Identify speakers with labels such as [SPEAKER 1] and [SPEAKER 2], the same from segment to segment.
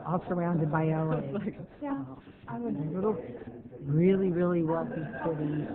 [SPEAKER 1] all surrounded by LA. Yeah, I was a little, really, really wealthy city.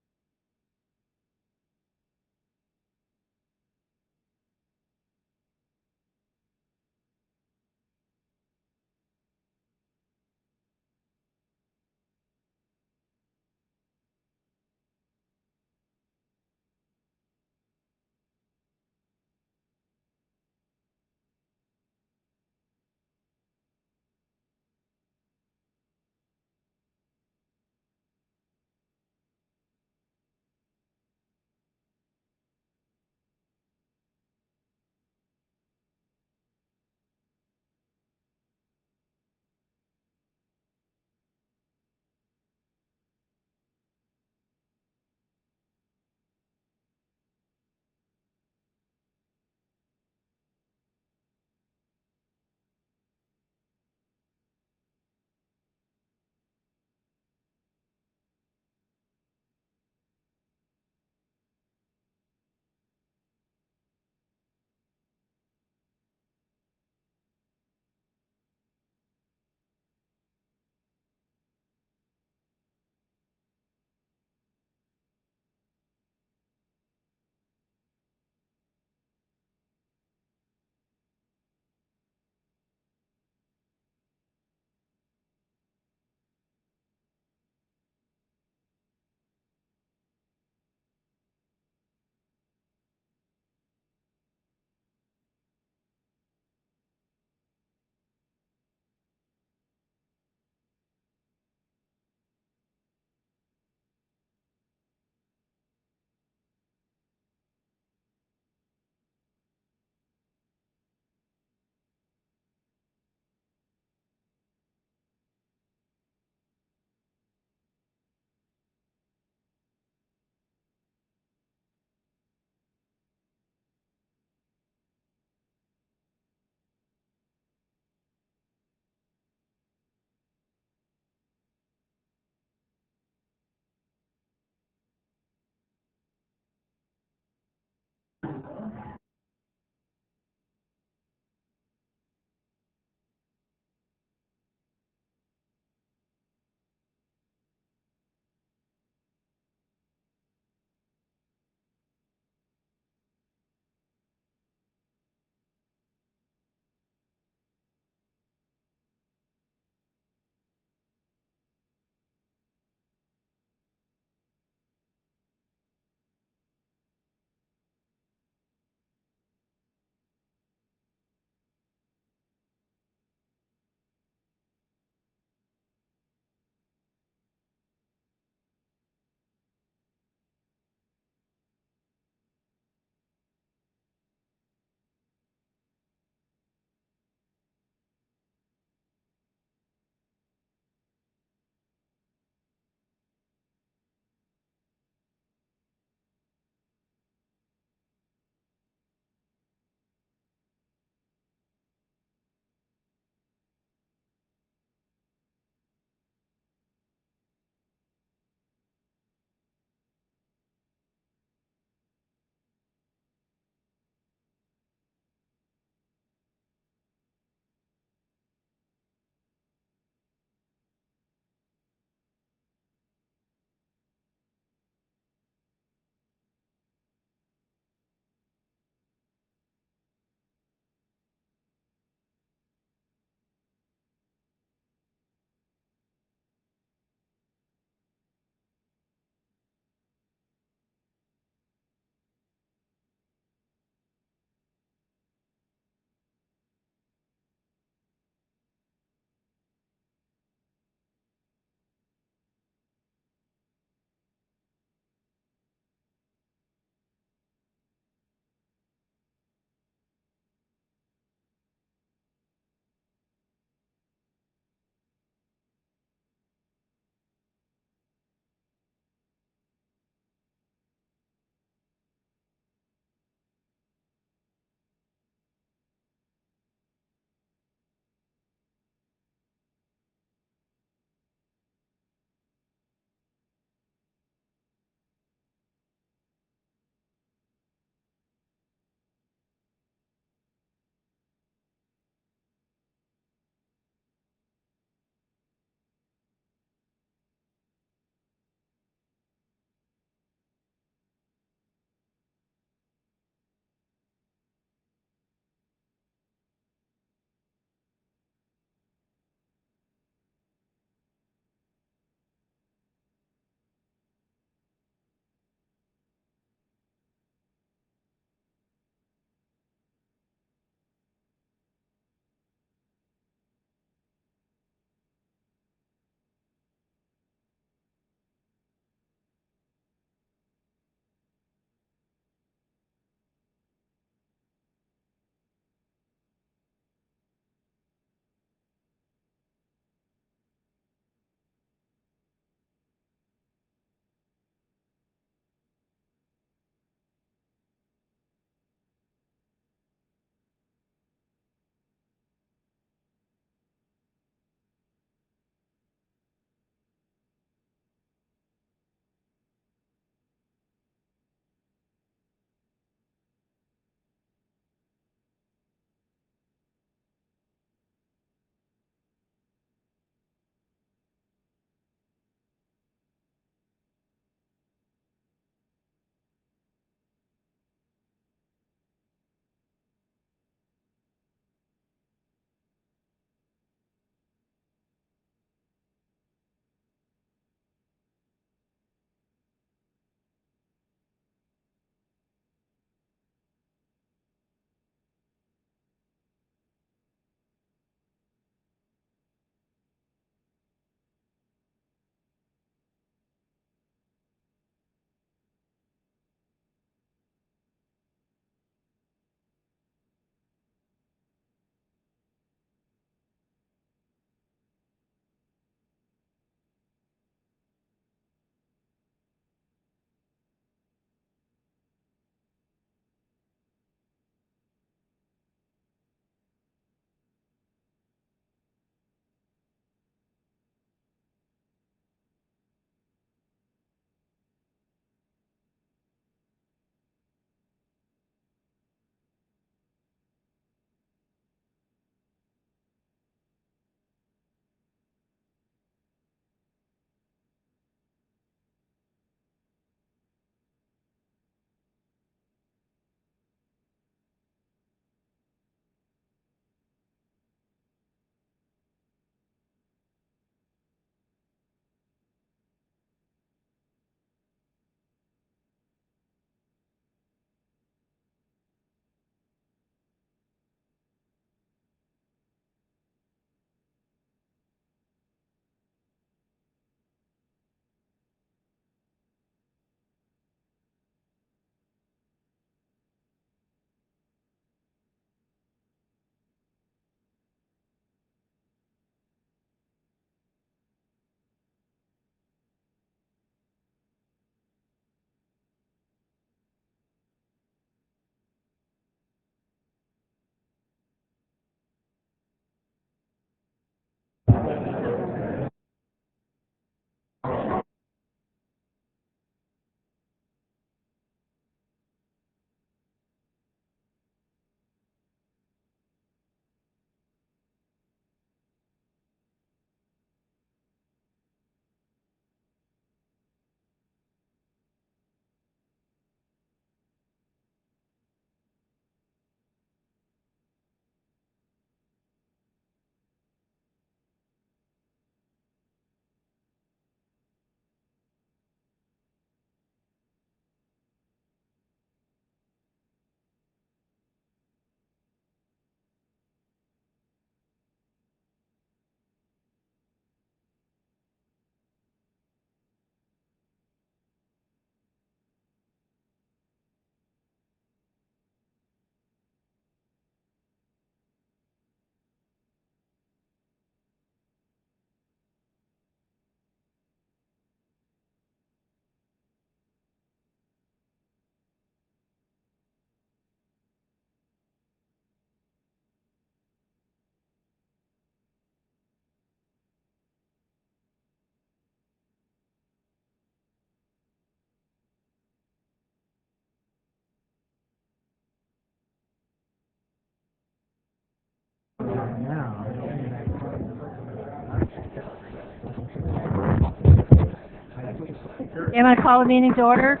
[SPEAKER 1] Am I call the meeting to order?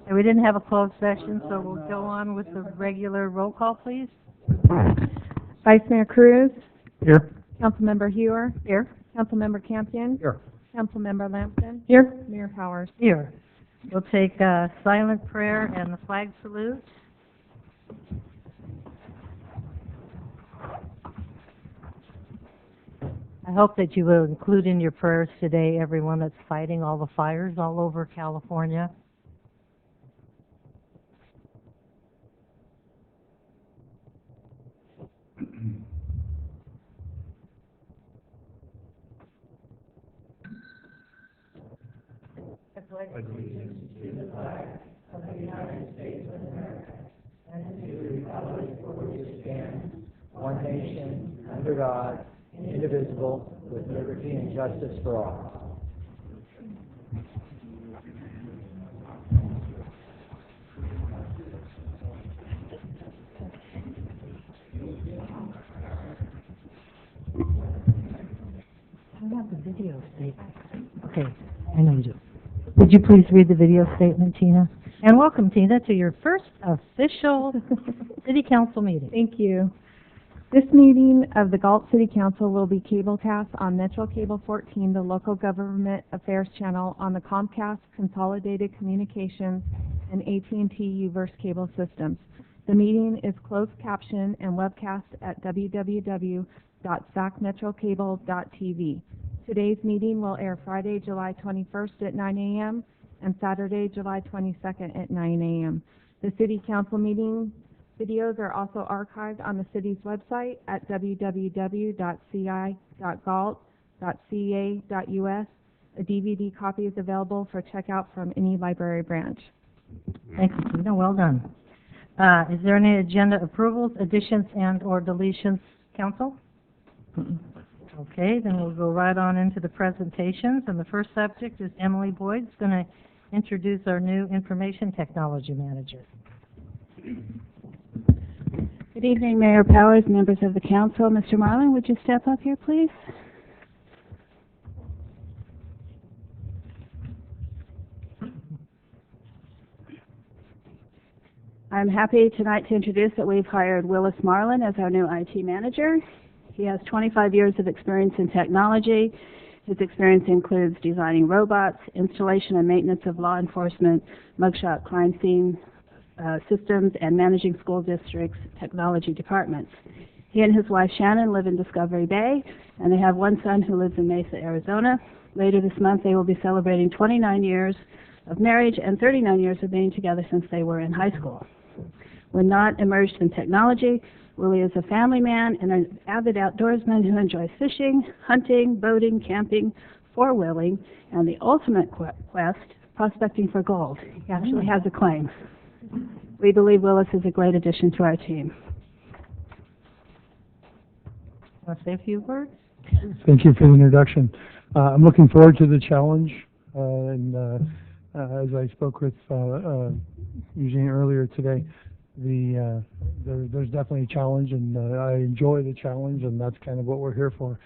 [SPEAKER 1] And we didn't have a closed session, so we'll go on with the regular roll call, please.
[SPEAKER 2] Vice Mayor Cruz.
[SPEAKER 3] Here.
[SPEAKER 2] Councilmember Hewer.
[SPEAKER 1] Here.
[SPEAKER 2] Councilmember Campion.
[SPEAKER 3] Here.
[SPEAKER 2] Councilmember Lampton.
[SPEAKER 1] Here.
[SPEAKER 2] Mayor Powers.
[SPEAKER 1] Here. We'll take a silent prayer and the flag salute. I hope that you will include in your prayers today everyone that's fighting all the fires all over California.
[SPEAKER 4] Allegiance to the flag of the United States of America and to the republic for which it stands, one nation, under God, indivisible, with liberty and justice for all.
[SPEAKER 1] I don't have the video statement. Okay, I know you do. Would you please read the video statement, Tina? And welcome, Tina, to your first official City Council meeting.
[SPEAKER 2] Thank you. This meeting of the Galt City Council will be cablecast on Metro Cable 14, the local government affairs channel on the Comcast Consolidated Communications and AT&T Uverse cable systems. The meeting is closed caption and webcast at www.sacmetrocable.tv. Today's meeting will air Friday, July 21st at 9 a.m. and Saturday, July 22nd at 9 a.m. The City Council meeting videos are also archived on the city's website at www.ci.galt.ca.us. A DVD copy is available for checkout from any library branch.
[SPEAKER 1] Thank you, Tina. Well done. Is there any agenda approvals, additions, and/or deletions, Council? Okay, then we'll go right on into the presentations, and the first subject is Emily Boyd's going to introduce our new Information Technology Manager.
[SPEAKER 5] Good evening, Mayor Powers, members of the Council. Mr. Marlin, would you step up here, please? I'm happy tonight to introduce that we've hired Willis Marlin as our new IT manager. He has 25 years of experience in technology. His experience includes designing robots, installation and maintenance of law enforcement, mugshot crime scene systems, and managing school districts' technology departments. He and his wife Shannon live in Discovery Bay, and they have one son who lives in Mesa, Arizona. Later this month, they will be celebrating 29 years of marriage and 39 years of being together since they were in high school. When not immersed in technology, Willie is a family man and an avid outdoorsman who enjoys fishing, hunting, boating, camping, four-wheeling, and the ultimate quest, prospecting for gold. He actually has a claim. We believe Willis is a great addition to our team.
[SPEAKER 1] Want to say a few words?
[SPEAKER 3] Thank you for the introduction. I'm looking forward to the challenge, as I spoke with Eugene earlier today, there's definitely a challenge, and I enjoy the challenge, and that's kind of what we're here for,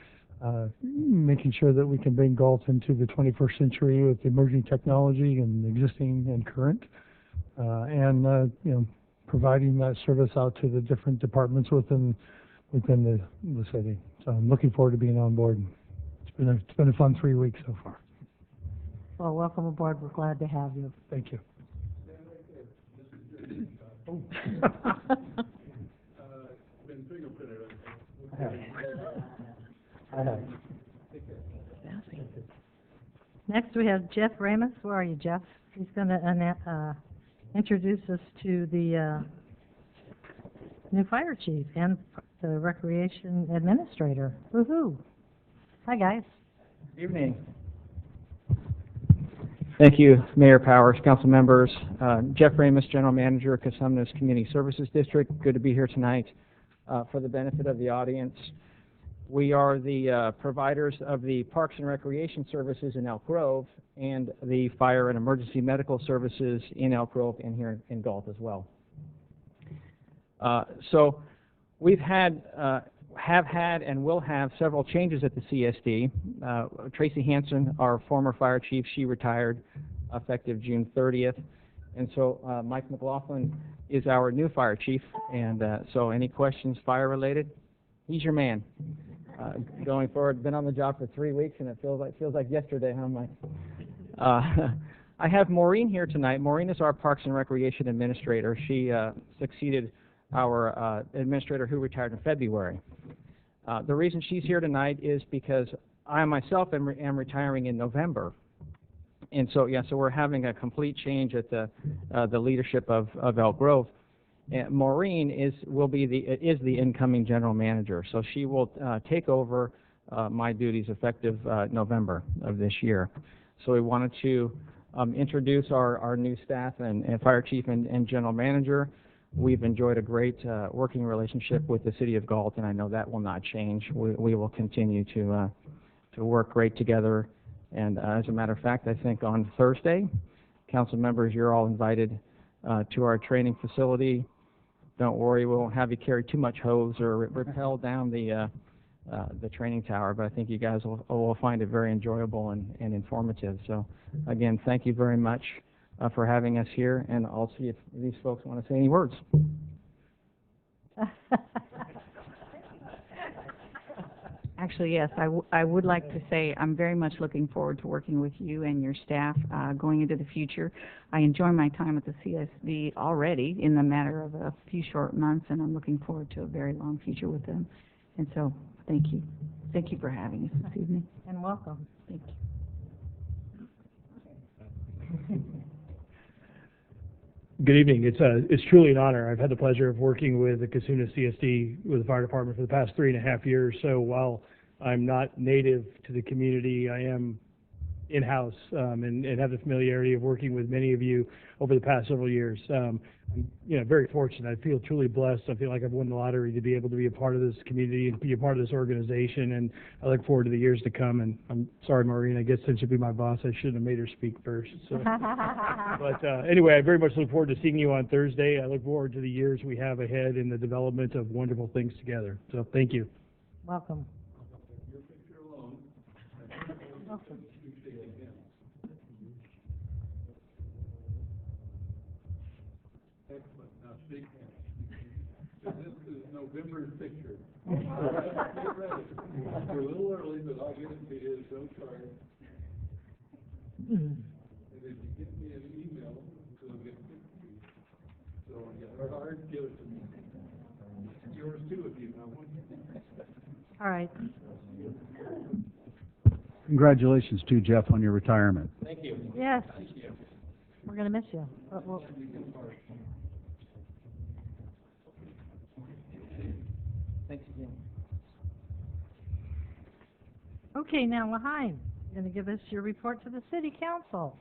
[SPEAKER 3] making sure that we can bring Galt into the 21st century with emerging technology and existing and current, and providing that service out to the different departments within the city. So I'm looking forward to being on board. It's been a fun 3 weeks so far.
[SPEAKER 1] Well, welcome aboard. We're glad to have you.
[SPEAKER 3] Thank you.
[SPEAKER 1] Next, we have Jeff Ramus. Where are you, Jeff? He's going to introduce us to the new fire chief and the recreation administrator. Woohoo! Hi, guys.
[SPEAKER 6] Good evening. Thank you, Mayor Powers, council members. Jeff Ramus, General Manager, Casumnas Community Services District. Good to be here tonight. For the benefit of the audience, we are the providers of the Parks and Recreation Services in Elk Grove and the Fire and Emergency Medical Services in Elk Grove and here in Galt as well. So we've had have had and will have several changes at the CSD. Tracy Hanson, our former fire chief, she retired effective June 30th. And so Mike McLaughlin is our new fire chief. And so any questions fire related, he's your man. Going forward, been on the job for 3 weeks, and it feels like yesterday, huh, Mike? I have Maureen here tonight. Maureen is our Parks and Recreation Administrator. She succeeded our administrator who retired in February. The reason she's here tonight is because I myself am retiring in November. And so, yeah, so we're having a complete change at the leadership of Elk Grove. And Maureen is the incoming general manager, so she will take over my duties effective November of this year. So we wanted to introduce our new staff and fire chief and general manager. We've enjoyed a great working relationship with the city of Galt, and I know that will not change. We will continue to work great together. And as a matter of fact, I think on Thursday, council members, you're all invited to our training facility. Don't worry, we won't have you carry too much hose or rappel down the training tower, but I think you guys will find it very enjoyable and informative. So, again, thank you very much for having us here, and I'll see if these folks want to say any words.
[SPEAKER 7] Actually, yes, I would like to say I'm very much looking forward to working with you and your staff going into the future. I enjoy my time at the CSD already in the matter of a few short months, and I'm looking forward to a very long future with them. And so, thank you. Thank you for having us this evening.
[SPEAKER 1] And welcome.
[SPEAKER 7] Thank you.
[SPEAKER 8] Good evening. It's truly an honor. I've had the pleasure of working with the Kasuna CSD with the fire department for the past 3.5 years. So while I'm not native to the community, I am in-house and have the familiarity of working with many of you over the past several years. I'm very fortunate. I feel truly blessed. I feel like I've won the lottery to be able to be a part of this community and be a part of this organization, and I look forward to the years to come. And I'm sorry, Maureen, I guess since you'll be my boss, I shouldn't have made her speak first. So. But anyway, I very much look forward to seeing you on Thursday. I look forward to the years we have ahead in the development of wonderful things together. So thank you.
[SPEAKER 1] Welcome.
[SPEAKER 9] Your picture alone.
[SPEAKER 1] Welcome.
[SPEAKER 9] Excellent. Now shake hands. This is November's picture. Get ready. We're a little early, but I'll get it to you. Don't sorry. And if you get me an email, it'll get it to you. So yeah, hard, give it to me. Yours too, if you know one.
[SPEAKER 1] All right.
[SPEAKER 10] Congratulations to Jeff on your retirement.
[SPEAKER 6] Thank you.
[SPEAKER 1] Yes.
[SPEAKER 6] Thank you.
[SPEAKER 1] We're going to miss you. But we'll
[SPEAKER 6] Thanks again.
[SPEAKER 1] Okay, now, Lahaim, you're going to give us your report to the City Council.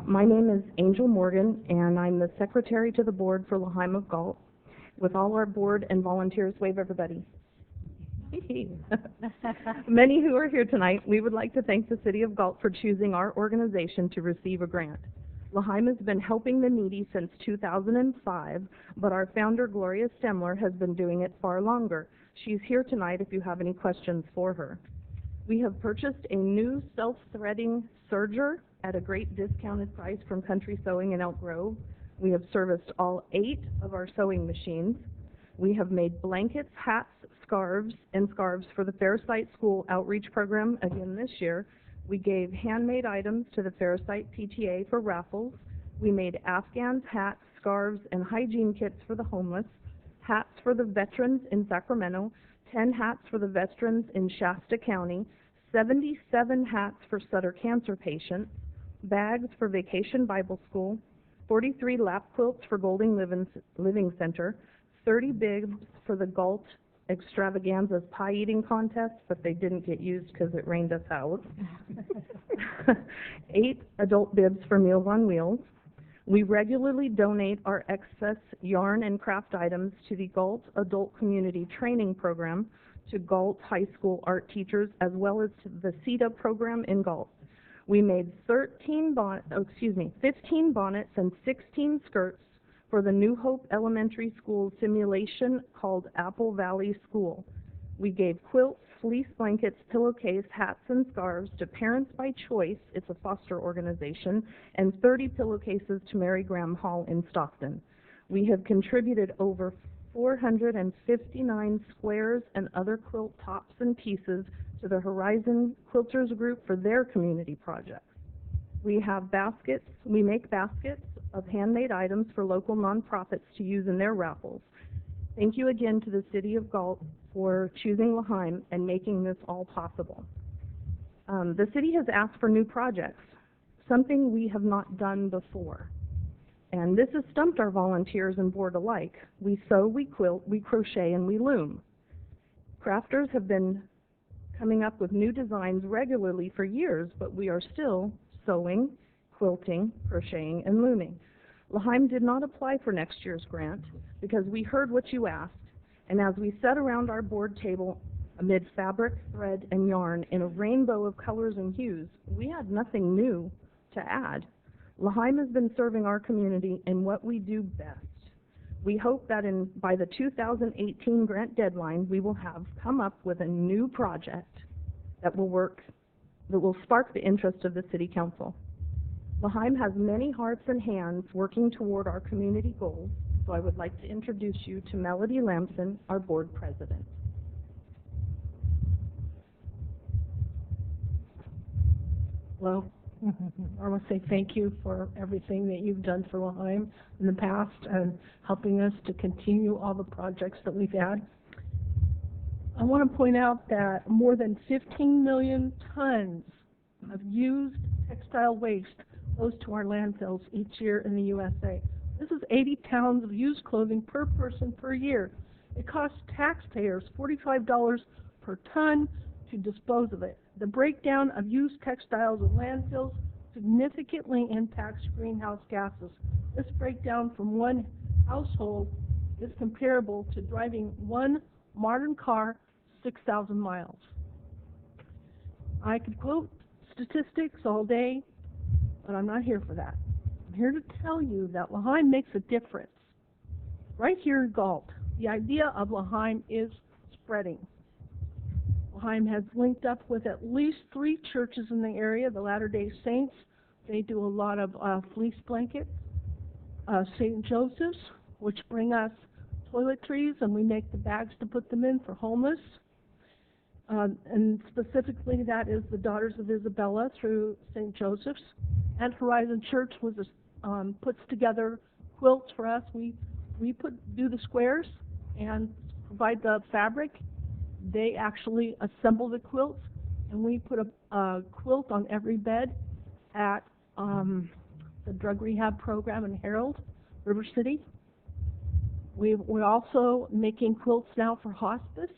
[SPEAKER 2] My name is Angel Morgan, and I'm the secretary to the board for Lahaim of Galt. With all our board and volunteers, wave everybody. Many who are here tonight, we would like to thank the City of Galt for choosing our organization to receive a grant. Lahaim has been helping the needy since 2005, but our founder, Gloria Stemler, has been doing it far longer. She's here tonight if you have any questions for her. We have purchased a new self-threading serger at a great discounted price from Country Sewing in Elk Grove. We have serviced all 8 of our sewing machines. We have made blankets, hats, scarves for the Fairsight School Outreach Program again this year. We gave handmade items to the Fairsight PTA for raffles. We made Afghans, hats, scarves, and hygiene kits for the homeless, hats for the veterans in Sacramento, 10 hats for the veterans in Shasta County, 77 hats for Sutter cancer patients, bags for Vacation Bible School, 43 lap quilts for Golding Living Center, 30 bibs for the Galt Extravaganza's pie eating contest, but they didn't get used because it rained us out. 8 adult bibs for Meals on Wheels. We regularly donate our excess yarn and craft items to the Galt Adult Community Training Program, to Galt High School art teachers, as well as to the CETA program in Galt.
[SPEAKER 11] We made 15 bonnets and 16 skirts for the New Hope Elementary School simulation called Apple Valley School. We gave quilts, fleece blankets, pillowcase, hats, and scarves to Parents by Choice, it's a foster organization, and 30 pillowcases to Mary Graham Hall in Stockton. We have contributed over 459 squares and other quilt tops and pieces to the Horizon Quilters Group for their community projects. We make baskets of handmade items for local nonprofits to use in their raffles. Thank you again to the City of Galt for choosing L'Haim and making this all possible. The city has asked for new projects, something we have not done before. And this has stumped our volunteers and board alike. We sew, we quilt, we crochet, and we loom. Crafters have been coming up with new designs regularly for years, but we are still sewing, quilting, crocheting, and looming. L'Haim did not apply for next year's grant because we heard what you asked, and as we sat around our board table amid fabric, thread, and yarn in a rainbow of colors and hues, we had nothing new to add. L'Haim has been serving our community in what we do best. We hope that by the 2018 grant deadline, we will have come up with a new project that will spark the interest of the City Council. L'Haim has many hearts and hands working toward our community goals, so I would like to introduce you to Melody Lamson, our board president.
[SPEAKER 12] Hello. I want to say thank you for everything that you've done for L'Haim in the past and helping us to continue all the projects that we've had. I want to point out that more than 15 million tons of used textile waste goes to our landfills each year in the USA. This is 80 pounds of used clothing per person per year. It costs taxpayers $45 per ton to dispose of it. The breakdown of used textiles in landfills significantly impacts greenhouse gases. This breakdown from one household is comparable to driving one modern car 6,000 miles. I could quote statistics all day, but I'm not here for that. I'm here to tell you that L'Haim makes a difference. Right here in Galt, the idea of L'Haim is spreading. L'Haim has linked up with at least 3 churches in the area, the Latter-day Saints. They do a lot of fleece blankets. St. Joseph's, which bring us toiletries, and we make the bags to put them in for homeless. And specifically, that is the Daughters of Isabella through St. Joseph's. And Horizon Church puts together quilts for us. We do the squares and provide the fabric. They actually assemble the quilts, and we put a quilt on every bed at the drug rehab program in Herald, River City. We're also making quilts now for hospice.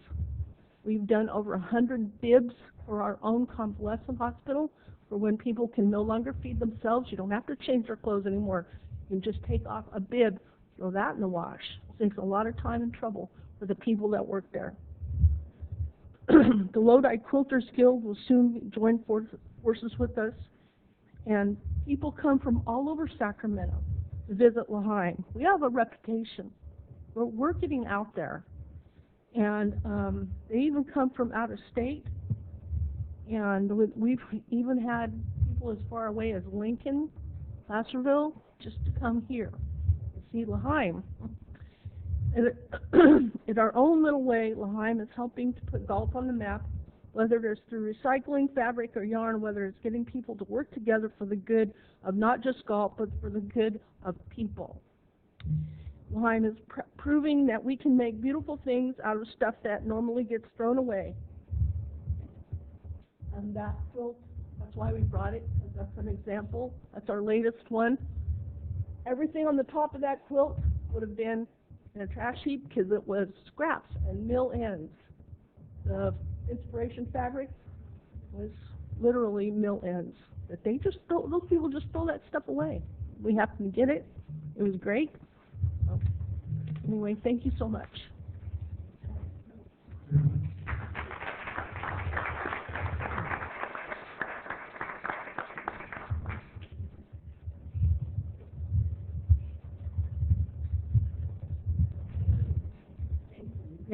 [SPEAKER 12] We've done over 100 bibs for our own convalescent hospital for when people can no longer feed themselves. You don't have to change their clothes anymore. You can just take off a bib, throw that in the wash. It saves a lot of time and trouble for the people that work there. The Lodi Quilters Guild will soon join forces with us, and people come from all over Sacramento to visit L'Haim. We have a reputation. We're getting out there, and they even come from out of state, and we've even had people as far away as Lincoln, Placerville, just to come here to see L'Haim. In our own little way, L'Haim is helping to put Galt on the map, whether it's through recycling fabric or yarn, whether it's getting people to work together for the good of not just Galt, but for the good of people. L'Haim is proving that we can make beautiful things out of stuff that normally gets thrown away. And that quilt, that's why we brought it, because that's an example. That's our latest one. Everything on the top of that quilt would have been in a trash heap because it was scraps and mill ends. The inspiration fabric was literally mill ends. But they just those people just throw that stuff away. We happened to get it. It was great. So, anyway, thank you so much.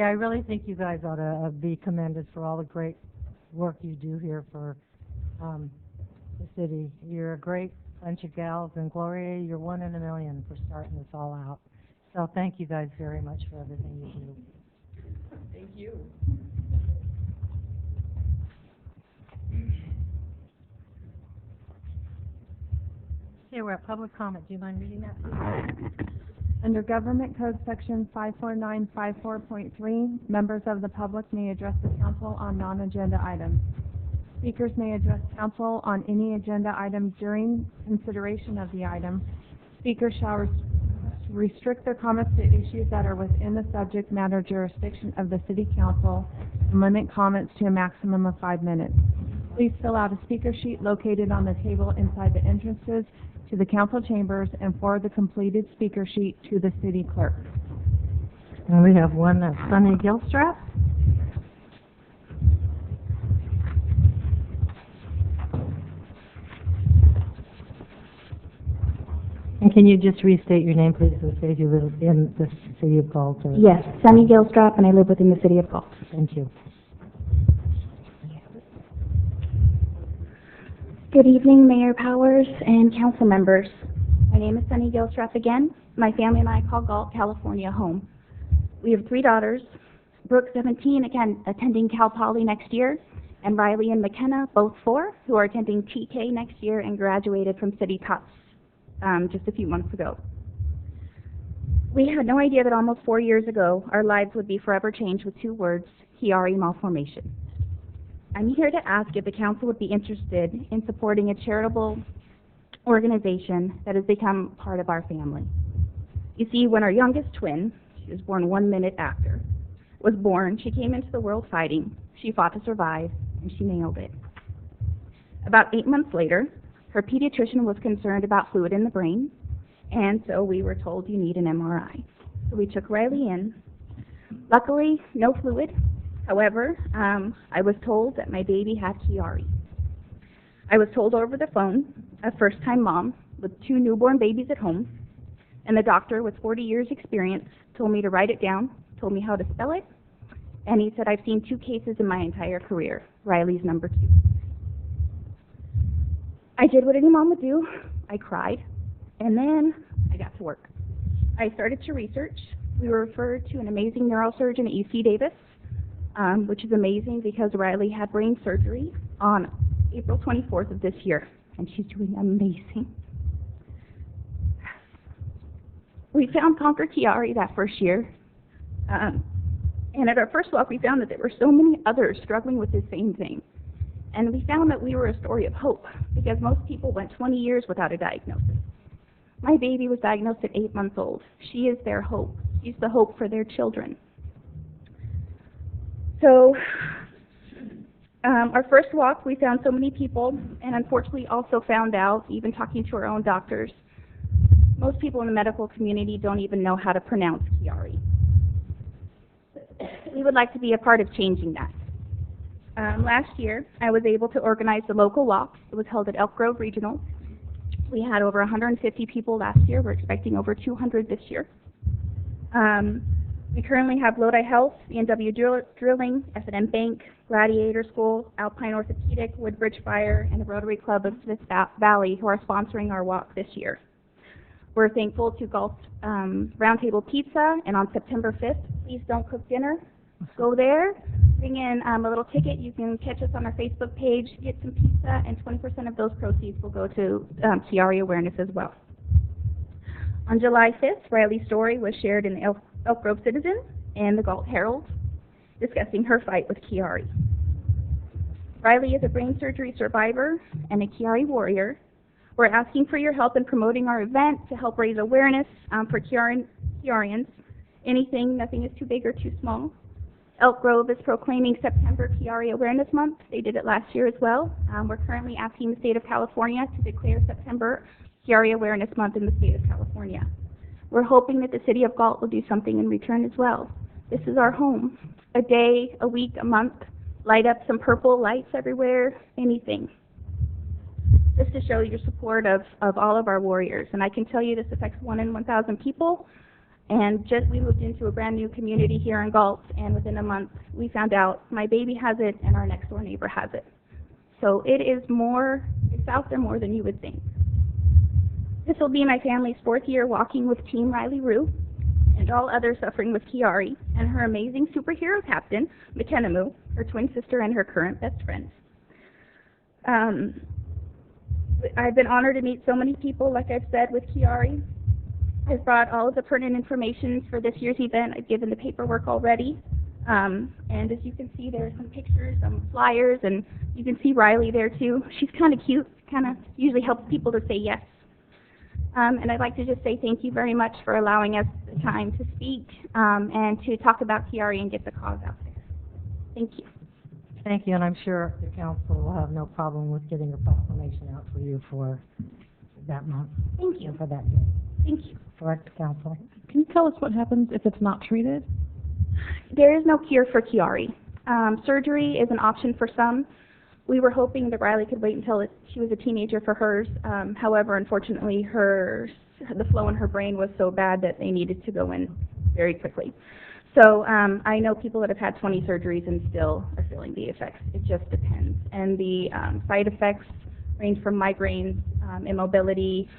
[SPEAKER 1] Yeah, I really think you guys ought to be commended for all the great work you do here for the city. You're a great bunch of gals, and Gloria, you're one in a million for starting this all out. So thank you guys very much for everything you do.
[SPEAKER 11] Thank you.
[SPEAKER 1] Okay, we're at public comment. Do you mind reading that, please?
[SPEAKER 2] Under Government Code Section 54954.3, members of the public may address the council on non-agenda items. Speakers may address council on any agenda item during consideration of the item. Speakers shall restrict their comments to issues that are within the subject matter jurisdiction of the city council and limit comments to a maximum of 5 minutes. Please fill out a speaker sheet located on the table inside the entrances to the council chambers and forward the completed speaker sheet to the city clerk.
[SPEAKER 1] And we have one that's Sunny Gilstrap. And can you just restate your name, please, and say you live in the city of Galt? Or...
[SPEAKER 13] Yes, Sunny Gilstrap, and I live within the city of Galt.
[SPEAKER 1] Thank you.
[SPEAKER 13] Good evening, Mayor Powers and council members. My name is Sunny Gilstrap again. My family and I call Galt, California, home. We have 3 daughters, Brooke, 17, again, attending Cal Poly next year, and Riley and McKenna, both 4, who are attending TK next year and graduated from City Tufts just a few months ago. We had no idea that almost 4 years ago, our lives would be forever changed with 2 words, Chiari malformation. I'm here to ask if the council would be interested in supporting a charitable organization that has become part of our family. You see, when our youngest twin, she was born 1 minute after, was born, she came into the world fighting. She fought to survive, and she nailed it. About 8 months later, her pediatrician was concerned about fluid in the brain, and so we were told you need an MRI. So we took Riley in. Luckily, no fluid. However, I was told that my baby had Chiari. I was told over the phone, a first-time mom with 2 newborn babies at home, and the doctor with 40 years experience told me to write it down, told me how to spell it, and he said, I've seen 2 cases in my entire career. Riley's number 2. I did what any mom would do. I cried, and then I got to work. I started to research. We were referred to an amazing neurosurgeon at UC Davis, which is amazing because Riley had brain surgery on April 24th of this year, and she's doing amazing. We found Conquer Chiari that first year, and at our first walk we found that there were so many others struggling with the same thing. And we found that we were a story of hope, because most people went 20 years without a diagnosis. My baby was diagnosed at 8 months old. She is their hope. She's the hope for their children. So, our first walk, we found so many people, and unfortunately also found out, even talking to our own doctors, most people in the medical community don't even know how to pronounce Chiari. We would like to be a part of changing that. Last year, I was able to organize the local walk. It was held at Elk Grove Regional. We had over 150 people last year. We're expecting over 200 this year. We currently have Lodi Health, B&W Drilling, F&M Bank, Gladiator School, Alpine Orthopedic, Woodbridge Fire, and the Rotary Club of Smith Valley who are sponsoring our walk this year. We're thankful to Galt Roundtable Pizza, and on September 5th, please don't cook dinner. Go there, bring in a little ticket. You can catch us on our Facebook page, get some pizza, and 20% of those proceeds will go to Chiari awareness as well. On July 5th, Riley's story was shared in the Elk Grove Citizen and the Galt Herald, discussing her fight with Chiari. Riley is a brain surgery survivor and a Chiari warrior. We're asking for your help in promoting our event to help raise awareness for Chiarians. Nothing is too big or too small. Elk Grove is proclaiming September Chiari Awareness Month. They did it last year as well. We're currently asking the state of California to declare September Chiari Awareness Month in the state of California. We're hoping that the city of Galt will do something in return as well. This is our home. A day, a week, a month, light up some purple lights everywhere, anything. Just to show your support of all of our warriors. And I can tell you this affects 1 in 1,000 people, And we moved into a brand new community here in Galt, and within a month, we found out my baby has it and our next door neighbor has it. So it's out there more than you would think. This will be my family's 4th year walking with Team Riley Rue and all others suffering with Kiari and her amazing superhero captain, McKennamu, her twin sister and her current best friend. I've been honored to meet so many people, like I've said, with Kiari. I've brought all of the pertinent information for this year's event. I've given the paperwork already. And as you can see, there are some pictures, some flyers, and you can see Riley there too. She's kind of cute, kind of usually helps people to say yes. And I'd like to just say thank you very much for allowing us the time to speak and to talk about Kiari and get the cause out there. Thank you.
[SPEAKER 1] Thank you, and I'm sure the council will have no problem with getting a proclamation out for you for that month.
[SPEAKER 13] Thank you.
[SPEAKER 1] And for that day.
[SPEAKER 13] Thank you.
[SPEAKER 1] Correct, council?
[SPEAKER 2] Can you tell us what happens if it's not treated?
[SPEAKER 13] There is no cure for Kiari. Surgery is an option for some. We were hoping that Riley could wait until she was a teenager for hers. However, unfortunately, the flow in her brain was so bad that they needed to go in very quickly. So I know people that have had 20 surgeries and still are feeling the effects. It just depends. And the side effects range from migraines, immobility,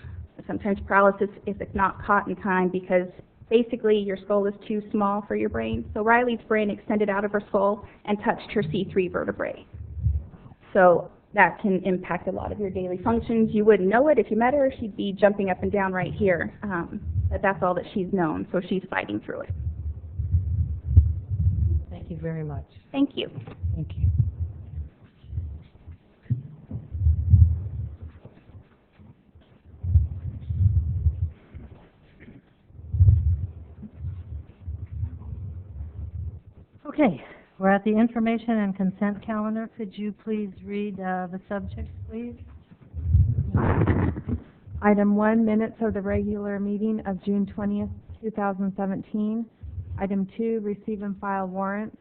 [SPEAKER 13] sometimes paralysis if it's not caught in time, because basically your skull is too small for your brain. So Riley's brain extended out of her skull and touched her C3 vertebrae. So that can impact a lot of your daily functions. You wouldn't know it if you met her. She'd be jumping up and down right here. But that's all that she's known, so she's fighting through it.
[SPEAKER 1] Thank you very much.
[SPEAKER 13] Thank you.
[SPEAKER 1] Thank you. Okay, we're at the information and consent calendar. Could you please read the subjects, please?
[SPEAKER 2] Item 1, minutes of the regular meeting of June 20th, 2017. Item 2, receive and file warrants.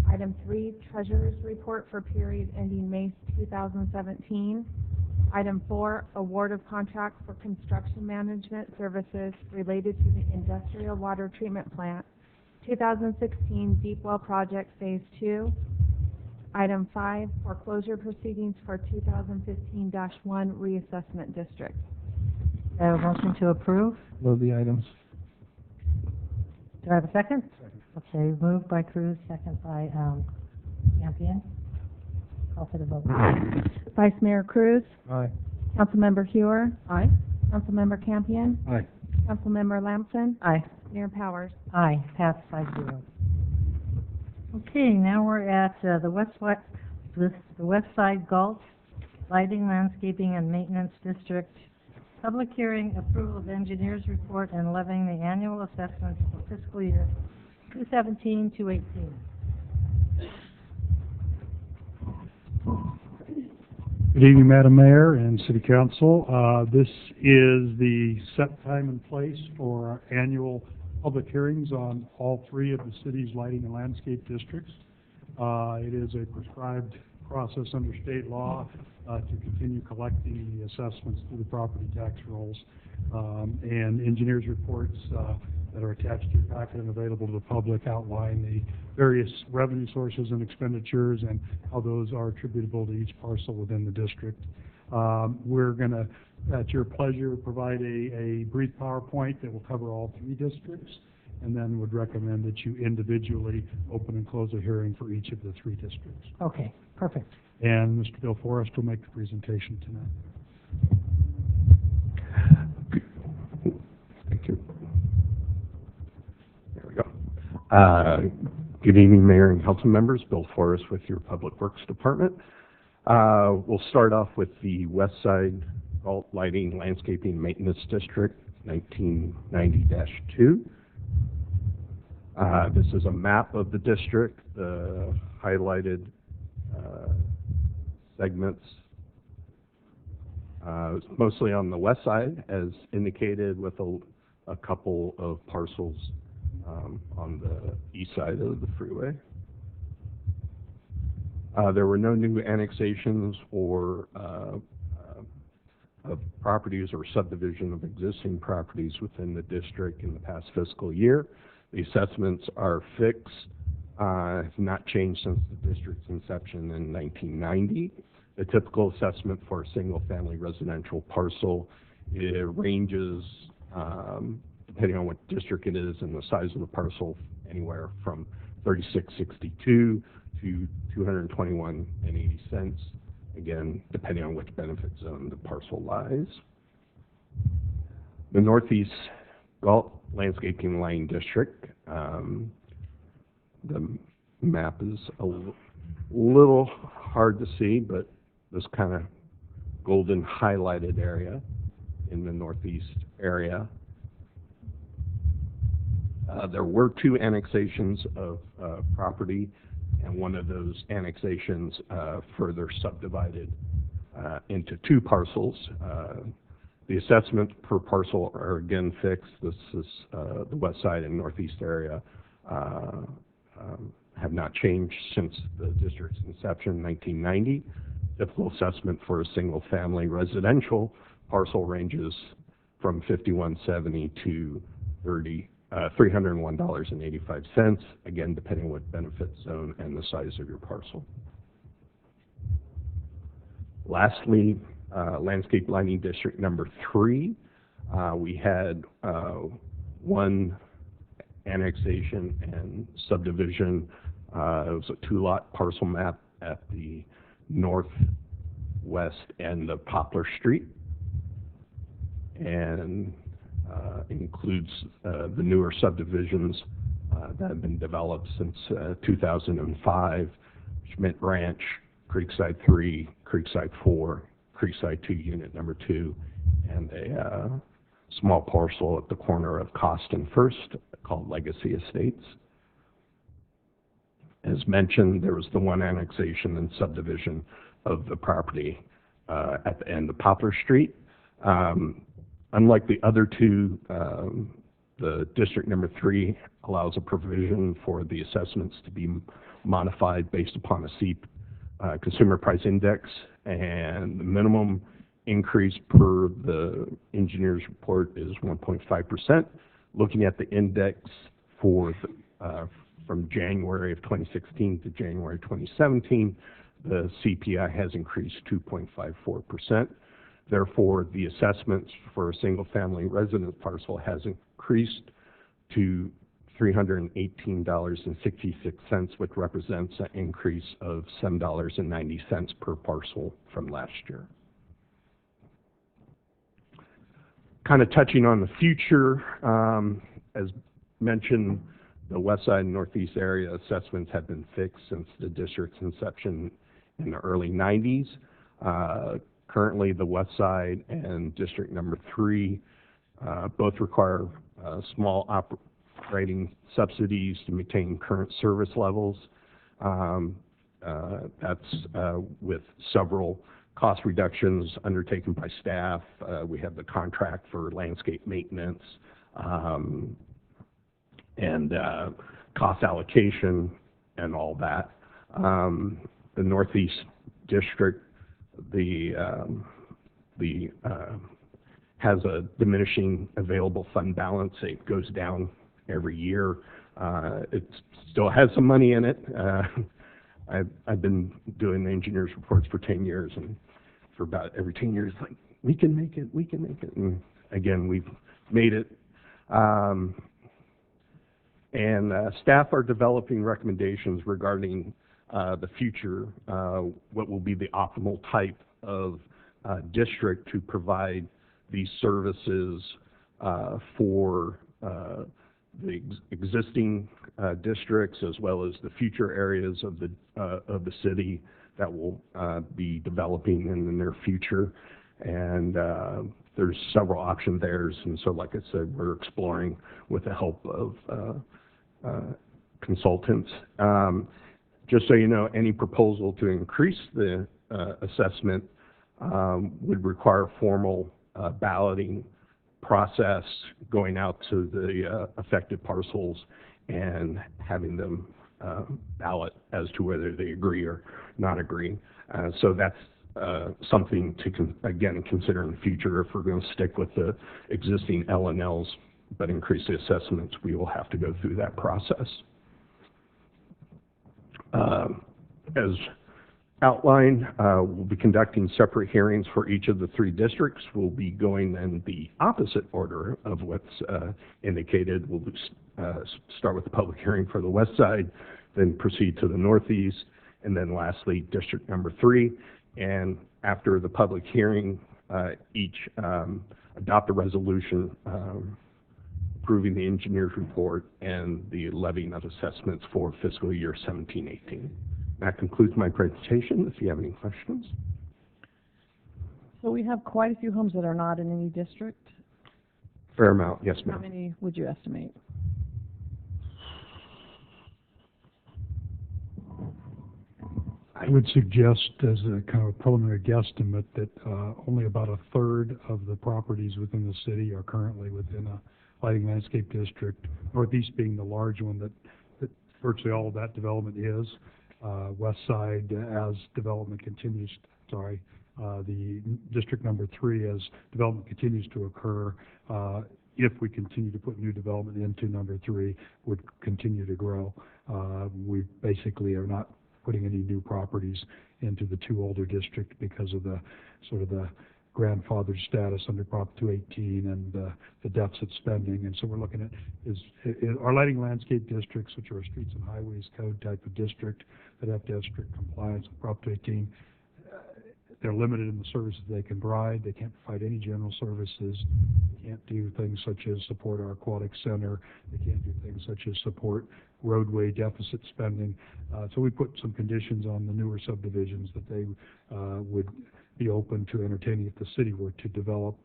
[SPEAKER 2] Item 3, treasurer's report for period ending May 2017. Item 4, award of contract for construction management services related to the industrial water treatment plant, 2016 Deep Well Project Phase 2. Item 5, foreclosure proceedings for 2015-1 reassessment district.
[SPEAKER 1] Do I have a motion to approve?
[SPEAKER 3] Load the items.
[SPEAKER 1] Do I have a second? Okay, moved by Cruz, second by Campion. Call for the vote.
[SPEAKER 2] Vice Mayor Cruz,
[SPEAKER 3] Aye.
[SPEAKER 2] Councilmember Hewer,
[SPEAKER 1] Aye.
[SPEAKER 2] Councilmember Campion,
[SPEAKER 3] Aye.
[SPEAKER 2] Councilmember Lamson,
[SPEAKER 1] Aye.
[SPEAKER 2] Mayor Powers.
[SPEAKER 1] Aye, passed 5-0. Okay, now we're at the West Side Galt Lighting, Landscaping, and Maintenance District. Public hearing, approval of engineer's report, and levying the annual assessments for fiscal year 2017-18.
[SPEAKER 10] Good evening, Madam Mayor and City Council. This is the set time and place for our annual public hearings on all 3 of the city's lighting and landscape districts. It is a prescribed process under state law to continue collecting the assessments through the property tax rolls. And engineers' reports that are attached to your packet and available to the public outline the various revenue sources and expenditures and how those are attributable to each parcel within the district. We're going to, at your pleasure, provide a brief PowerPoint that will cover all 3 districts, and then would recommend that you individually open and close a hearing for each of the 3 districts.
[SPEAKER 1] Okay, perfect.
[SPEAKER 10] And Mr. Bill Forrest will make the presentation tonight.
[SPEAKER 14] Thank you. There we go. Good evening, Mayor and Council members. Bill Forrest with your Public Works Department. We'll start off with the West Side Galt Lighting, Landscaping, Maintenance District, 1990-2. This is a map of the district. The highlighted segments mostly on the west side, as indicated, with a couple of parcels on the east side of the freeway. There were no new annexations or of properties or subdivision of existing properties within the district in the past fiscal year. The assessments are fixed, have not changed since the district's inception in 1990. The typical assessment for a single-family residential parcel, it ranges, depending on what district it is and the size of the parcel, anywhere from $36.62 to $221.80. Again, depending on which benefit zone the parcel lies. The Northeast Galt Landscaping Line District. The map is a little hard to see, but this kind of golden highlighted area in the northeast area. There were 2 annexations of property, and one of those annexations further subdivided into 2 parcels. The assessments per parcel are again fixed. This is the west side and northeast area have not changed since the district's inception in 1990. Typical assessment for a single-family residential parcel ranges from $51.70 to $301.85, again, depending on what benefit zone and the size of your parcel. Lastly, Landscape Lining District number 3. We had 1 annexation and subdivision. It was a 2-lot parcel map at the northwest end of Poplar Street, and includes the newer subdivisions that have been developed since 2005, Schmidt Ranch, Creekside 3, Creekside 4, Creekside 2 Unit number 2, and a small parcel at the corner of Cost and First called Legacy Estates. As mentioned, there was the 1 annexation and subdivision of the property at the end of Poplar Street. Unlike the other 2, the district number 3 allows a provision for the assessments to be modified based upon a consumer price index, and the minimum increase per the engineer's report is 1.5%. Looking at the index for from January of 2016 to January 2017, the CPI has increased 2.54%. Therefore, the assessments for a single-family residence parcel has increased to $318.66, which represents an increase of $7.90 per parcel from last year. Kind of touching on the future, as mentioned, the west side and northeast area assessments have been fixed since the district's inception in the early 90s. Currently, the west side and district number 3 both require small operating subsidies to maintain current service levels. That's with several cost reductions undertaken by staff. We have the contract for landscape maintenance and cost allocation and all that. The Northeast District has a diminishing available fund balance. It goes down every year. It still has some money in it. I've been doing the engineer's reports for 10 years, and for about every 10 years, like, we can make it, we can make it. And again, we've made it. Staff are developing recommendations regarding the future, what will be the optimal type of district to provide these services for the existing districts, as well as the future areas of the city that will be developing in the near future. And there's several options there, and so, like I said, we're exploring with the help of consultants. Just so you know, any proposal to increase the assessment would require a formal balloting process, going out to the affected parcels and having them ballot as to whether they agree or not agree. So that's something to, again, consider in the future. If we're going to stick with the existing L&Ls but increase the assessments, we will have to go through that process. As outlined, we'll be conducting separate hearings for each of the 3 districts. We'll be going in the opposite order of what's indicated. We'll start with the public hearing for the west side, then proceed to the northeast, and then lastly, district number 3. And after the public hearing, each adopt a resolution approving the engineer's report and the levying of assessments for fiscal year 17-18. That concludes my presentation. If you have any questions.
[SPEAKER 15] So we have quite a few homes that are not in any district.
[SPEAKER 14] Fair amount, yes,
[SPEAKER 15] How
[SPEAKER 14] ma'am.
[SPEAKER 15] many would you estimate?
[SPEAKER 10] I would suggest, as a kind of a preliminary guesstimate, that only about a third of the properties within the city are currently within a lighting landscape district, northeast being the large one that virtually all of that development is. West side, as development continues, the district number 3, as development continues to occur, if we continue to put new development into number 3, would continue to grow. We basically are not putting any new properties into the 2 older districts because of the sort of the grandfathered status under Prop 218 and the deficit spending. And so we're looking at our lighting landscape districts, which are a streets and highways code type of district that have to have strict compliance with Prop 218. They're limited in the services they can provide. They can't provide any general services. They can't do things such as support our aquatic center. They can't do things such as support roadway deficit spending. So we put some conditions on the newer subdivisions that they would be open to entertaining if the city were to develop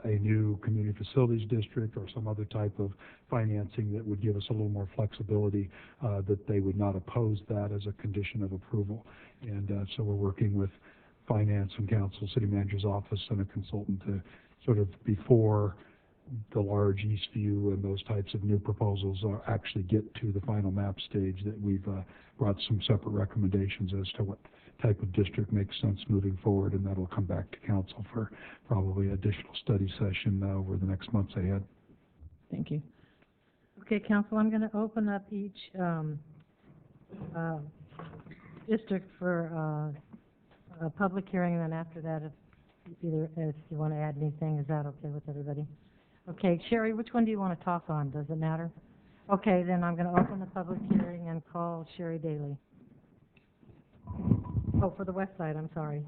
[SPEAKER 10] a new community facilities district or some other type of financing that would give us a little more flexibility, that they would not oppose that as a condition of approval. And so we're working with finance and council, city manager's office, and a consultant to sort of, before the large Eastview and those types of new proposals actually get to the final map stage, that we've brought some separate recommendations as to what type of district makes sense moving forward, and that'll come back to council for probably additional study session over the next months ahead.
[SPEAKER 15] Thank you.
[SPEAKER 1] Okay, council, I'm going to open up each district for a public hearing, and then after that, if you want to add anything, is that okay with everybody? Okay, Sherry, which one do you want to talk on? Does it matter? Okay, then I'm going to open the public hearing and call Sherry Daly. Oh, for the west side, I'm sorry.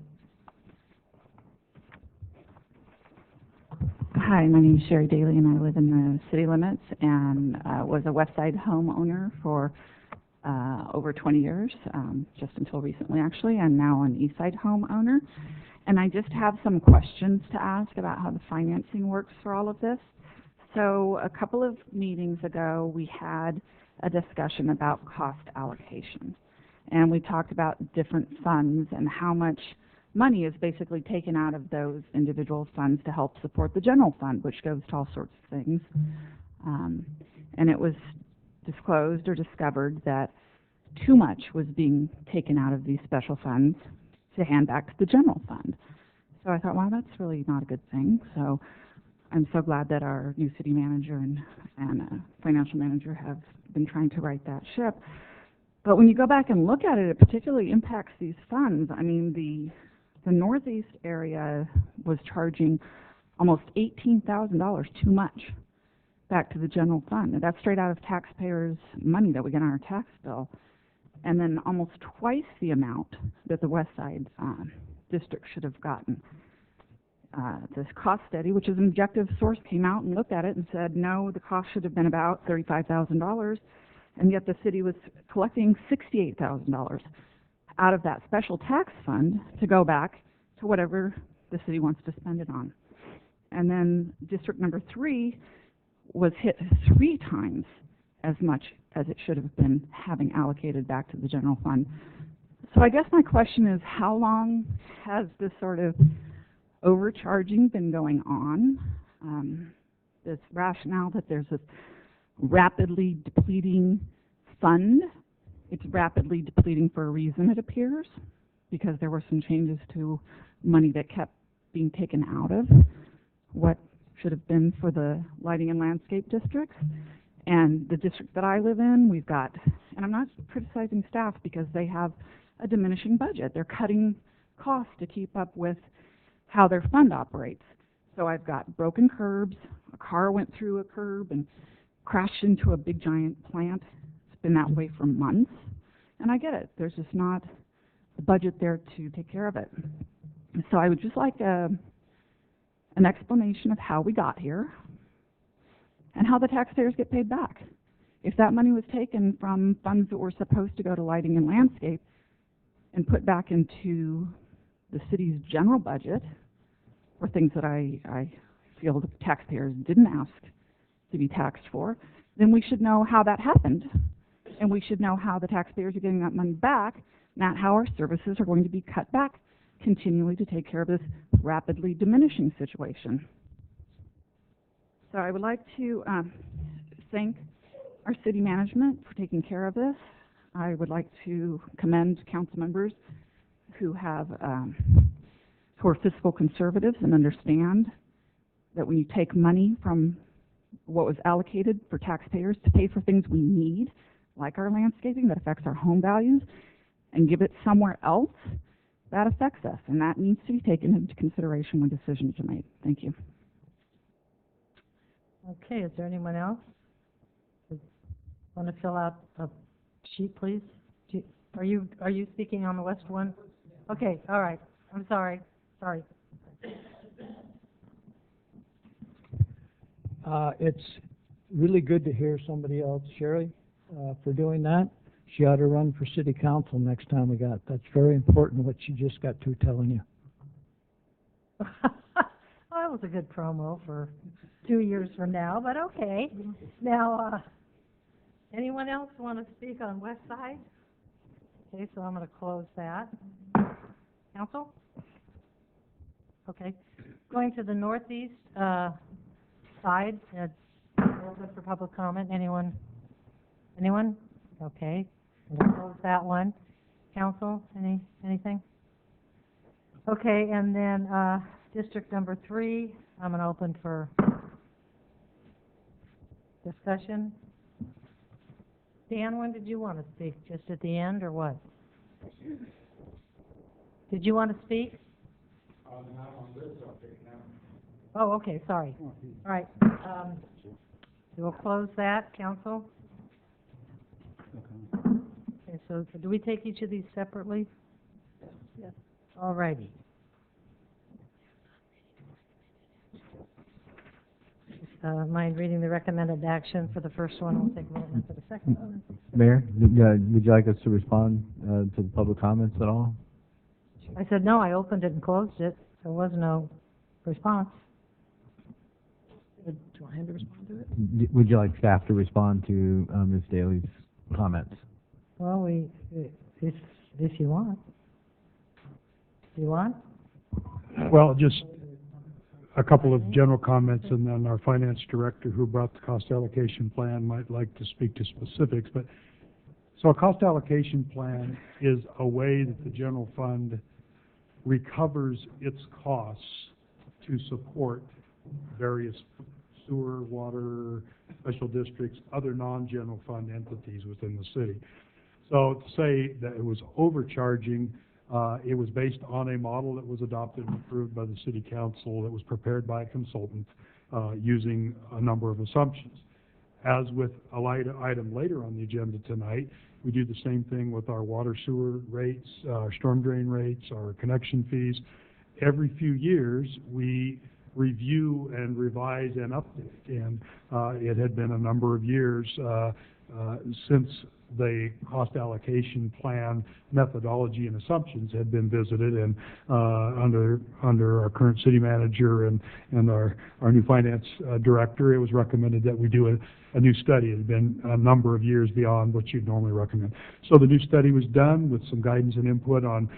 [SPEAKER 7] Hi, my name is Sherry Daly, and I live in the city limits, and was a west side homeowner for over 20 years, just until recently, actually. I'm now an east side homeowner, and I just have some questions to ask about how the financing works for all of this. So a couple of meetings ago, we had a discussion about cost allocation, and we talked about different funds and how much money is basically taken out of those individual funds to help support the general fund, which goes to all sorts of things. And it was disclosed or discovered that too much was being taken out of these special funds to hand back to the general fund. So I thought, wow, that's really not a good thing. So I'm so glad that our new city manager and financial manager have been trying to right that ship. But when you go back and look at it, it particularly impacts these funds. I mean, the northeast area was charging almost $18,000 too much back to the general fund. That's straight out of taxpayers' money that we get on our tax bill. And then almost twice the amount that the west side district should have gotten. This cost study, which is an objective source, came out and looked at it and said, no, the cost should have been about $35,000, and yet the city was collecting $68,000 out of that special tax fund to go back to whatever the city wants to spend it on. And then district number 3 was hit 3 times as much as it should have been having allocated back to the general fund. So I guess my question is, how long has this sort of overcharging been going on? This rationale that there's this rapidly depleting fund. It's rapidly depleting for a reason, it appears, because there were some changes to money that kept being taken out of what should have been for the lighting and landscape districts. And the district that I live in, we've got, and I'm not criticizing staff because they have a diminishing budget. They're cutting costs to keep up with how their fund operates. So I've got broken curbs, a car went through a curb and crashed into a big giant plant. It's been that way for months. And I get it. There's just not the budget there to take care of it. So I would just like an explanation of how we got here and how the taxpayers get paid back. If that money was taken from funds that were supposed to go to lighting and landscape and put back into the city's general budget for things that I feel the taxpayers didn't ask to be taxed for, then we should know how that happened. And we should know how the taxpayers are getting that money back, not how our services are going to be cut back continually to take care of this rapidly diminishing situation. So I would like to thank our city management for taking care of this. I would like to commend council members who have who are fiscal conservatives and understand that when you take money from what was allocated for taxpayers to pay for things we need, like our landscaping that affects our home values, and give it somewhere else, that affects us, and that needs to be taken into consideration when decisions are made. Thank you.
[SPEAKER 1] Okay, is there anyone else? Want to fill out a sheet, please? Are you speaking on the West one? Okay, all right. I'm sorry. Sorry.
[SPEAKER 4] It's really good to hear somebody else, Sherry, for doing that. She ought to run for city council next time we got. That's very important what she just got to telling you.
[SPEAKER 1] Well, that was a good promo for 2 years from now, but okay. Now, anyone else want to speak on West Side? Okay, so I'm going to close that. Council? Okay. Going to the northeast side, open for public comment. Anyone? Anyone? Okay. We'll close that one. Council, anything? Okay, and then district number 3, I'm going to open for discussion. Dan, when did you want to speak? Just at the end or what? Did you want to speak?
[SPEAKER 9] Not on this subject now.
[SPEAKER 1] Oh, okay, sorry. All right. We'll close that, council. Okay, so do we take each of these separately? Yes. All righty. Mind reading the recommended action for the first one? We'll take a moment for the second one.
[SPEAKER 16] Mayor, would you like us to respond to the public comments at all?
[SPEAKER 1] I said no, I opened it and closed it. There was no response.
[SPEAKER 15] Do you want him to respond to it?
[SPEAKER 16] Would you like staff to respond to Ms. Daly's comments?
[SPEAKER 1] Well, if you want. Do you want?
[SPEAKER 10] Well, just a couple of general comments, and then our finance director, who brought the cost allocation plan, might like to speak to specifics. But so a cost allocation plan is a way that the general fund recovers its costs to support various sewer, water, special districts, other non-general fund entities within the city. So to say that it was overcharging, it was based on a model that was adopted and approved by the city council that was prepared by a consultant using a number of assumptions. As with a item later on the agenda tonight, we do the same thing with our water sewer rates, our storm drain rates, our connection fees. Every few years, we review and revise and update. And it had been a number of years since the cost allocation plan methodology and assumptions had been visited, and under our current city manager and our new finance director, it was recommended that we do a new study. It had been a number of years beyond what you'd normally recommend. So the new study was done with some guidance and input on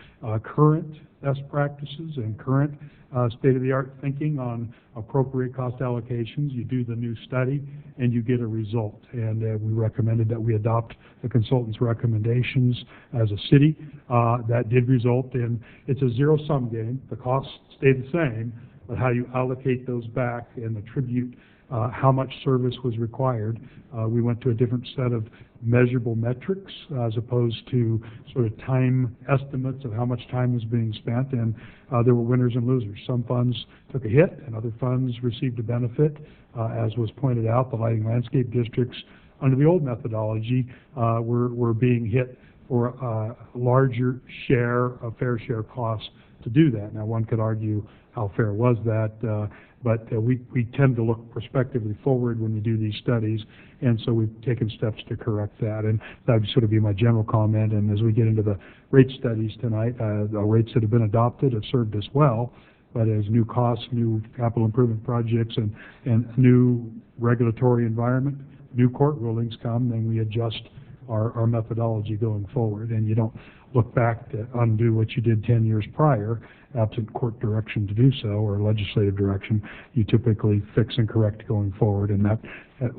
[SPEAKER 10] current best practices and current state-of-the-art thinking on appropriate cost allocations. You do the new study and you get a result. And we recommended that we adopt the consultant's recommendations as a city. That did result in, it's a zero-sum game. The costs stay the same, but how you allocate those back and attribute how much service was required. We went to a different set of measurable metrics as opposed to sort of time estimates of how much time was being spent, and there were winners and losers. Some funds took a hit and other funds received a benefit. As was pointed out, the lighting landscape districts under the old methodology were being hit for a larger share of fair share costs to do that. Now one could argue how fair was that, but we tend to look prospectively forward when we do these studies, and so we've taken steps to correct that, and that would sort of be my general comment. And as we get into the rate studies tonight, the rates that have been adopted have served us well, but as new costs, new capital improvement projects, and new regulatory environment, new court rulings come, then we adjust our methodology going forward, and you don't look back to undo what you did 10 years prior, absent court direction to do so, or legislative direction. You typically fix and correct going forward, and that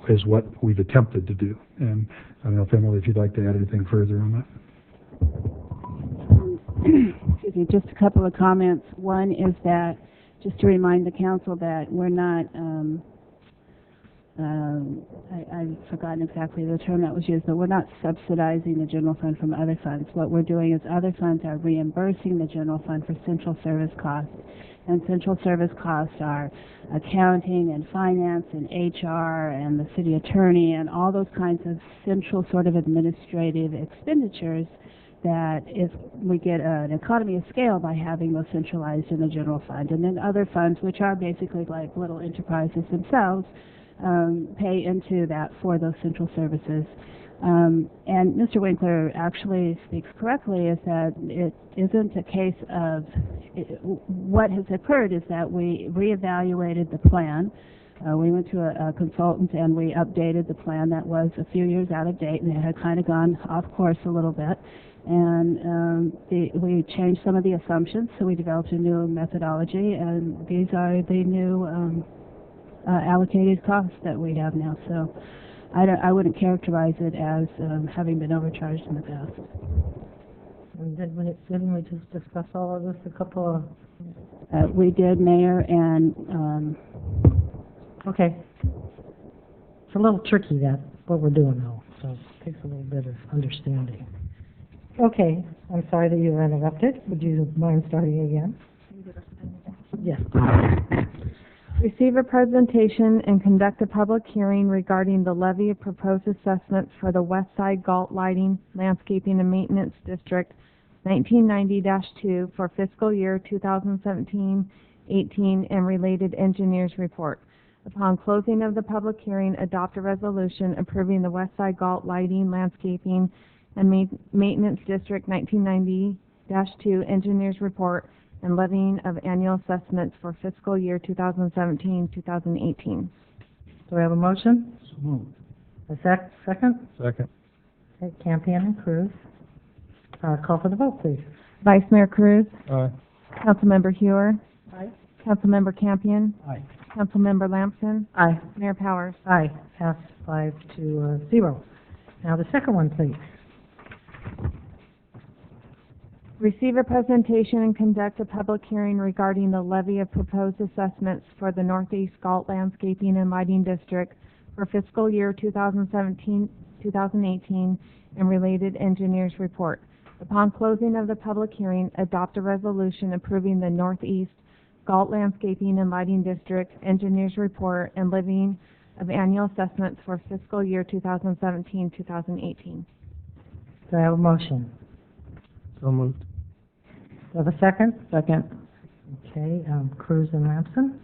[SPEAKER 10] is what we've attempted to do. And I don't know if Emily, if you'd like to add anything further on that.
[SPEAKER 5] Excuse me, just a couple of comments. One is that, just to remind the council that we're not, I've forgotten exactly the term that was used, but we're not subsidizing the general fund from other funds. What we're doing is other funds are reimbursing the general fund for central service costs. And central service costs are accounting and finance and HR and the city attorney and all those kinds of central sort of administrative expenditures that if we get an economy of scale by having those centralized in the general fund. And then other funds, which are basically like little enterprises themselves, pay into that for those central services. And Mr. Winkler actually speaks correctly, is that it isn't a case of, what has occurred is that we reevaluated the plan. We went to a consultant and we updated the plan that was a few years out of date, and it had kind of gone off course a little bit. And we changed some of the assumptions, so we developed a new methodology, and these are the new allocated costs that we have now. So I wouldn't characterize it as having been overcharged in the past.
[SPEAKER 1] And didn't we just discuss all of this a couple of...
[SPEAKER 5] We did, Mayor, and...
[SPEAKER 1] Okay. It's a little tricky, that, what we're doing now, so it takes a little bit of understanding. Okay, I'm sorry that you were interrupted. Would you mind starting again? Yes.
[SPEAKER 2] Receive a presentation and conduct a public hearing regarding the levy of proposed assessments for the West Side Galt Lighting, Landscaping and Maintenance District 1990-2 for fiscal year 2017-18 and related engineers report. Upon closing of the public hearing, adopt a resolution approving the West Side Galt Lighting, Landscaping and Maintenance District 1990-2 engineers report and levying of annual assessments for fiscal year 2017-2018.
[SPEAKER 1] Do we have a motion?
[SPEAKER 10] So moved.
[SPEAKER 1] A second?
[SPEAKER 3] Second.
[SPEAKER 1] Okay, Campion and Cruz. Call for the vote, please.
[SPEAKER 2] Vice Mayor Cruz.
[SPEAKER 3] Aye.
[SPEAKER 2] Councilmember Hewer.
[SPEAKER 1] Aye.
[SPEAKER 2] Councilmember Campion.
[SPEAKER 3] Aye.
[SPEAKER 2] Councilmember Lamson.
[SPEAKER 1] Aye.
[SPEAKER 2] Mayor Powers.
[SPEAKER 1] Aye. Passed 5-0. Now the second one, please.
[SPEAKER 2] Receive a presentation and conduct a public hearing regarding the levy of proposed assessments for the Northeast Galt Landscaping and Lighting District for fiscal year 2017-2018 and related engineers report. Upon closing of the public hearing, adopt a resolution approving the Northeast Galt Landscaping and Lighting District engineers report and levying of annual assessments for fiscal year 2017-2018.
[SPEAKER 1] Do I have a motion?
[SPEAKER 3] So moved.
[SPEAKER 1] Do I have a second? Second. Okay, Cruz and Lamson.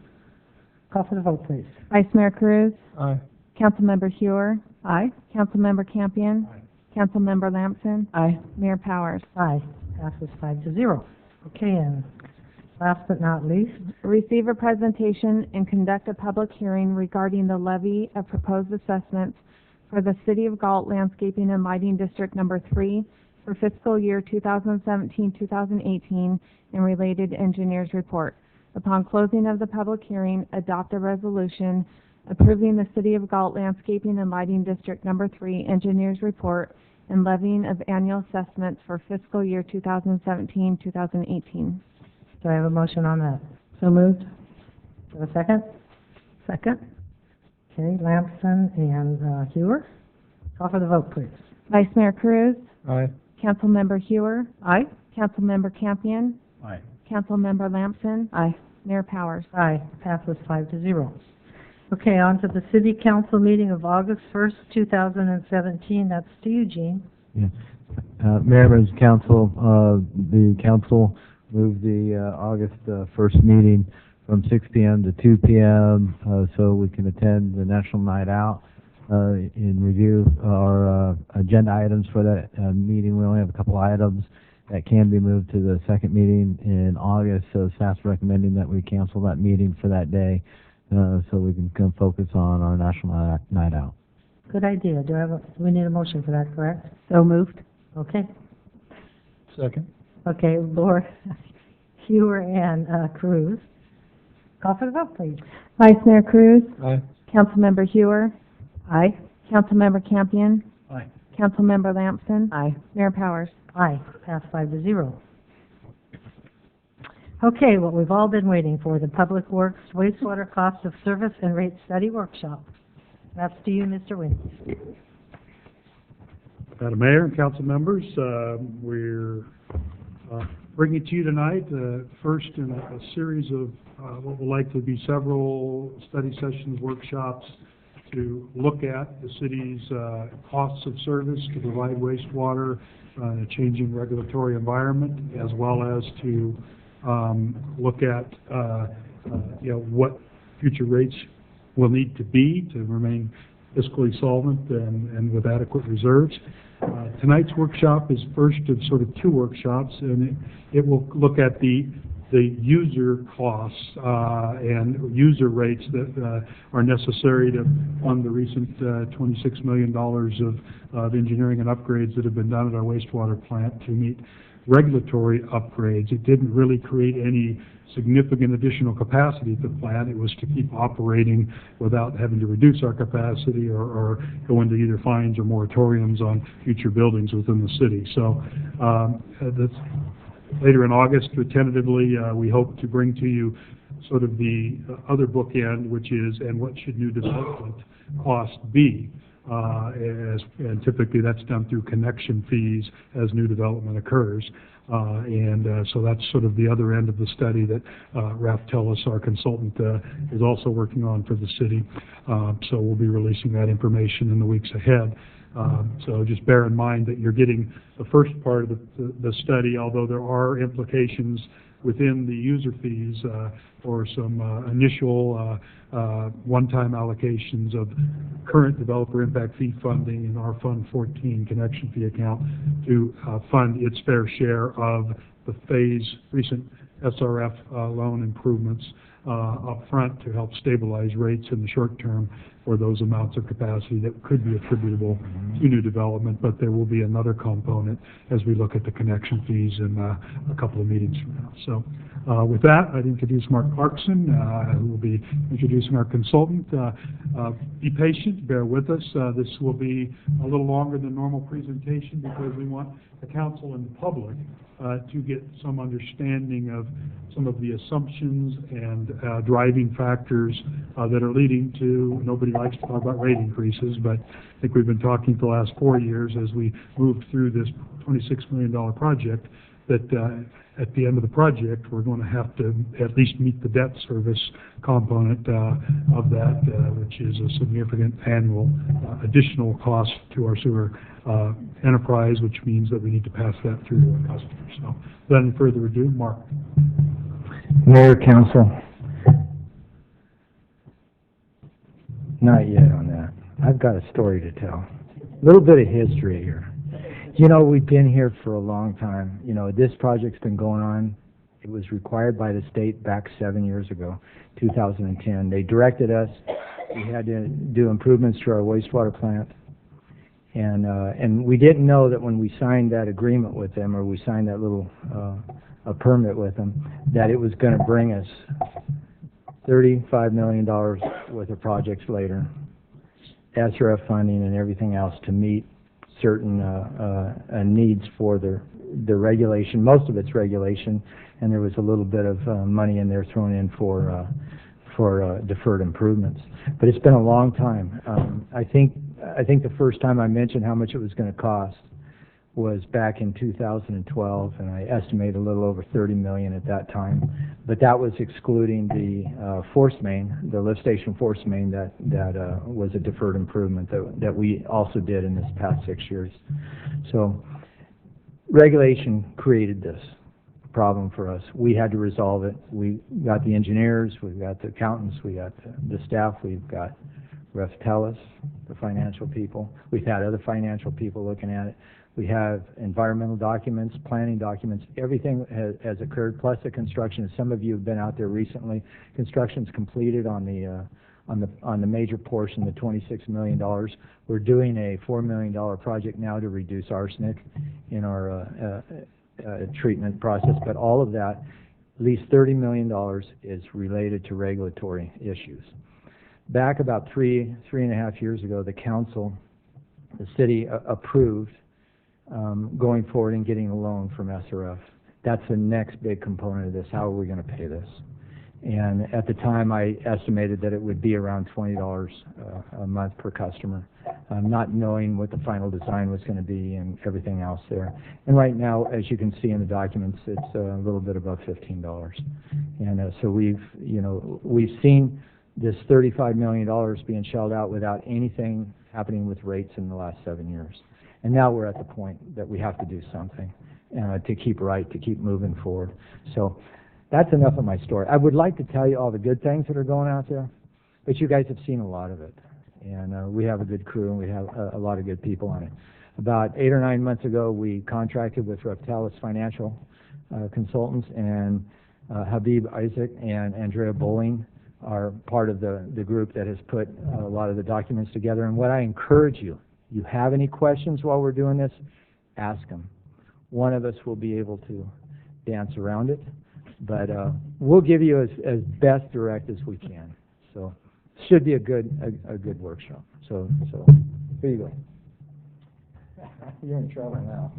[SPEAKER 1] Call for the vote, please.
[SPEAKER 2] Vice Mayor Cruz.
[SPEAKER 3] Aye.
[SPEAKER 2] Councilmember Hewer.
[SPEAKER 1] Aye.
[SPEAKER 2] Councilmember Campion.
[SPEAKER 3] Aye.
[SPEAKER 2] Councilmember Lamson.
[SPEAKER 1] Aye.
[SPEAKER 2] Mayor Powers.
[SPEAKER 1] Aye. Passes 5-0. Okay, and last but not least,
[SPEAKER 2] Receive a presentation and conduct a public hearing regarding the levy of proposed assessments for the City of Galt Landscaping and Lighting District Number 3 for fiscal year 2017-2018 and related engineers report. Upon closing of the public hearing, adopt a resolution approving the City of Galt Landscaping and Lighting District Number 3 engineers report and levying of annual assessments for fiscal year 2017-2018.
[SPEAKER 1] Do I have a motion on that?
[SPEAKER 12] So moved.
[SPEAKER 1] Do I have a second?
[SPEAKER 12] Second.
[SPEAKER 1] Okay, Lamson and Hewer. Call for the vote, please.
[SPEAKER 2] Vice Mayor Cruz,
[SPEAKER 3] Aye.
[SPEAKER 2] Councilmember Hewer,
[SPEAKER 12] Aye.
[SPEAKER 2] Councilmember Campion,
[SPEAKER 16] Aye.
[SPEAKER 2] Councilmember Lamson,
[SPEAKER 12] Aye.
[SPEAKER 2] Mayor Powers.
[SPEAKER 1] Aye, passes 5-0. Okay, on to the City Council meeting of August 1st, 2017. That's to you, Gene.
[SPEAKER 16] Yeah. Mayor, members of council, the council moved the August 1st meeting from 6 p.m. to 2 p.m. So we can attend the National Night Out. In review our agenda items for that meeting, we only have a couple items that can be moved to the second meeting in August. So staff's recommending that we cancel that meeting for that day so we can come focus on our National Night Out.
[SPEAKER 1] Good idea. Do we need a motion for that, correct?
[SPEAKER 12] So moved.
[SPEAKER 1] Okay.
[SPEAKER 3] Second.
[SPEAKER 1] Okay, Lord, Hewer and Cruz. Call for the vote, please.
[SPEAKER 2] Vice Mayor Cruz,
[SPEAKER 3] Aye.
[SPEAKER 2] Councilmember Hewer,
[SPEAKER 12] Aye.
[SPEAKER 2] Councilmember Campion,
[SPEAKER 16] Aye.
[SPEAKER 2] Councilmember Lamson,
[SPEAKER 12] Aye.
[SPEAKER 2] Mayor Powers.
[SPEAKER 1] Aye, pass 5-0. Okay, what we've all been waiting for, the Public Works Wastewater Cost of Service and Rate Study Workshop. That's to you, Mr. Wynn.
[SPEAKER 10] Madam Mayor and council members, we're bringing to you tonight first in a series of what will likely be several study sessions, workshops to look at the city's costs of service to provide wastewater in a changing regulatory environment, as well as to look at what future rates will need to be to remain fiscally solvent and with adequate reserves. Tonight's workshop is first of sort of two workshops, and it will look at the user costs and user rates that are necessary to fund the recent $26 million of engineering and upgrades that have been done at our wastewater plant to meet regulatory upgrades. It didn't really create any significant additional capacity at the plant. It was to keep operating without having to reduce our capacity or go into either fines or moratoriums on future buildings within the city. So that's later in August, tentatively, we hope to bring to you sort of the other bookend, which is, and what should new development cost be? And typically that's done through connection fees as new development occurs. So that's sort of the other end of the study that Ralph Tellis, our consultant, is also working on for the city. So we'll be releasing that information in the weeks ahead. So just bear in mind that you're getting the first part of the study, although there are implications within the user fees for some initial one-time allocations of current developer impact fee funding in our Fund 14 connection fee account to fund its fair share of the recent SRF loan improvements up front to help stabilize rates in the short term for those amounts of capacity that could be attributable to new development. But there will be another component as we look at the connection fees in a couple of meetings from now. So with that, I'd introduce Mark Clarkson, who will be introducing our consultant. Be patient, bear with us. This will be a little longer than normal presentation because we want the council and the public to get some understanding of some of the assumptions and driving factors that are leading to, nobody likes to talk about rate increases, but I think we've been talking for the last 4 years as we moved through this $26 million project that at the end of the project, we're going to have to at least meet the debt service component of that, which is a significant annual additional cost to our sewer enterprise, which means that we need to pass that through to our customers. So without any further ado, Mark.
[SPEAKER 4] Mayor, Council. Not yet on that. I've got a story to tell. A little bit of history here. You know, we've been here for a long time. You know, this project's been going on. It was required by the state back 7 years ago, 2010. They directed us. We had to do improvements to our wastewater plant. And we didn't know that when we signed that agreement with them, or we signed that little a permit with them, that it was going to bring us $35 million worth of projects later, SRF funding and everything else to meet certain needs for the regulation. Most of it's regulation, and there was a little bit of money in there thrown in for deferred improvements. But it's been a long time. I think the first time I mentioned how much it was going to cost was back in 2012, and I estimated a little over $30 million at that time. But that was excluding the force main, the lift station force main that was a deferred improvement that we also did in this past 6 years. So regulation created this problem for us. We had to resolve it. We got the engineers, we've got the accountants, we got the staff, we've got Reftelis, the financial people. We've had other financial people looking at it. We have environmental documents, planning documents. Everything has occurred, plus the construction. Some of you have been out there recently. Construction's completed on the major portion, the $26 million. We're doing a $4 million project now to reduce arsenic in our treatment process. But all of that, at least $30 million, is related to regulatory issues. Back about three and a half years ago, the council, the city approved going forward and getting a loan from SRF. That's the next big component of this. How are we going to pay this? And at the time, I estimated that it would be around $20 a month per customer, not knowing what the final design was going to be and everything else there. And right now, as you can see in the documents, it's a little bit above $15. And so we've seen this $35 million being shelled out without anything happening with rates in the last 7 years. And now we're at the point that we have to do something to keep right, to keep moving forward. So that's enough of my story. I would like to tell you all the good things that are going out there, but you guys have seen a lot of it. And we have a good crew, and we have a lot of good people on it. About 8 or 9 months ago, we contracted with Reftelis Financial Consultants, and Habib Isaac and Andrea Bowling are part of the group that has put a lot of the documents together. And what I encourage you have any questions while we're doing this, ask them. One of us will be able to dance around it, but we'll give you as best direct as we can. So should be a good workshop. So here you go. You're in trouble now.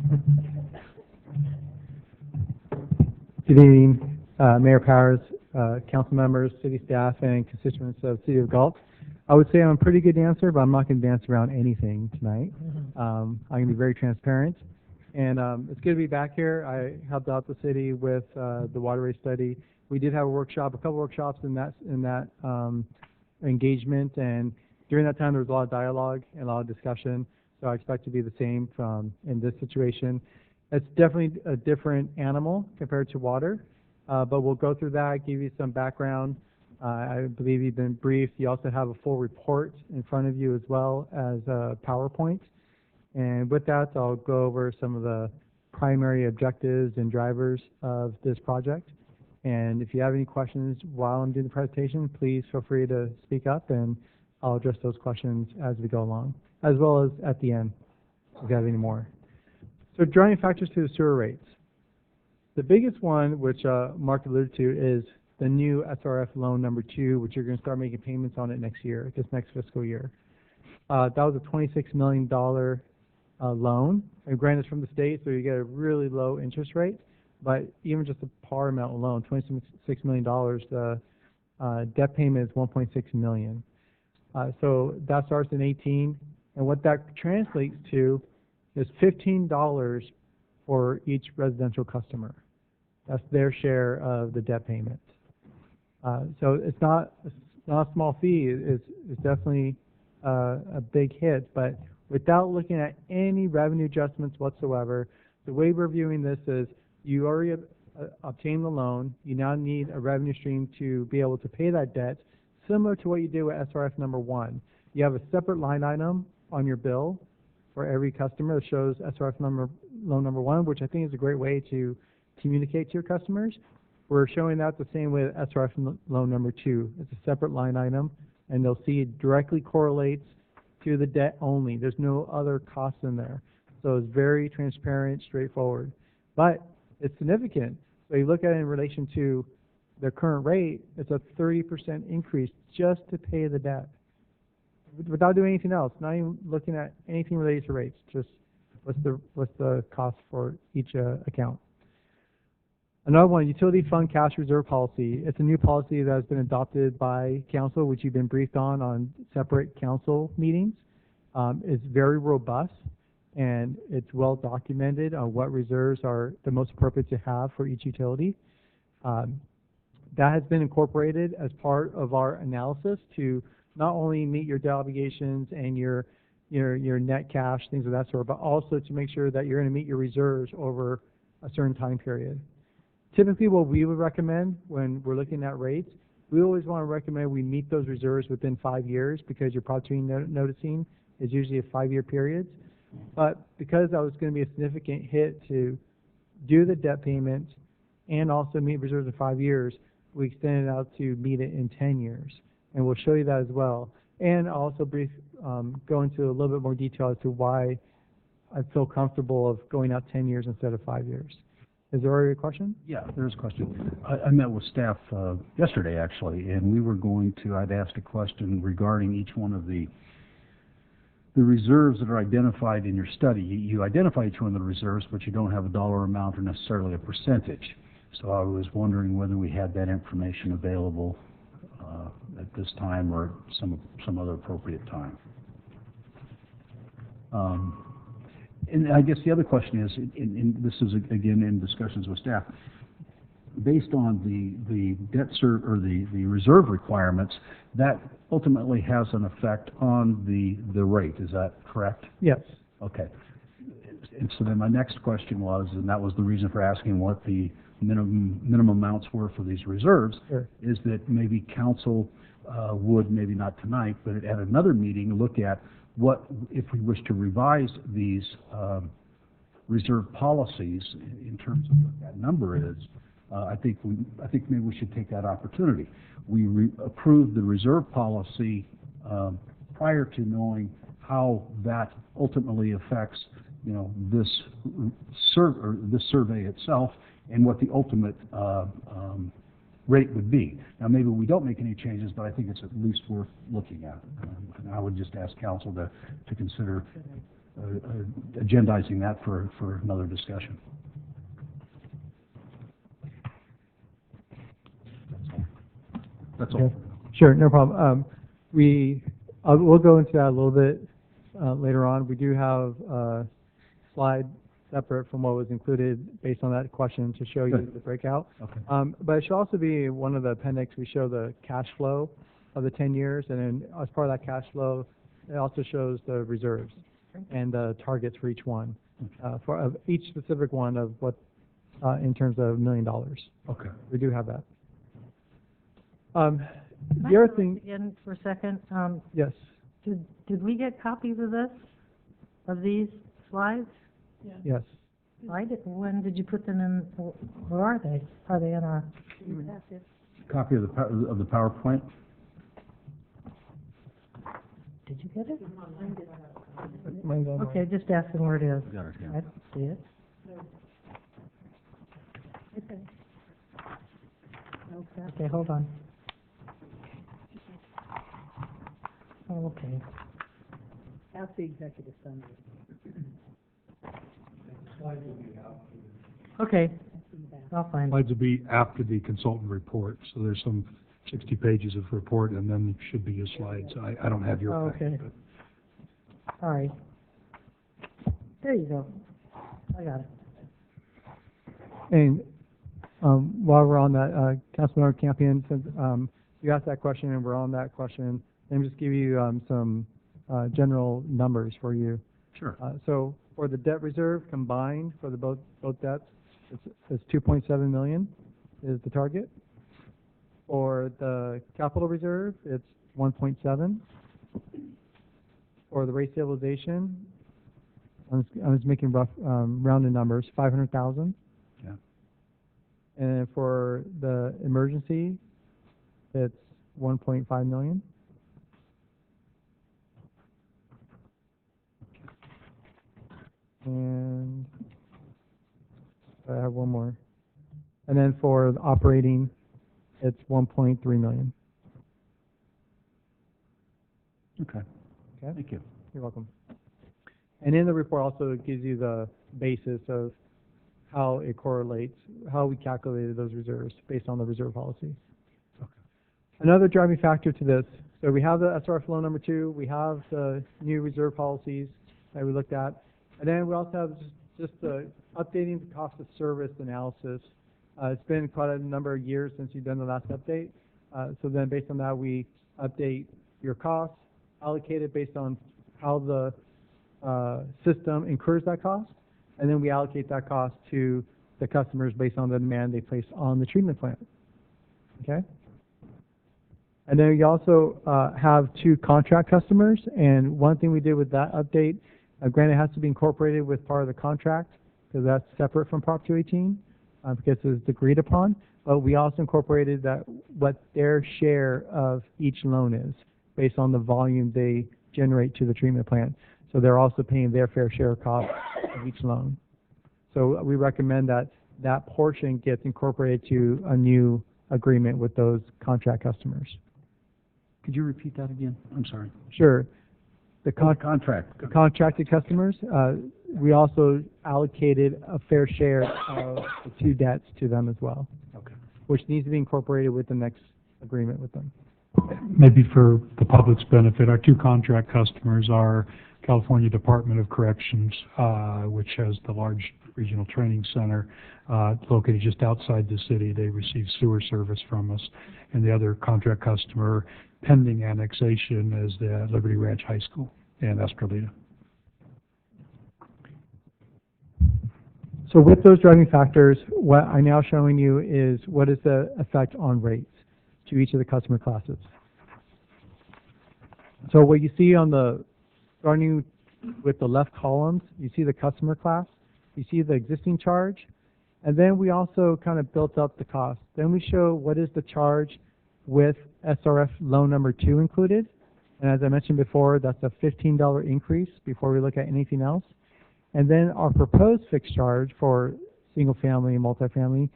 [SPEAKER 17] Good evening, Mayor Powers, council members, city staff, and constituents of the City of Galt. I would say I'm a pretty good dancer, but I'm not going to dance around anything tonight. I'm going to be very transparent. And it's good to be back here. I helped out the city with the waterway study. We did have a couple workshops in that engagement, and during that time there was a lot of dialogue and a lot of discussion. So I expect to be the same in this situation. It's definitely a different animal compared to water, but we'll go through that, give you some background. I believe you've been briefed. You also have a full report in front of you as well as a PowerPoint. And with that, I'll go over some of the primary objectives and drivers of this project. And if you have any questions while I'm doing the presentation, please feel free to speak up, and I'll address those questions as we go along, as well as at the end, if you have any more. So driving factors to the sewer rates. The biggest one, which Mark alluded to, is the new SRF loan number 2, which you're going to start making payments on it next year, this next fiscal year. That was a $26 million loan. And granted, it's from the state, so you get a really low interest rate. But even just the par amount alone, $26 million, the debt payment is $1.6 million. So that starts in 18. And what that translates to is $15 for each residential customer. That's their share of the debt payment. So it's not a small fee. It's definitely a big hit, but without looking at any revenue adjustments whatsoever, the way we're viewing this is you already obtained the loan. You now need a revenue stream to be able to pay that debt, similar to what you do with SRF number 1. You have a separate line item on your bill for every customer that shows SRF loan number 1, which I think is a great way to communicate to your customers. We're showing that the same way with SRF loan number 2. It's a separate line item, and they'll see it directly correlates to the debt only. There's no other costs in there. So it's very transparent, straightforward. But it's significant. So you look at it in relation to the current rate, it's a 30% increase just to pay the debt. Without doing anything else, not even looking at anything related to rates, just what's the cost for each account. Another one, utility fund cash reserve policy. It's a new policy that has been adopted by council, which you've been briefed on separate council meetings. It's very robust, and it's well documented on what reserves are the most appropriate to have for each utility. That has been incorporated as part of our analysis to not only meet your debt obligations and your net cash, things of that sort, but also to make sure that you're going to meet your reserves over a certain time period. Typically, what we would recommend when we're looking at rates, we always want to recommend we meet those reserves within 5 years because your property noticing is usually a 5-year period. But because that was going to be a significant hit to do the debt payment and also meet reserves in 5 years, we extended it out to meet it in 10 years. And we'll show you that as well. And also go into a little bit more detail as to why I feel comfortable of going out 10 years instead of 5 years. Is there already a question?
[SPEAKER 18] Yeah, there's a question. I met with staff yesterday, actually, and we were I'd asked a question regarding each one of the reserves that are identified in your study. You identify each one of the reserves, but you don't have a dollar amount or necessarily a percentage. So I was wondering whether we had that information available at this time or some other appropriate time. And I guess the other question is, and this is again in discussions with staff, based on the debt or the reserve requirements, that ultimately has an effect on the rate. Is that correct?
[SPEAKER 17] Yes.
[SPEAKER 18] Okay. And so then my next question was, and that was the reason for asking what the minimum amounts were for these reserves,
[SPEAKER 17] sure,
[SPEAKER 18] is that maybe council would, maybe not tonight, but at another meeting, look at what, if we wish to revise these reserve policies in terms of what that number is, I think maybe we should take that opportunity. We approved the reserve policy prior to knowing how that ultimately affects, this survey itself and what the ultimate rate would be. Now, maybe we don't make any changes, but I think it's at least worth looking at. And I would just ask council to consider agendizing that for another discussion. That's all.
[SPEAKER 17] Okay. Sure, no problem. We'll go into that a little bit later on. We do have a slide separate from what was included based on that question to show you the breakout.
[SPEAKER 18] Okay.
[SPEAKER 17] But it should also be one of the appendix. We show the cash flow of the 10 years, and then as part of that cash flow, it also shows the reserves and the targets for each one, for each specific one of what in terms of $1 million.
[SPEAKER 18] Okay.
[SPEAKER 17] We do have that. The other thing.
[SPEAKER 1] Again, for a second.
[SPEAKER 17] Yes.
[SPEAKER 1] Did we get copies of these slides?
[SPEAKER 12] Yeah.
[SPEAKER 17] Yes.
[SPEAKER 1] When did you put them in? Where are they? Are they in our?
[SPEAKER 18] Copy of the PowerPoint.
[SPEAKER 1] Did you get it?
[SPEAKER 17] Mine's on
[SPEAKER 1] Okay, just asking where it is.
[SPEAKER 18] Got it, yeah.
[SPEAKER 1] I don't see it. Okay, hold on. Oh, okay.
[SPEAKER 12] That's the executive summary.
[SPEAKER 1] Okay, I'll find it.
[SPEAKER 10] Slides will be after the consultant report, so there's some 60 pages of report, and then should be your slides. I don't have your packet,
[SPEAKER 1] Okay. All right. There you go. I got it.
[SPEAKER 17] And while we're on that, Councilmember Campion, since you asked that question and we're on that question, let me just give you some general numbers for you.
[SPEAKER 18] Sure.
[SPEAKER 17] So for the debt reserve combined for the both debts, it's 2.7 million is the target. For the capital reserve, it's 1.7. For the rate stabilization, I'm just making rough rounded numbers, 500,000.
[SPEAKER 18] Yeah.
[SPEAKER 17] And for the emergency, it's 1.5 million. And I have one more. And then for the operating, it's 1.3 million.
[SPEAKER 18] Okay.
[SPEAKER 17] Okay?
[SPEAKER 18] Thank you.
[SPEAKER 17] You're welcome. And in the report also it gives you the basis of how it correlates, how we calculated those reserves based on the reserve policy.
[SPEAKER 18] Okay.
[SPEAKER 17] Another driving factor to this, so we have the SRF loan number 2, we have the new reserve policies that we looked at, and then we also have just the updating the cost of service analysis. It's been quite a number of years since you've done the last update. So then based on that, we update your costs, allocate it based on how the system incurs that cost, and then we allocate that cost to the customers based on the demand they place on the treatment plant. Okay? And then we also have 2 contract customers, and one thing we did with that update, granted it has to be incorporated with part of the contract, because that's separate from Prop 218, because it's agreed upon, but we also incorporated that what their share of each loan is, based on the volume they generate to the treatment plant. So they're also paying their fair share of cost of each loan. So we recommend that that portion gets incorporated to a new agreement with those contract customers.
[SPEAKER 18] Could you repeat that again? I'm sorry.
[SPEAKER 17] Sure. The
[SPEAKER 18] contract.
[SPEAKER 17] The contracted customers, we also allocated a fair share of the 2 debts to them as well.
[SPEAKER 18] Okay.
[SPEAKER 17] Which needs to be incorporated with the next agreement with them.
[SPEAKER 10] Maybe for the public's benefit, our 2 contract customers are California Department of Corrections, which has the large regional training center located just outside the city. They receive sewer service from us. And the other contract customer, pending annexation, is the Liberty Ranch High School in Estrelita.
[SPEAKER 17] So with those driving factors, what I'm now showing you is what is the effect on rates to each of the customer classes. So what you see on the, starting with the left columns, you see the customer class, you see the existing charge, and then we also kind of built up the cost. Then we show what is the charge with SRF loan number 2 included. And as I mentioned before, that's a $15 increase before we look at anything else. And then our proposed fixed charge for single family and multifamily,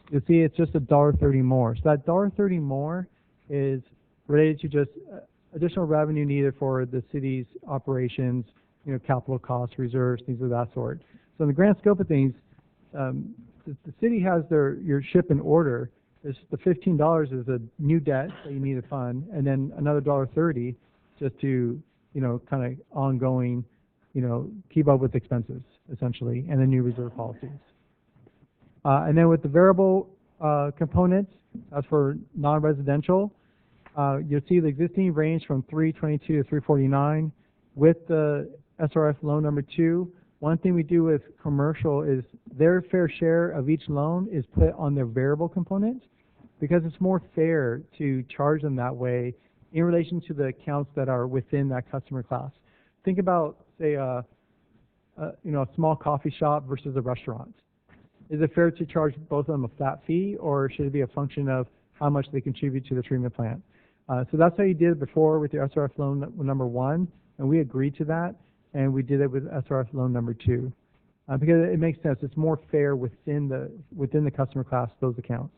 [SPEAKER 17] you'll see it's just $1.30 more. So that $1.30 more is related to just additional revenue needed for the city's operations, you know, capital costs, reserves, things of that sort. So in the grand scope of things, the city has your ship in order. The $15 is a new debt that you need to fund, and then another $1.30 just to, you know, kind of ongoing, you know, keep up with expenses, essentially, and the new reserve policies. And then with the variable components, as for non-residential, you'll see the existing range from 322 to 349. With the SRF loan number 2, one thing we do with commercial is their fair share of each loan is put on their variable component, because it's more fair to charge them that way in relation to the accounts that are within that customer class. Think about, say, you know, a small coffee shop versus a restaurant. Is it fair to charge both of them a flat fee, or should it be a function of how much they contribute to the treatment plant? So that's how you did it before with your SRF loan number 1, and we agreed to that, and we did it with SRF loan number 2. Because it makes sense. It's more fair within the customer class, those accounts.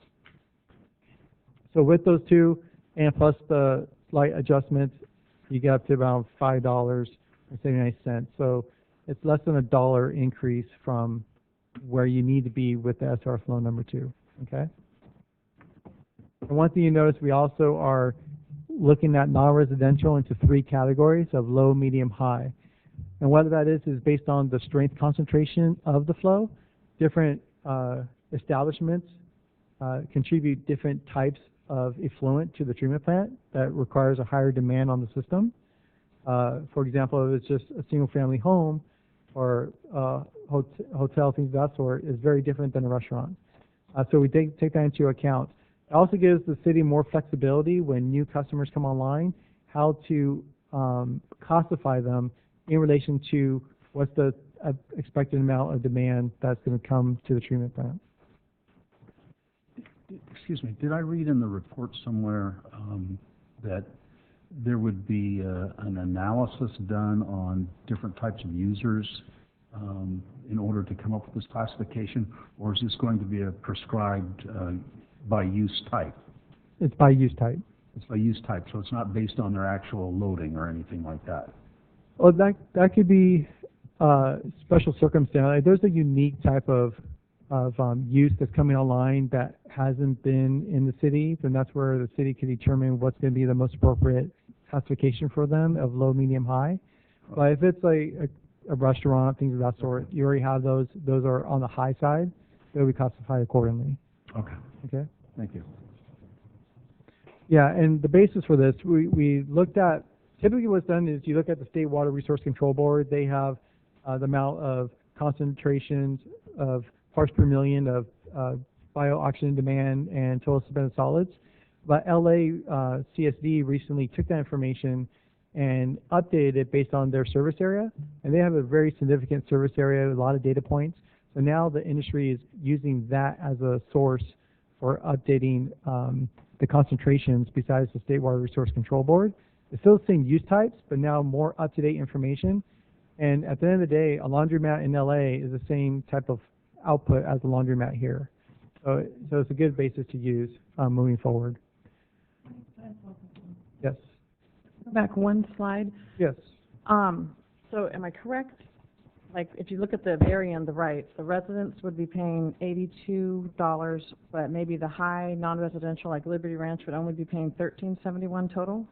[SPEAKER 17] So with those 2, and plus the slight adjustments, you get up to about $5.79. So it's less than $1 increase from where you need to be with the SRF loan number 2. Okay. And one thing you notice, we also are looking at non-residential into 3 categories of low, medium, high. And what that is based on the strength concentration of the flow. Different establishments contribute different types of effluent to the treatment plant that requires a higher demand on the system. For example, if it's just a single-family home or hotel, things of that sort, is very different than a restaurant. So we take that into account. It also gives the city more flexibility when new customers come online, how to classify them in relation to what's the expected amount of demand that's going to come to the treatment plant.
[SPEAKER 18] Excuse me, did I read in the report somewhere that there would be an analysis done on different types of users in order to come up with this classification, or is this going to be a prescribed by use type?
[SPEAKER 17] It's by use type.
[SPEAKER 18] It's by use type, so it's not based on their actual loading or anything like that.
[SPEAKER 17] Well, that could be special circumstance. Like, there's a unique type of use that's coming online that hasn't been in the city, then that's where the city can determine what's going to be the most appropriate classification for them of low, medium, high. But if it's like a restaurant, things of that sort, you already have those. Those are on the high side. They'll be classified accordingly.
[SPEAKER 18] Okay.
[SPEAKER 17] Okay.
[SPEAKER 18] Thank you.
[SPEAKER 17] Yeah, and the basis for this, we looked at, typically what's done is you look at the State Water Resource Control Board. They have the amount of concentrations of parts per million of bio-oxygen demand and total suspended solids. But LA CSD recently took that information and updated it based on their service area. And they have a very significant service area, a lot of data points. So now the industry is using that as a source for updating the concentrations besides the State Water Resource Control Board. It's still the same use types, but now more up-to-date information. And at the end of the day, a laundromat in LA is the same type of output as a laundromat here. So it's a good basis to use moving forward. Yes.
[SPEAKER 12] Go back one slide.
[SPEAKER 17] Yes.
[SPEAKER 12] So am I correct? Like, if you look at the very end, the right, the residents would be paying $82, but maybe the high non-residential, like Liberty Ranch, would only be paying $13.71 total?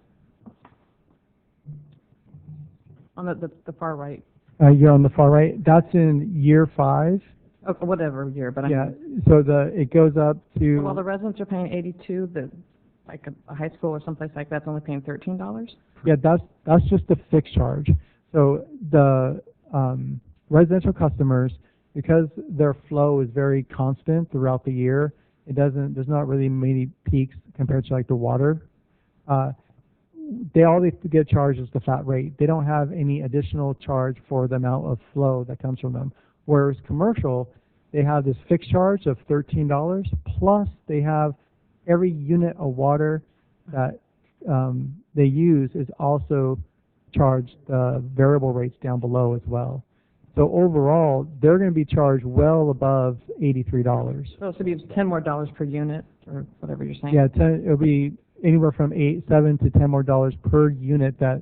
[SPEAKER 12] On the far right.
[SPEAKER 17] You're on the far right. That's in year 5.
[SPEAKER 12] Oh, whatever year, but
[SPEAKER 17] yeah. So it goes up to.
[SPEAKER 12] Well, the residents are paying 82. Like a high school or someplace like that's only paying $13.
[SPEAKER 17] Yeah, that's just the fixed charge. So the residential customers, because their flow is very constant throughout the year, there's not really many peaks compared to like the water. All they get charged is the flat rate. They don't have any additional charge for the amount of flow that comes from them. Whereas commercial, they have this fixed charge of $13, plus they have every unit of water that they use is also charged variable rates down below as well. So overall, they're going to be charged well above $83.
[SPEAKER 12] So it should be $10 more per unit, or whatever you're saying.
[SPEAKER 17] Yeah, it'll be anywhere from $7 to $10 more per unit that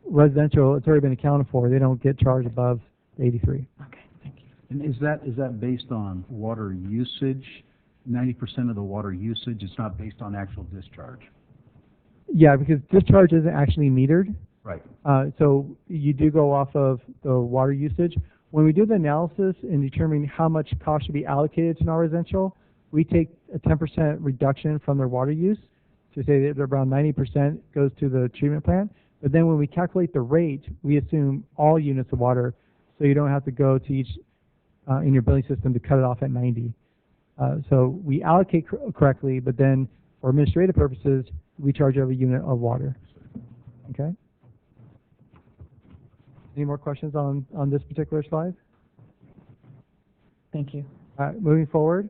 [SPEAKER 17] residential, it's already been accounted for. They don't get charged above 83.
[SPEAKER 12] Okay, thank you.
[SPEAKER 18] And is that based on water usage? 90% of the water usage is not based on actual discharge?
[SPEAKER 17] Yeah, because discharge isn't actually metered.
[SPEAKER 18] Right.
[SPEAKER 17] So you do go off of the water usage. When we do the analysis in determining how much cost should be allocated to non-residential, we take a 10% reduction from their water use to say that around 90% goes to the treatment plant. But then when we calculate the rate, we assume all units of water, so you don't have to go to each in your billing system to cut it off at 90. So we allocate correctly, but then for administrative purposes, we charge every unit of water. Okay? Any more questions on this particular slide?
[SPEAKER 12] Thank you.
[SPEAKER 17] All right, moving forward.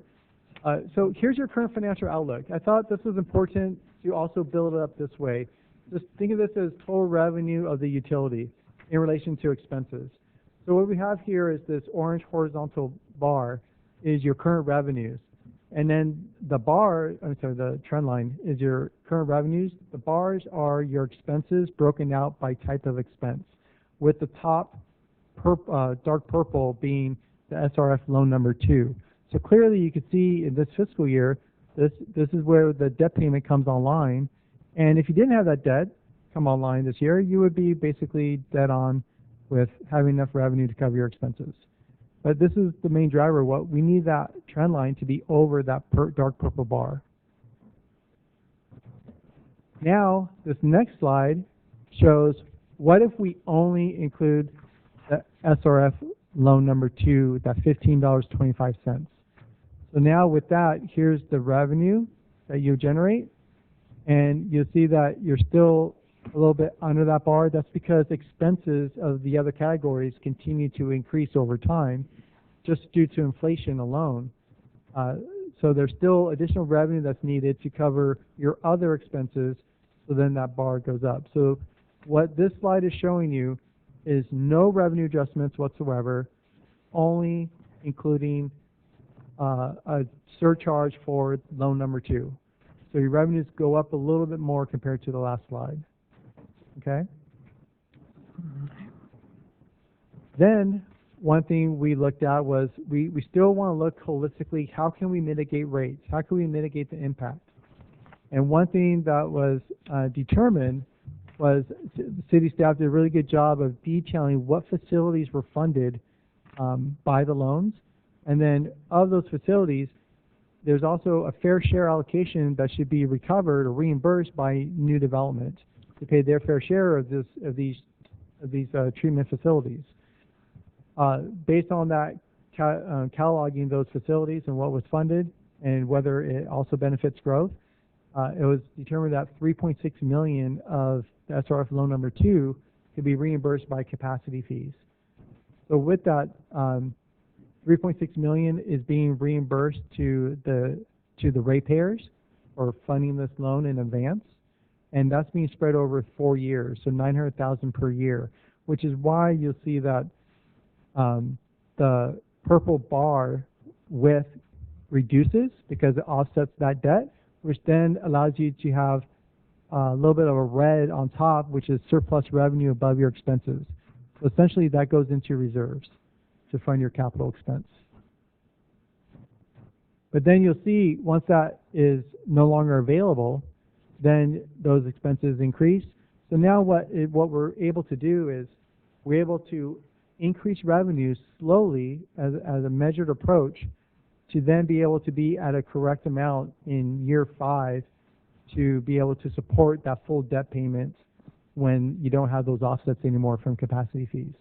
[SPEAKER 17] So here's your current financial outlook. I thought this was important to also build it up this way. Just think of this as total revenue of the utility in relation to expenses. So what we have here is this orange horizontal bar is your current revenues. And then the trend line is your current revenues. The bars are your expenses broken out by type of expense, with the top dark purple being the SRF loan number 2. So clearly you can see in this fiscal year, this is where the debt payment comes online. And if you didn't have that debt come online this year, you would be basically dead on with having enough revenue to cover your expenses. But this is the main driver. What we need that trend line to be over that dark purple bar. Now, this next slide shows what if we only include the SRF loan number 2, that $15.25. So now with that, here's the revenue that you generate, and you'll see that you're still a little bit under that bar. That's because expenses of the other categories continue to increase over time just due to inflation alone. So there's still additional revenue that's needed to cover your other expenses, so then that bar goes up. So what this slide is showing you is no revenue adjustments whatsoever, only including a surcharge for loan number 2. So your revenues go up a little bit more compared to the last slide. Okay? Then, one thing we looked at was we still want to look holistically, how can we mitigate rates? How can we mitigate the impact? And one thing that was determined was the city staff did a really good job of detailing what facilities were funded by the loans. And then of those facilities, there's also a fair share allocation that should be recovered or reimbursed by new development to pay their fair share of these treatment facilities. Based on that, cataloging those facilities and what was funded and whether it also benefits growth, it was determined that $3.6 million of the SRF loan number 2 could be reimbursed by capacity fees. So with that, $3.6 million is being reimbursed to the ratepayers for funding this loan in advance, and that's being spread over 4 years, so $900,000 per year, which is why you'll see that the purple bar width reduces because it offsets that debt, which then allows you to have a little bit of a red on top, which is surplus revenue above your expenses. So essentially that goes into reserves to fund your capital expense. But then you'll see once that is no longer available, then those expenses increase. So now what we're able to do is we're able to increase revenues slowly as a measured approach to then be able to be at a correct amount in year 5 to be able to support that full debt payment when you don't have those offsets anymore from capacity fees.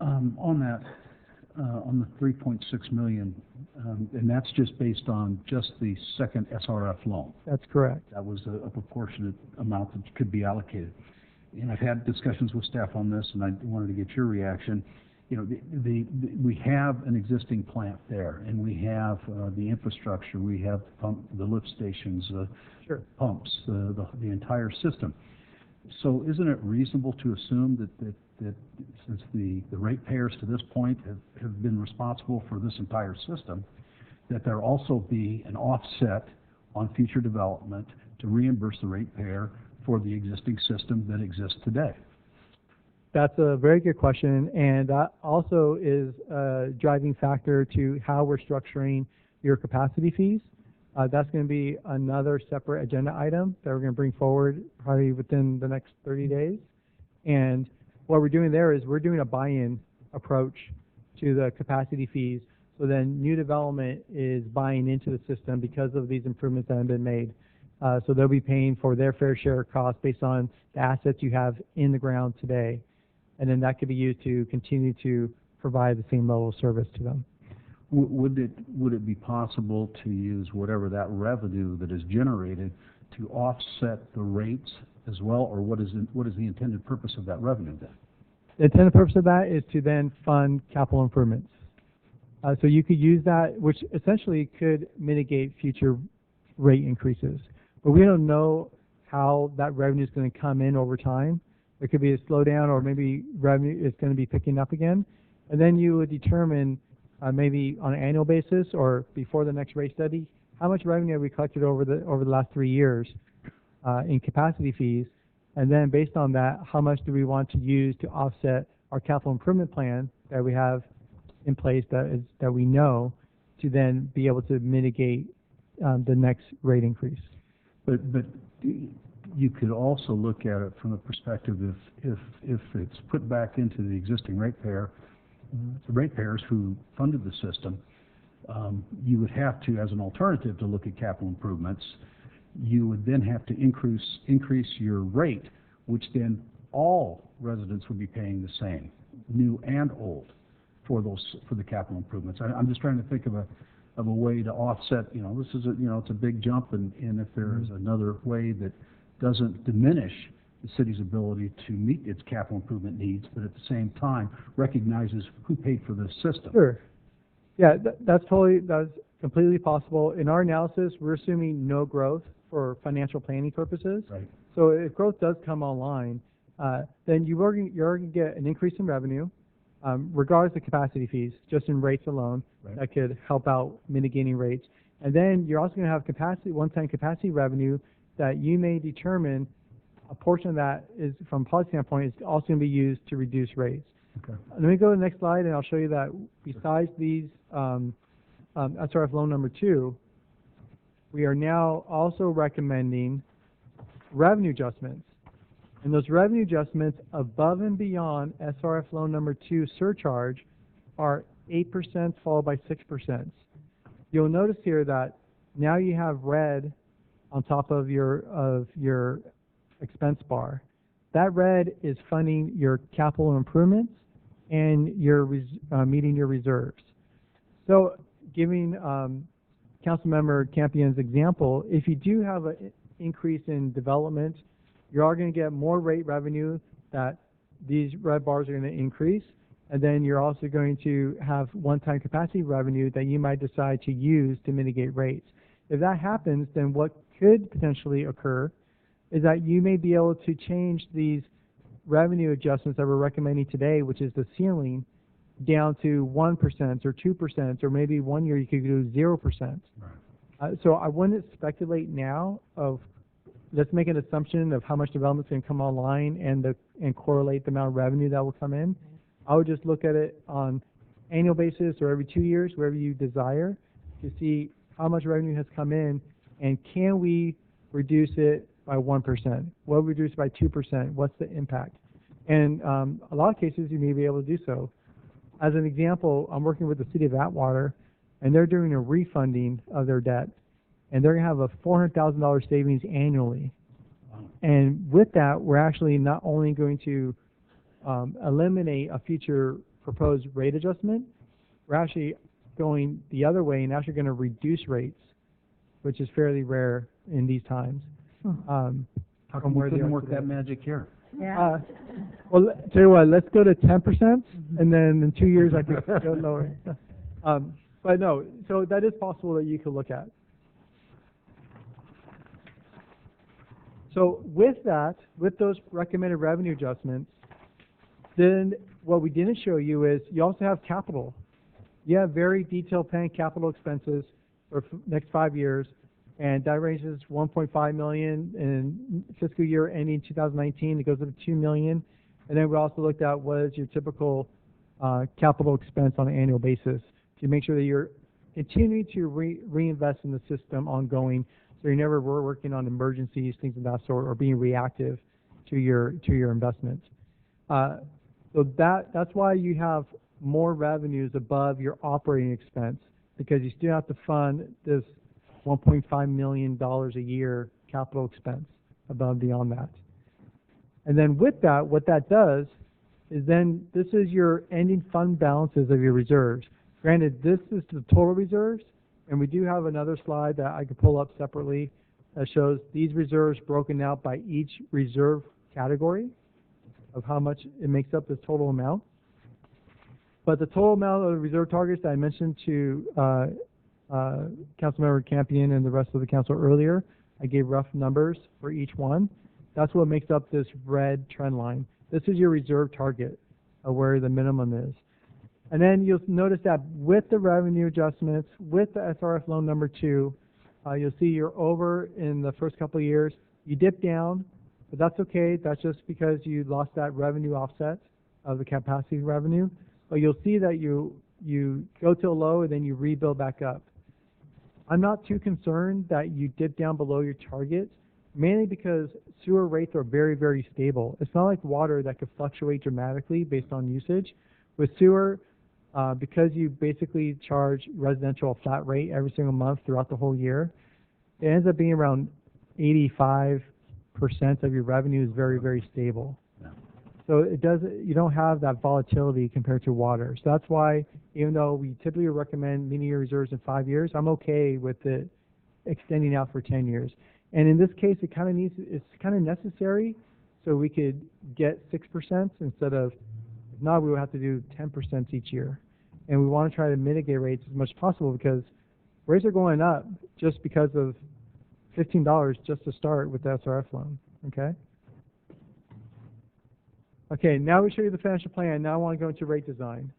[SPEAKER 18] On that, on the $3.6 million, and that's just based on just the second SRF loan.
[SPEAKER 17] That's correct.
[SPEAKER 18] That was a proportionate amount that could be allocated. And I've had discussions with staff on this, and I wanted to get your reaction. You know, we have an existing plant there, and we have the infrastructure. We have the lift stations,
[SPEAKER 17] sure.
[SPEAKER 18] Pumps, the entire system. So isn't it reasonable to assume that since the ratepayers to this point have been responsible for this entire system, that there also be an offset on future development to reimburse the ratepayer for the existing system that exists today?
[SPEAKER 17] That's a very good question, and that also is a driving factor to how we're structuring your capacity fees. That's going to be another separate agenda item that we're going to bring forward probably within the next 30 days. And what we're doing there is we're doing a buy-in approach to the capacity fees, so then new development is buying into the system because of these improvements that have been made. So they'll be paying for their fair share of costs based on the assets you have in the ground today. And then that could be used to continue to provide the same level of service to them.
[SPEAKER 18] Would it be possible to use whatever that revenue that is generated to offset the rates as well, or what is the intended purpose of that revenue then?
[SPEAKER 17] The intended purpose of that is to then fund capital improvements. So you could use that, which essentially could mitigate future rate increases. But we don't know how that revenue is going to come in over time. There could be a slowdown, or maybe revenue is going to be picking up again. And then you would determine maybe on an annual basis or before the next rate study, how much revenue have we collected over the last 3 years in capacity fees, and then based on that, how much do we want to use to offset our capital improvement plan that we have in place that we know to then be able to mitigate the next rate increase.
[SPEAKER 18] But you could also look at it from the perspective if it's put back into the existing ratepayer, the ratepayers who funded the system, you would have to, as an alternative to look at capital improvements, you would then have to increase your rate, which then all residents would be paying the same, new and old, for the capital improvements. I'm just trying to think of a way to offset. You know, this is it's a big jump, and if there is another way that doesn't diminish the city's ability to meet its capital improvement needs, but at the same time recognizes who paid for this system.
[SPEAKER 17] Sure. Yeah, that's completely possible. In our analysis, we're assuming no growth for financial planning purposes.
[SPEAKER 18] Right.
[SPEAKER 17] So if growth does come online, then you're going to get an increase in revenue, regardless of capacity fees, just in rates alone, that could help out mitigating rates. And then you're also going to have capacity, one-time capacity revenue that you may determine a portion of that is, from a policy standpoint, is also going to be used to reduce rates.
[SPEAKER 18] Okay.
[SPEAKER 17] Let me go to the next slide, and I'll show you that besides these SRF loan number 2, we are now also recommending revenue adjustments. And those revenue adjustments above and beyond SRF loan number 2 surcharge are 8% followed by 6%. You'll notice here that now you have red on top of your expense bar. That red is funding your capital improvements and your meeting your reserves. So giving Councilmember Campion's example, if you do have an increase in development, you are going to get more rate revenue that these red bars are going to increase, and then you're also going to have one-time capacity revenue that you might decide to use to mitigate rates. If that happens, then what could potentially occur is that you may be able to change these revenue adjustments that we're recommending today, which is the ceiling, down to 1% or 2%, or maybe one year you could do 0%. Right. So I wouldn't speculate now of, let's make an assumption of how much development's going to come online and correlate the amount of revenue that will come in. I would just look at it on annual basis or every 2 years, wherever you desire, to see how much revenue has come in, and can we reduce it by 1%? Will we reduce it by 2%? What's the impact? And a lot of cases you may be able to do so. As an example, I'm working with the City of Atwater, and they're doing a refunding of their debt, and they're going to have a $400,000 savings annually. And with that, we're actually not only going to eliminate a future proposed rate adjustment, we're actually going the other way and actually going to reduce rates, which is fairly rare in these times.
[SPEAKER 18] How come we couldn't work that magic here?
[SPEAKER 1] Yeah.
[SPEAKER 17] Well, tell you what, let's go to 10%, and then in 2 years I could go lower. But no, so that is possible that you could look at. So with that, with those recommended revenue adjustments, then what we didn't show you is you also have capital. You have very detailed planned capital expenses for next 5 years, and that ranges $1.5 million in fiscal year ending 2019. It goes up to $2 million. And then we also looked at what is your typical capital expense on an annual basis to make sure that you're continuing to reinvest in the system ongoing, so you're never working on emergencies, things of that sort, or being reactive to your investments. So that's why you have more revenues above your operating expense, because you still have to fund this $1.5 million a year capital expense above and beyond that. And then with that, what that does is then this is your ending fund balances of your reserves. Granted, this is the total reserves, and we do have another slide that I could pull up separately that shows these reserves broken out by each reserve category of how much it makes up this total amount. But the total amount of the reserve targets that I mentioned to Councilmember Campion and the rest of the council earlier, I gave rough numbers for each one. That's what makes up this red trend line. This is your reserve target of where the minimum is. And then you'll notice that with the revenue adjustments, with the SRF loan number 2, you'll see you're over in the first couple of years. You dip down, but that's okay. That's just because you lost that revenue offset of the capacity revenue. But you'll see that you go to a low and then you rebuild back up. I'm not too concerned that you dip down below your target, mainly because sewer rates are very, very stable. It's not like water that could fluctuate dramatically based on usage. With sewer, because you basically charge residential a flat rate every single month throughout the whole year, it ends up being around 85% of your revenue is very, very stable. So you don't have that volatility compared to water. So that's why, even though we typically recommend meeting your reserves in 5 years, I'm okay with it extending out for 10 years. And in this case, it's kind of necessary, so we could get 6% instead of, if not, we would have to do 10% each year. And we want to try to mitigate rates as much as possible, because rates are going up just because of $15 just to start with the SRF loan, okay? Okay, now we show you the financial plan. Now I want to go into rate design.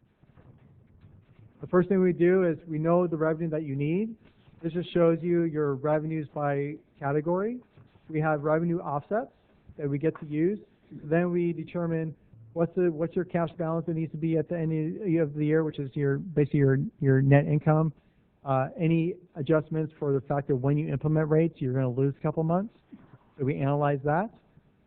[SPEAKER 17] The first thing we do is we know the revenue that you need. This just shows you your revenues by category. We have revenue offsets that we get to use. Then we determine what's your cash balance that needs to be at the end of the year, which is basically your net income. Any adjustments for the fact that when you implement rates, you're going to lose a couple months. So we analyze that.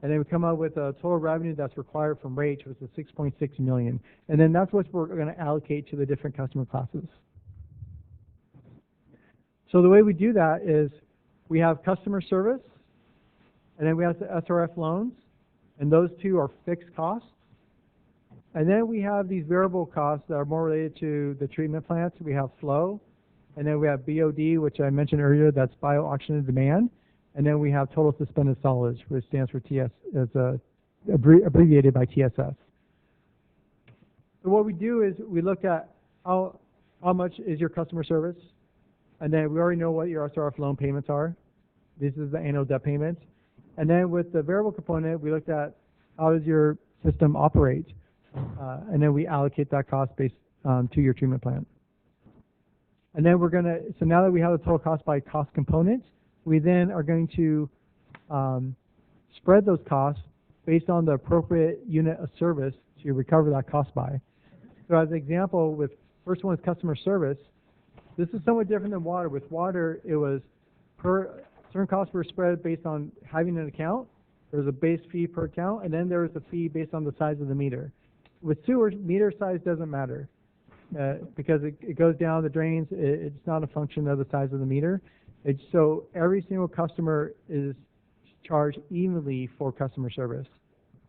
[SPEAKER 17] And then we come up with a total revenue that's required from rates, which is $6.6 million. And then that's what we're going to allocate to the different customer classes. So the way we do that is we have customer service, and then we have the SRF loans, and those two are fixed costs. And then we have these variable costs that are more related to the treatment plants. We have flow, and then we have BOD, which I mentioned earlier, that's bio-oxygen demand. And then we have total suspended solids, which stands for TS, as abbreviated by TSS. So what we do is we look at how much is your customer service, and then we already know what your SRF loan payments are. This is the annual debt payment. And then with the variable component, we looked at how does your system operate, and then we allocate that cost based to your treatment plant. And then so now that we have the total cost by cost component, we then are going to spread those costs based on the appropriate unit of service to recover that cost by. So as an example, with first one is customer service. This is somewhat different than water. With water, it was certain costs were spread based on having an account. There was a base fee per account, and then there was a fee based on the size of the meter. With sewers, meter size doesn't matter because it goes down the drains. It's not a function of the size of the meter. So every single customer is charged evenly for customer service.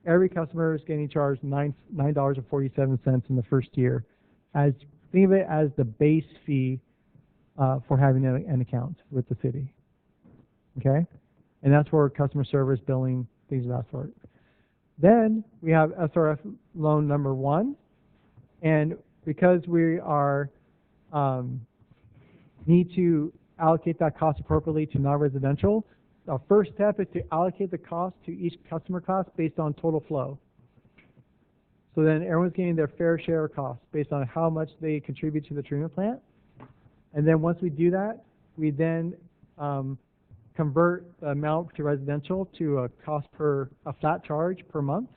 [SPEAKER 17] Every customer is getting charged $9.47 in the first year. Think of it as the base fee for having an account with the city. Okay? And that's for customer service, billing, things of that sort. Then we have SRF loan number 1. And because we are need to allocate that cost appropriately to non-residential, our first step is to allocate the cost to each customer class based on total flow. So then everyone's getting their fair share of costs based on how much they contribute to the treatment plant. And then once we do that, we then convert the amount to residential to a flat charge per month.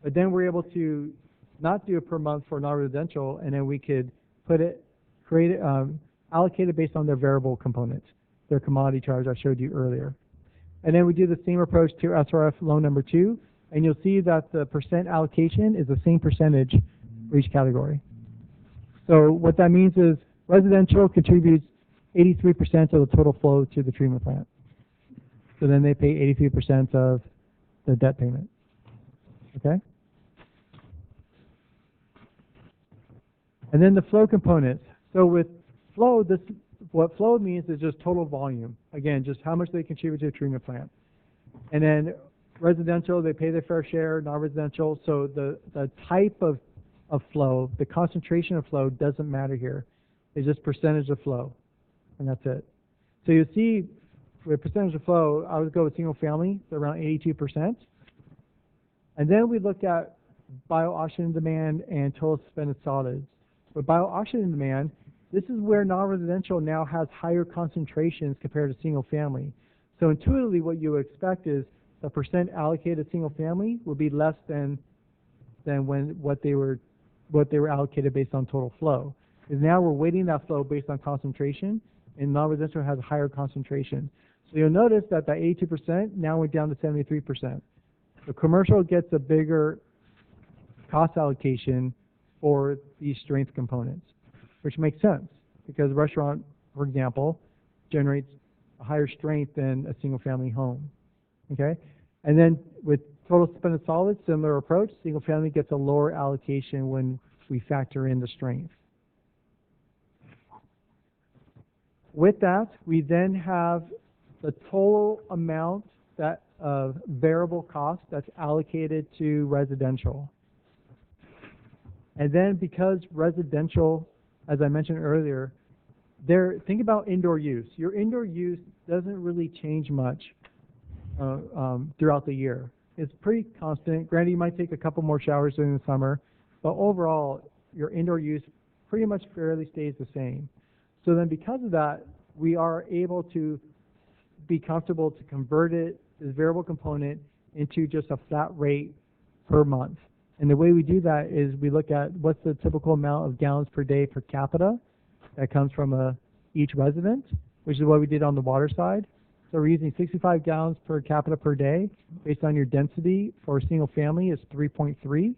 [SPEAKER 17] But then we're able to not do it per month for non-residential, and then we could allocate it based on their variable components, their commodity charge I showed you earlier. And then we do the same approach to SRF loan number 2, and you'll see that the percent allocation is the same percentage for each category. So what that means is residential contributes 83% of the total flow to the treatment plant. So then they pay 83% of the debt payment. Okay? And then the flow components. So with flow, what flow means is just total volume. Again, just how much they contribute to the treatment plant. And then residential, they pay their fair share, non-residential. So the type of flow, the concentration of flow doesn't matter here. It's just percentage of flow, and that's it. So you see, with percentage of flow, I would go with single family, so around 82%. And then we looked at bio-oxygen demand and total suspended solids. With bio-oxygen demand, this is where non-residential now has higher concentrations compared to single family. So intuitively, what you would expect is the percent allocated single family would be less than what they were allocated based on total flow. Because now we're weighting that flow based on concentration, and non-residential has a higher concentration. So you'll notice that 82% now went down to 73%. So commercial gets a bigger cost allocation for these strength components, which makes sense because a restaurant, for example, generates a higher strength than a single-family home. Okay, and then with total suspended solids, similar approach. Single-family gets a lower allocation when we factor in the strength. With that, we then have the total amount of variable cost that's allocated to residential. And then because residential, as I mentioned earlier, think about indoor use. Your indoor use doesn't really change much throughout the year. is pretty constant. Granted, you might take a couple more showers during the summer, but overall, your indoor use pretty much fairly stays the same. So then because of that, we are able to be comfortable to convert it, this variable component, into just a flat rate per month. And the way we do that is we look at what's the typical amount of gallons per day per capita that comes from each resident, which is what we did on the water side. So we're using 65 gallons per capita per day based on your density for a single family is 3.3.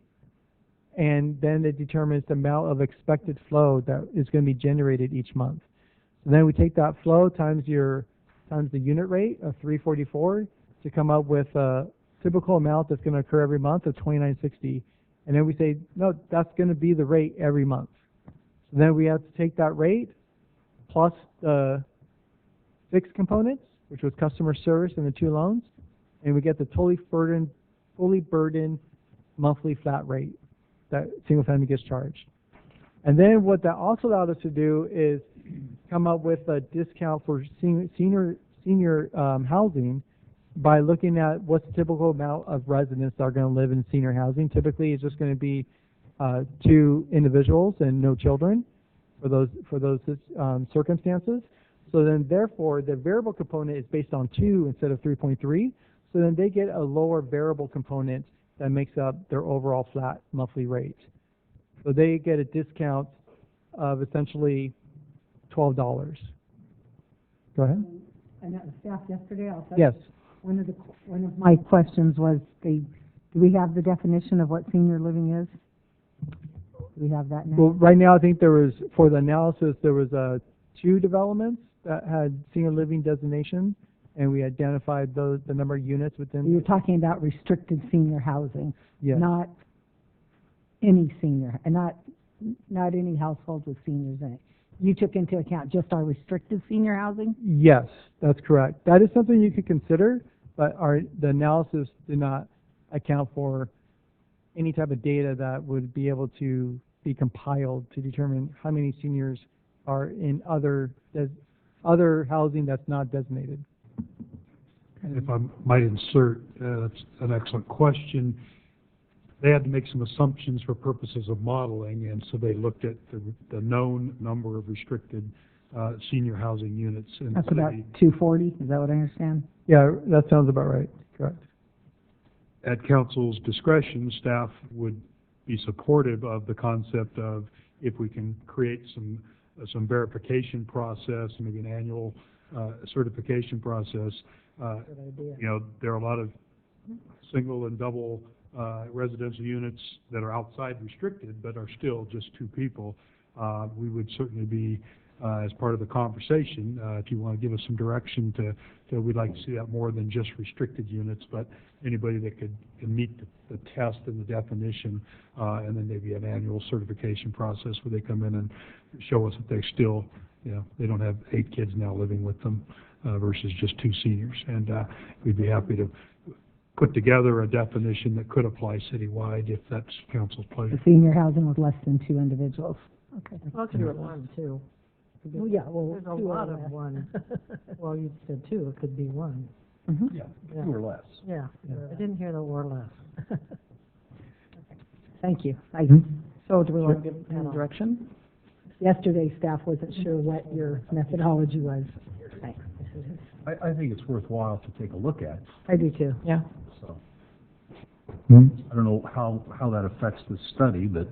[SPEAKER 17] And then it determines the amount of expected flow that is going to be generated each month. So then we take that flow times the unit rate of 344 to come up with a typical amount that's going to occur every month of 2960. And then we say, no, that's going to be the rate every month. So then we have to take that rate plus the fixed components, which was customer service and the 2 loans, and we get the fully burdened monthly flat rate that single family gets charged. And then what that also allowed us to do is come up with a discount for senior housing by looking at what's the typical amount of residents that are going to live in senior housing. Typically, it's just going to be 2 individuals and no children for those circumstances. So then, therefore, the variable component is based on 2 instead of 3.3. So then they get a lower variable component that makes up their overall flat monthly rate. So they get a discount of essentially $12. Go ahead.
[SPEAKER 1] And that was staff yesterday also?
[SPEAKER 17] Yes.
[SPEAKER 1] One of my questions was, do we have the definition of what senior living is? Do we have that now?
[SPEAKER 17] Well, right now, I think for the analysis, there was 2 developments that had senior living designation, and we identified the number of units within.
[SPEAKER 1] You're talking about restricted senior housing,
[SPEAKER 17] Yes.
[SPEAKER 1] not any senior, and not any households with seniors in it. You took into account just our restricted senior housing?
[SPEAKER 17] Yes, that's correct. That is something you could consider, but the analysis did not account for any type of data that would be able to be compiled to determine how many seniors are in other housing that's not designated.
[SPEAKER 10] If I might insert, that's an excellent question. They had to make some assumptions for purposes of modeling, and so they looked at the known number of restricted senior housing units in the
[SPEAKER 1] That's
[SPEAKER 10] city.
[SPEAKER 1] about 240, is that what I understand?
[SPEAKER 17] Yeah, that sounds about right. Correct.
[SPEAKER 10] At council's discretion, staff would be supportive of the concept of if we can create some verification process, maybe an annual certification process. There are a lot of single and double residential units that are outside restricted but are still just 2 people. We would certainly be, as part of the conversation, if you want to give us some direction we'd like to see that more than just restricted units, but anybody that can meet the test and the definition, and then maybe an annual certification process where they come in and show us that they're still, they don't have 8 kids now living with them versus just 2 seniors. And we'd be happy to put together a definition that could apply citywide if that's council's pleasure.
[SPEAKER 1] The senior housing with less than 2 individuals. Okay.
[SPEAKER 12] Well, it could be 1, too.
[SPEAKER 1] Well, yeah, well,
[SPEAKER 12] There's a
[SPEAKER 1] 2 or
[SPEAKER 12] lot of
[SPEAKER 1] less.
[SPEAKER 12] 1. Well, you said 2, it could be 1.
[SPEAKER 1] Mhm.
[SPEAKER 18] Yeah,
[SPEAKER 12] Yeah.
[SPEAKER 18] 2 or less.
[SPEAKER 12] Yeah, I didn't hear the or less.
[SPEAKER 1] Thank you.
[SPEAKER 12] So do we want to give any direction?
[SPEAKER 1] Yesterday, staff wasn't sure what your methodology was. Thanks.
[SPEAKER 18] I think it's worthwhile to take a look at,
[SPEAKER 1] I do too.
[SPEAKER 12] Yeah.
[SPEAKER 18] so.
[SPEAKER 17] Hmm?
[SPEAKER 18] I don't know how that affects the study, but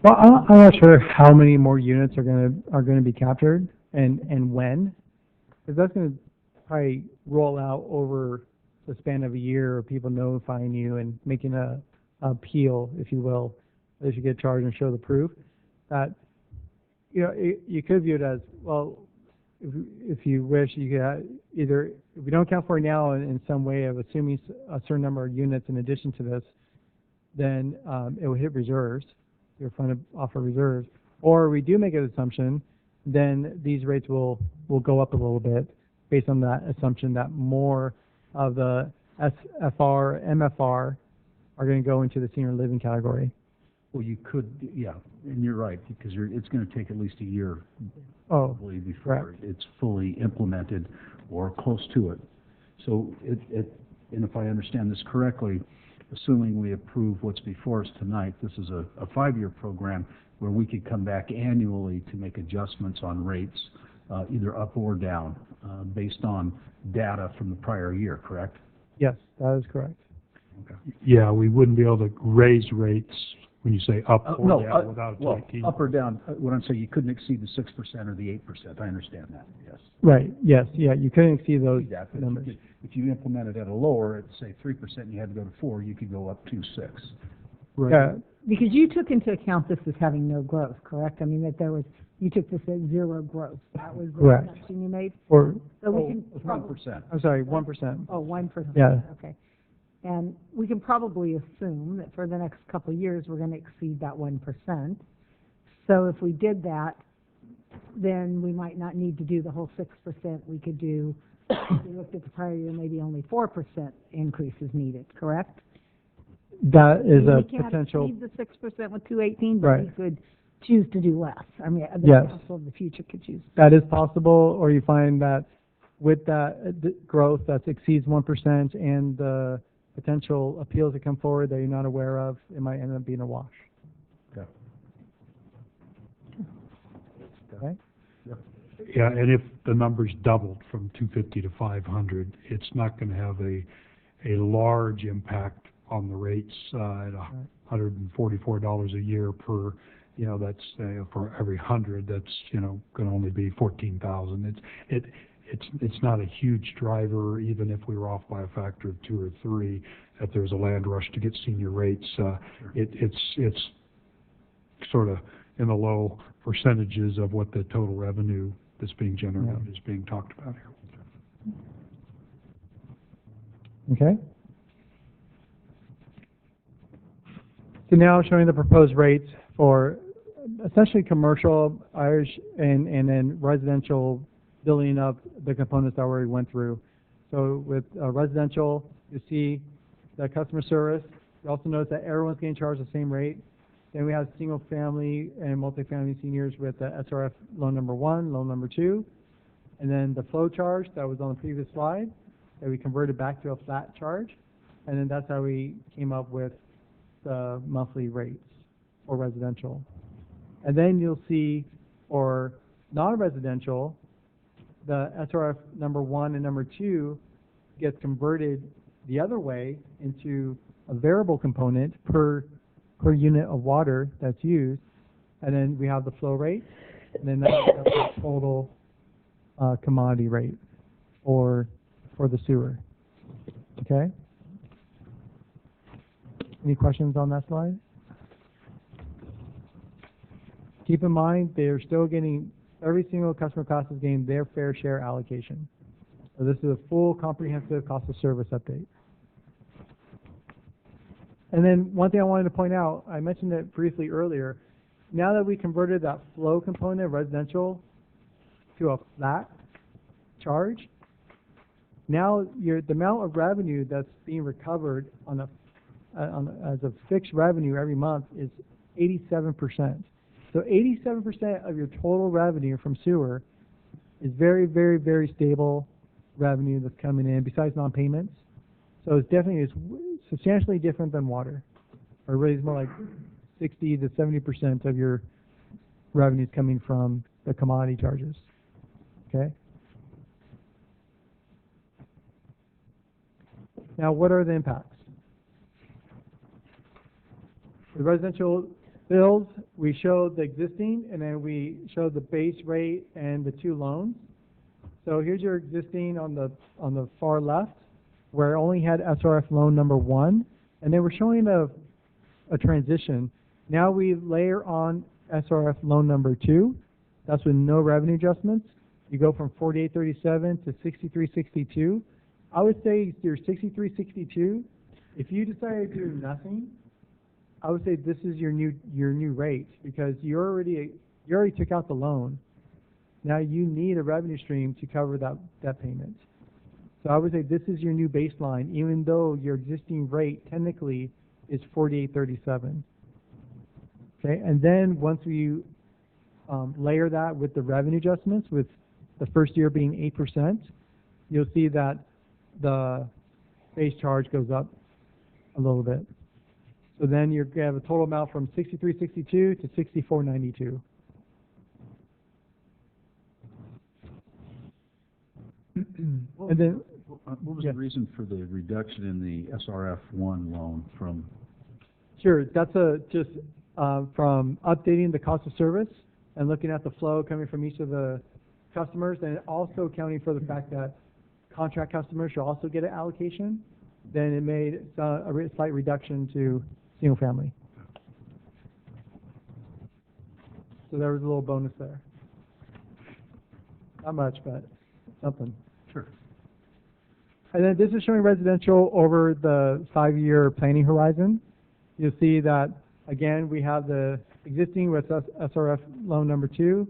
[SPEAKER 17] Well, I'm not sure how many more units are going to be captured and when, because that's going to probably roll out over the span of a year of people notifying you and making a appeal, if you will, as you get charged and show the proof. That you could view it as, well, if you wish, you could either, if we don't account for it now in some way of assuming a certain number of units in addition to this, then it will hit reserves. You're funded off of reserves. Or we do make an assumption, then these rates will go up a little bit based on that assumption that more of the SFR, MFR are going to go into the senior living category.
[SPEAKER 18] well, you could, yeah, and you're right, because it's going to take at least a year probably before
[SPEAKER 17] correct.
[SPEAKER 18] it's fully implemented or close to it. So it and if I understand this correctly, assuming we approve what's before us tonight, this is a 5-year program where we could come back annually to make adjustments on rates, either up or down, based on data from the prior year, correct?
[SPEAKER 17] Yes, that is correct.
[SPEAKER 10] Yeah, we wouldn't be able to raise rates when you say up or
[SPEAKER 18] No,
[SPEAKER 10] down without
[SPEAKER 18] well,
[SPEAKER 10] 18.
[SPEAKER 18] up or down, what I'm saying, you couldn't exceed the 6% or the 8%, I understand that, yes.
[SPEAKER 17] Right, yes, yeah, you couldn't exceed those
[SPEAKER 18] That, but
[SPEAKER 17] numbers.
[SPEAKER 18] if you implemented at a lower, at say 3%, and you had to go to 4, you could go up to 6.
[SPEAKER 17] Right.
[SPEAKER 15] Yeah, because you took into account this as having no growth, correct? I mean, that there was, you took this as 0 growth. That was the
[SPEAKER 17] Correct.
[SPEAKER 15] assumption you made?
[SPEAKER 17] Or,
[SPEAKER 15] So we can
[SPEAKER 18] It's
[SPEAKER 15] probably,
[SPEAKER 18] 1%.
[SPEAKER 17] I'm sorry, 1%.
[SPEAKER 15] oh, 1%.
[SPEAKER 17] Yeah.
[SPEAKER 15] Okay. And we can probably assume that for the next couple of years, we're going to exceed that 1%. So if we did that, then we might not need to do the whole 6%. We could do, if we looked at the prior year, maybe only 4% increase is needed, correct?
[SPEAKER 17] That is a
[SPEAKER 15] We can't
[SPEAKER 17] potential,
[SPEAKER 15] exceed the 6% with 218, but we
[SPEAKER 17] Right.
[SPEAKER 15] could choose to do less. I mean, the
[SPEAKER 17] Yes.
[SPEAKER 15] council of the future could choose.
[SPEAKER 17] that is possible, or you find that with that growth that exceeds 1% and the potential appeals that come forward that you're not aware of, it might end up being a wash.
[SPEAKER 18] Okay.
[SPEAKER 17] Okay?
[SPEAKER 10] Yeah, and if the numbers doubled from 250 to 500, it's not going to have a large impact on the rates at $144 a year per, that's for every 100, that's going to only be 14,000. It's not a huge driver, even if we were off by a factor of 2 or 3. If there's a land rush to get senior rates, it's sort of in the low percentages of what the total revenue that's being generated is being talked about here.
[SPEAKER 17] Okay? So now showing the proposed rates for essentially commercial, Irish, and then residential, building up the components that we already went through. So with residential, you see the customer service. You also notice that everyone's getting charged the same rate. Then we have single family and multifamily seniors with the SRF loan number 1, loan number 2. And then the flow charge that was on the previous slide that we converted back to a flat charge. And then that's how we came up with the monthly rates for residential. And then you'll see for non-residential, the SRF number 1 and number 2 gets converted the other way into a variable component per unit of water that's used. And then we have the flow rate, and then that's the total commodity rate for the sewer. Okay? Any questions on that slide? Keep in mind, they're still getting, every single customer class is getting their fair share allocation. So this is a full comprehensive cost of service update. And then one thing I wanted to point out, I mentioned it briefly earlier, now that we converted that flow component of residential to a flat charge, now the amount of revenue that's being recovered as a fixed revenue every month is 87%. So 87% of your total revenue from sewer is very, very, very stable revenue that's coming in besides non-payments. So it's definitely substantially different than water. Or really it's more like 60 to 70% of your revenue is coming from the commodity charges. Okay? Now what are the impacts? The residential bills, we showed the existing, and then we showed the base rate and the 2 loans. So here's your existing on the far left, where it only had SRF loan number 1, and then we're showing a transition. Now we layer on SRF loan number 2. That's with no revenue adjustments. You go from 4837 to 6362. I would say your 6362, if you decided to do nothing, I would say this is your new rate, because you already took out the loan. Now you need a revenue stream to cover that payment. So I would say this is your new baseline, even though your existing rate technically is 4837. Okay, and then once we layer that with the revenue adjustments, with the first year being 8%, you'll see that the base charge goes up a little bit. So then you have a total amount from 6362 to 6492. And then,
[SPEAKER 18] what was the reason for the reduction in the SRF1 loan from?
[SPEAKER 17] sure, that's just from updating the cost of service and looking at the flow coming from each of the customers, and also accounting for the fact that contract customers should also get an allocation. Then it made a slight reduction to single family. So there was a little bonus there. Not much, but something.
[SPEAKER 18] Sure.
[SPEAKER 17] And then this is showing residential over the 5-year planning horizon. You'll see that, again, we have the existing with SRF loan number 2.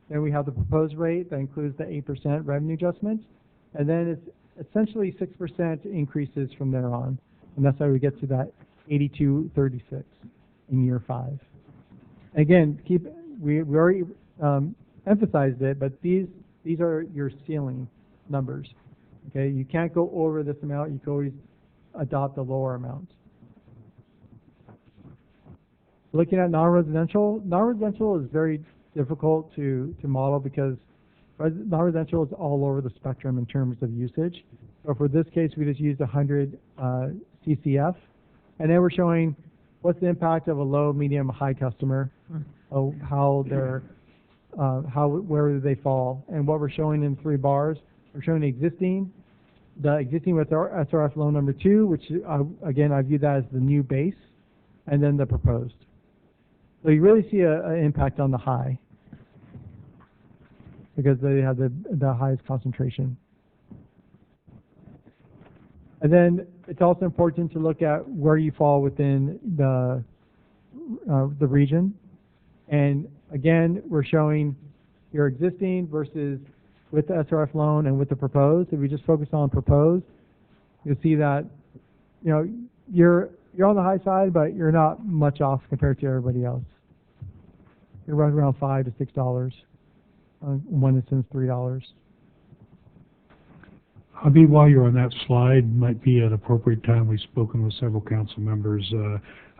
[SPEAKER 17] Then we have the proposed rate that includes the 8% revenue adjustment. And then it's essentially 6% increases from there on. And that's how we get to that 8236 in year 5. Again, we already emphasized it, but these are your ceiling numbers. Okay, you can't go over this amount. You can always adopt a lower amount. Looking at non-residential is very difficult to model because non-residential is all over the spectrum in terms of usage. So for this case, we just used 100 CCF, and then we're showing what's the impact of a low, medium, high customer, how they're, where do they fall, and what we're showing in 3 bars. We're showing the existing with our SRF loan number 2, which again I view that as the new base, and then the proposed. So you really see an impact on the high because they have the highest concentration. And then it's also important to look at where you fall within the region. And again, we're showing your existing versus with the SRF loan and with the proposed. If we just focus on proposed, you'll see that you're on the high side, but you're not much off compared to everybody else. You're right around $5 to $6. One instance, $3.
[SPEAKER 10] Abhi, while you're on that slide, might be an appropriate time. We've spoken with several council members,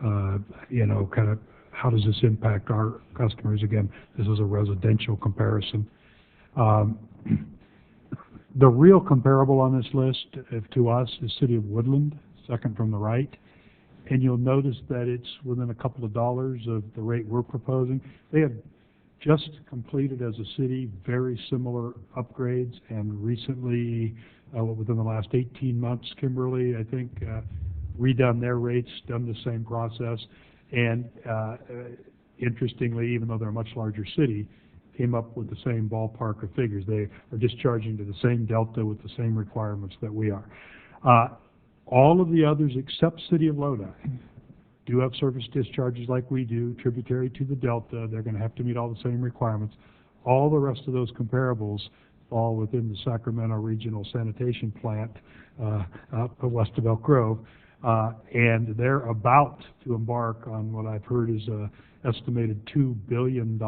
[SPEAKER 10] kind of how does this impact our customers? Again, this is a residential comparison. The real comparable on this list, to us, is City of Woodland, second from the right. And you'll notice that it's within a couple of dollars of the rate we're proposing. They have just completed as a city very similar upgrades, and recently, within the last 18 months, Kimberly, I think, redone their rates, done the same process, and interestingly, even though they're a much larger city, came up with the same ballpark of figures. They are discharging to the same delta with the same requirements that we are. All of the others except City of Lodi do have service discharges like we do, tributary to the delta. They're going to have to meet all the same requirements. All the rest of those comparables fall within the Sacramento Regional Sanitation Plant up west of Elk Grove, and they're about to embark on what I've heard is an estimated $2 billion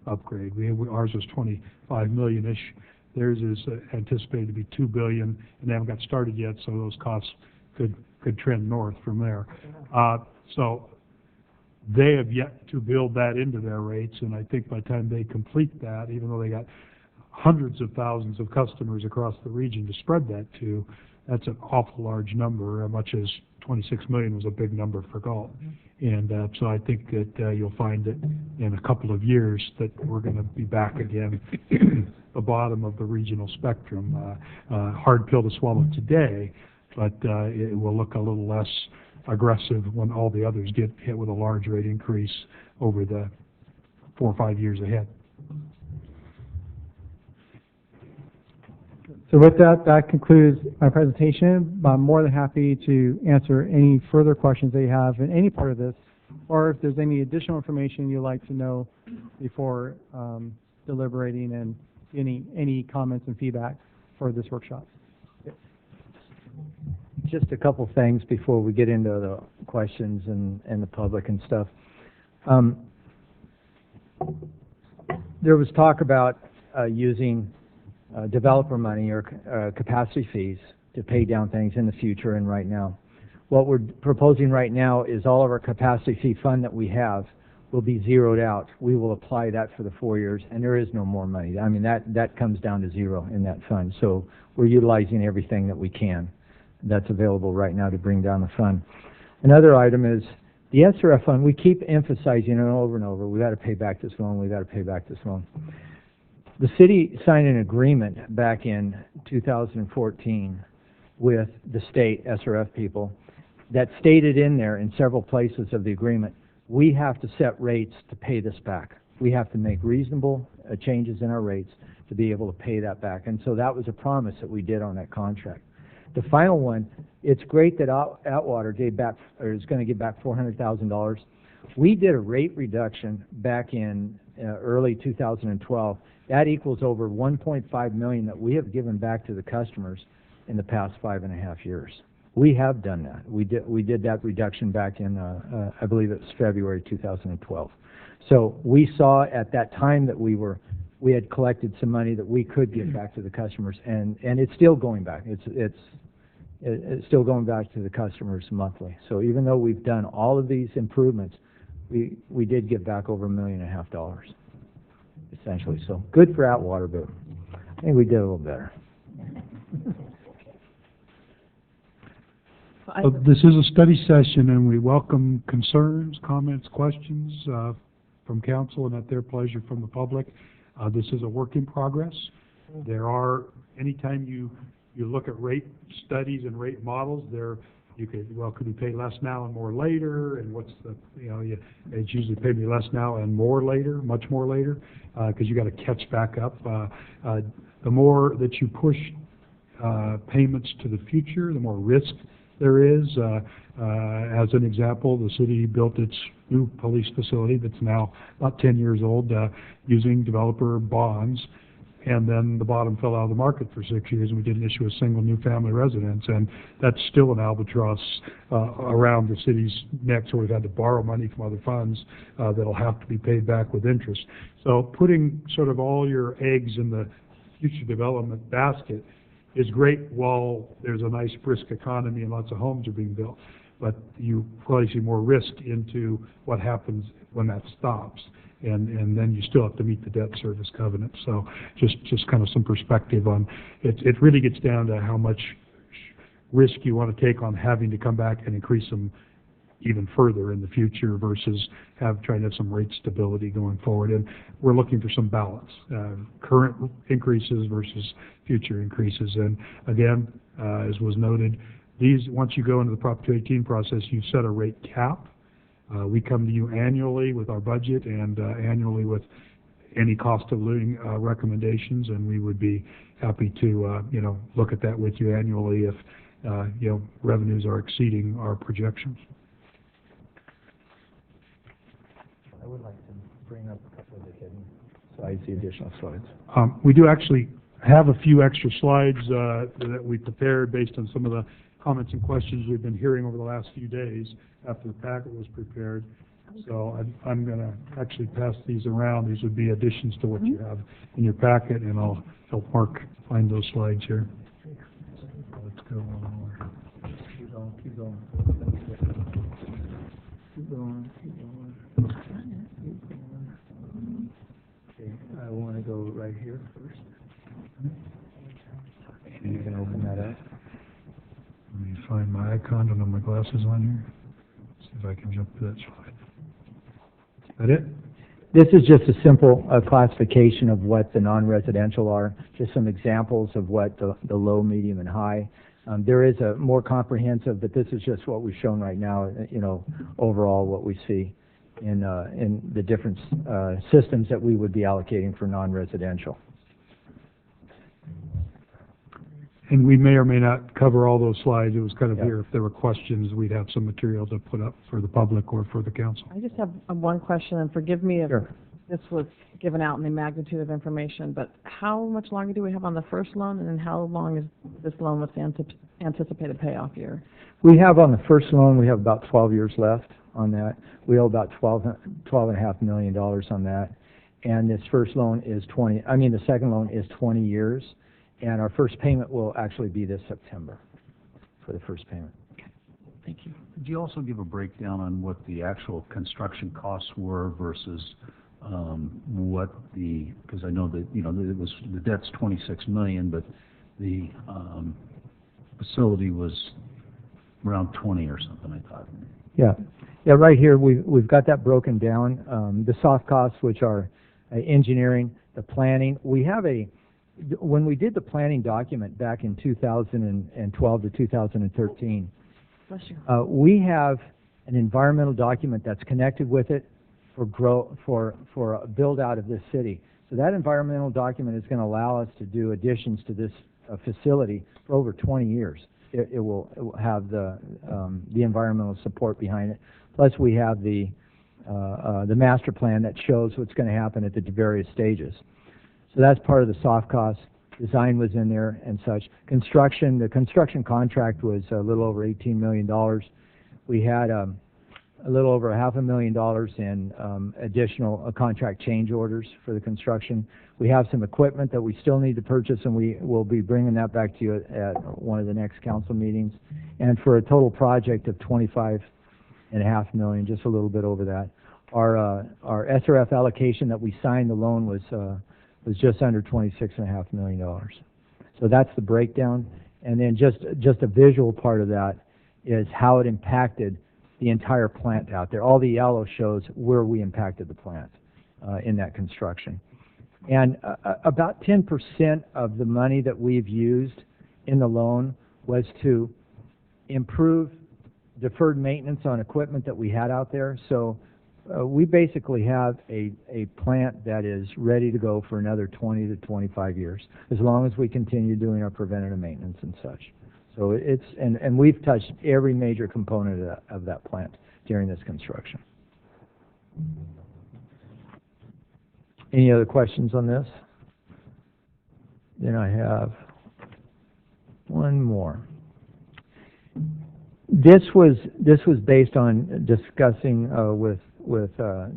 [SPEAKER 10] upgrade. Ours was $25 million-ish. Theirs is anticipated to be $2 billion, and they haven't got started yet, so those costs could trend north from there. So they have yet to build that into their rates, and I think by the time they complete that, even though they got hundreds of thousands of customers across the region to spread that to, that's an awful large number, as much as 26 million was a big number for Galt. And so I think that you'll find that in a couple of years that we're going to be back again the bottom of the regional spectrum. Hard pill to swallow today, but it will look a little less aggressive when all the others get hit with a large rate increase over the 4 or 5 years ahead.
[SPEAKER 17] So with that, that concludes my presentation. I'm more than happy to answer any further questions that you have in any part of this, or if there's any additional information you'd like to know before deliberating, and any comments and feedback for this workshop.
[SPEAKER 4] Just a couple things before we get into the questions and the public and stuff. There was talk about using developer money or capacity fees
[SPEAKER 19] to pay down things in the future and right now. What we're proposing right now is all of our capacity fee fund that we have will be zeroed out. We will apply that for the 4 years, and there is no more money. I mean, that comes down to zero in that fund. So we're utilizing everything that we can that's available right now to bring down the fund. Another item is the SRF fund. We keep emphasizing it over and over. We've got to pay back this loan. We've got to pay back this loan. The city signed an agreement back in 2014 with the state SRF people that stated in there in several places of the agreement, we have to set rates to pay this back. We have to make reasonable changes in our rates to be able to pay that back. And so that was a promise that we did on that contract. The final one, it's great that Atwater gave back, or is going to give back $400,000. We did a rate reduction back in early 2012. That equals over $1.5 million that we have given back to the customers in the past 5.5 years. We have done that. We did that reduction back in, I believe it was February 2012. So we saw at that time that we had collected some money that we could give back to the customers, and it's still going back. It's still going back to the customers monthly. So even though we've done all of these improvements, we did give back over $1.5 million, essentially. So good for Atwater, but I think we did a little better.
[SPEAKER 10] This is a study session, and we welcome concerns, comments, questions from council, and at their pleasure from the public. This is a work in progress. There are, anytime you look at rate studies and rate models, you could, well, could we pay less now and more later, and what's the, it's usually pay me less now and more later, much more later, because you got to catch back up. The more that you push payments to the future, the more risk there is. As an example, the city built its new police facility that's now about 10 years old using developer bonds, and then the bottom fell out of the market for 6 years, and we didn't issue a single new family residence, and that's still an albatross around the city's neck, so we've had to borrow money from other funds that'll have to be paid back with interest. So putting sort of all your eggs in the future development basket is great while there's a nice brisk economy and lots of homes are being built, but you probably see more risk into what happens when that stops, and then you still have to meet the debt service covenant. So just kind of some perspective on it. It really gets down to how much risk you want to take on having to come back and increase them even further in the future versus trying to have some rate stability going forward. And we're looking for some balance, current increases versus future increases. And again, as was noted, once you go into the Prop 218 process, you set a rate cap. We come to you annually with our budget and annually with any cost of living recommendations, and we would be happy to look at that with you annually if revenues are exceeding our projections.
[SPEAKER 19] I would like to bring up a couple of the hidden slides, the additional slides.
[SPEAKER 10] We do actually have a few extra slides that we prepared based on some of the comments and questions we've been hearing over the last few days after the packet was prepared. So I'm going to actually pass these around. These would be additions to what you have in your packet, and I'll help Mark find those slides here. Let's go one more.
[SPEAKER 19] Keep going, keep going. Keep going, keep going. Okay, I want to go right here first. And you can open that up.
[SPEAKER 10] Let me find my icon. Don't have my glasses on here. See if I can jump to that slide. Is that it?
[SPEAKER 19] This is just a simple classification of what the non-residential are, just some examples of what the low, medium, and high. There is a more comprehensive, but this is just what we've shown right now, overall what we see in the different systems that we would be allocating for non-residential.
[SPEAKER 10] And we may or may not cover all those slides. It was kind of here, if there were questions, we'd have some material to put up for the public or for the council.
[SPEAKER 11] I just have one question, and forgive me if this was given out in the magnitude of information, but how much longer do we have on the first loan, and then how long is this loan with the anticipated payoff year?
[SPEAKER 19] We have on the first loan, we have about 12 years left on that. We owe about $12.5 million on that. And this first loan is the second loan is 20 years. And our first payment will actually be this September for the first payment.
[SPEAKER 6] Thank you.
[SPEAKER 18] Could you also give a breakdown on what the actual construction costs were versus what the, because I know that, you know, it was, the debt's 26 million, but the facility was around 20 or something, I thought.
[SPEAKER 19] Yeah, yeah. Right here, we've got that broken down. The soft costs, which are engineering, the planning. We have when we did the planning document back in 2012 to 2013, we have an environmental document that's connected with it for a build out of this city. So that environmental document is going to allow us to do additions to this facility for over 20 years. It will have the environmental support behind it. Plus, we have the master plan that shows what's going to happen at the various stages. So that's part of the soft costs. Design was in there and such. Construction, the construction contract was a little over $18 million. We had a little over $500,000 in additional contract change orders for the construction. We have some equipment that we still need to purchase, and we will be bringing that back to you at one of the next council meetings. And for a total project of $25.5 million, just a little bit over that. Our SRF allocation that we signed, the loan was just under $26.5 million. So that's the breakdown. And then just a visual part of that is how it impacted the entire plant out there. All the yellow shows where we impacted the plant in that construction. And about 10% of the money that we've used in the loan was to improve deferred maintenance on equipment that we had out there. So we basically have a plant that is ready to go for another 20 to 25 years, as long as we continue doing our preventative maintenance and such. So it's, and we've touched every major component of that plant during this construction. Any other questions on this? Then I have one more. This was based on discussing with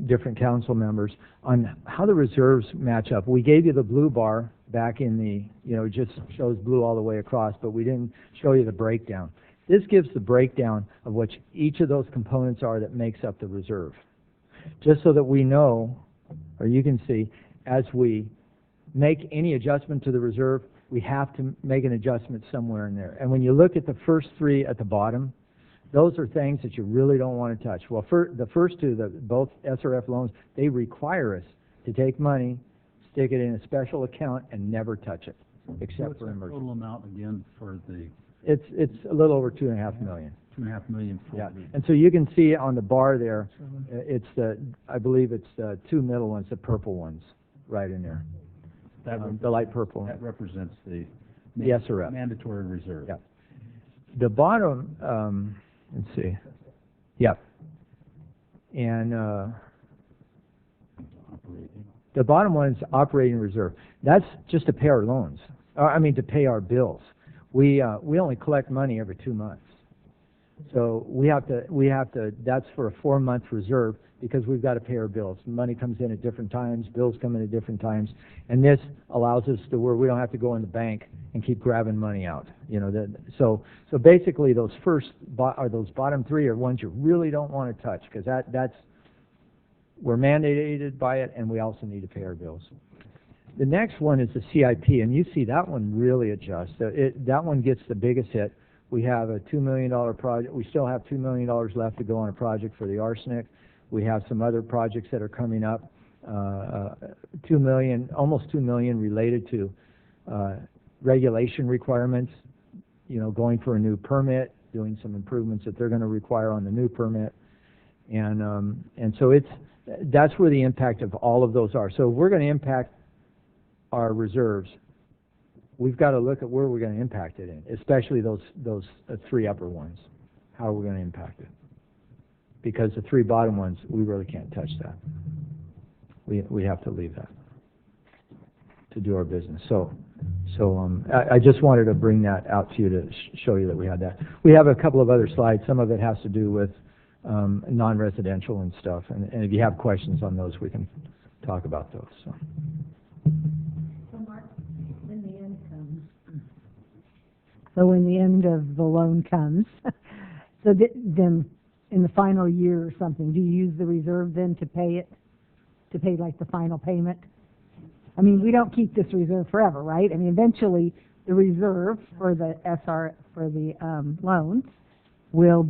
[SPEAKER 19] different council members on how the reserves match up. We gave you the blue bar back in the, it just shows blue all the way across, but we didn't show you the breakdown. This gives the breakdown of what each of those components are that makes up the reserve. Just so that we know, or you can see, as we make any adjustment to the reserve, we have to make an adjustment somewhere in there. And when you look at the first three at the bottom, those are things that you really don't want to touch. Well, the first two, both SRF loans, they require us to take money, stick it in a special account, and never touch it, except for emergency.
[SPEAKER 18] Total amount again for the?
[SPEAKER 19] It's a little over $2.5 million.
[SPEAKER 18] $2.5 million.
[SPEAKER 19] Yeah, and so you can see on the bar there, it's I believe it's the two middle ones, the purple ones, right in there. The light purple.
[SPEAKER 18] That represents the
[SPEAKER 19] SRF.
[SPEAKER 18] Mandatory reserve.
[SPEAKER 19] Yeah. The bottom, let's see. Yeah. And the bottom one is operating reserve. That's just to pay our loans. To pay our bills. We only collect money every 2 months. So we have to, that's for a 4-month reserve because we've got to pay our bills. Money comes in at different times, bills come in at different times, and this allows us to where we don't have to go in the bank and keep grabbing money out. So basically those those bottom three are ones you really don't want to touch because we're mandated by it, and we also need to pay our bills. The next one is the CIP, and you see that one really adjusts. That one gets the biggest hit. We have a $2 million project. We still have $2 million left to go on a project for the arsenic. We have some other projects that are coming up. $2 million, almost $2 million related to regulation requirements. Going for a new permit, doing some improvements that they're going to require on the new permit, and so that's where the impact of all of those are. So if we're going to impact our reserves, we've got to look at where we're going to impact it in, especially those three upper ones. How are we going to impact it? Because the three bottom ones, we really can't touch that. We have to leave that to do our business. So I just wanted to bring that out to you to show you that we had that. We have a couple of other slides. Some of it has to do with non-residential and stuff. And if you have questions on those, we can talk about those. So.
[SPEAKER 15] Mark, in the end, So when the end of the loan comes, so then in the final year or something, do you use the reserve then to pay it, to pay like the final payment? I mean, we don't keep this reserve forever, right? I mean, eventually the reserve for the loan will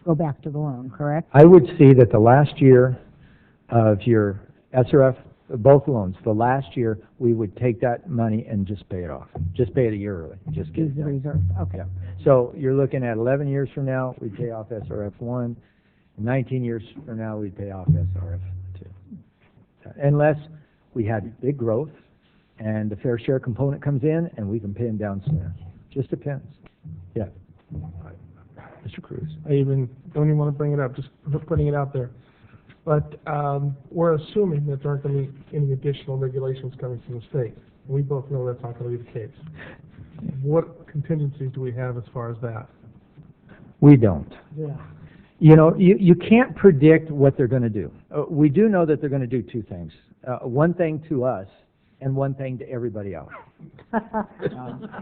[SPEAKER 15] go back to the loan, correct?
[SPEAKER 19] I would see that the last year of your SRF, both loans, the last year, we would take that money and just pay it off. Just pay it a year early. Just get
[SPEAKER 15] Use
[SPEAKER 19] it
[SPEAKER 15] the
[SPEAKER 19] done.
[SPEAKER 15] reserve, okay.
[SPEAKER 19] Yeah. So you're looking at 11 years from now, we pay off SRF 1. 19 years from now, we pay off SRF 2. Unless we had big growth and the fair share component comes in and we can pay them down sooner. Just depends. Yeah. Mr. Cruz.
[SPEAKER 20] I don't even want to bring it up, just putting it out there. But we're assuming that there aren't going to be any additional regulations coming from the state. We both know that's not going to be the case. What contingencies do we have as far as that?
[SPEAKER 19] We don't.
[SPEAKER 20] Yeah.
[SPEAKER 19] You know, you can't predict what they're going to do. We do know that they're going to do two things. One thing to us and one thing to everybody else.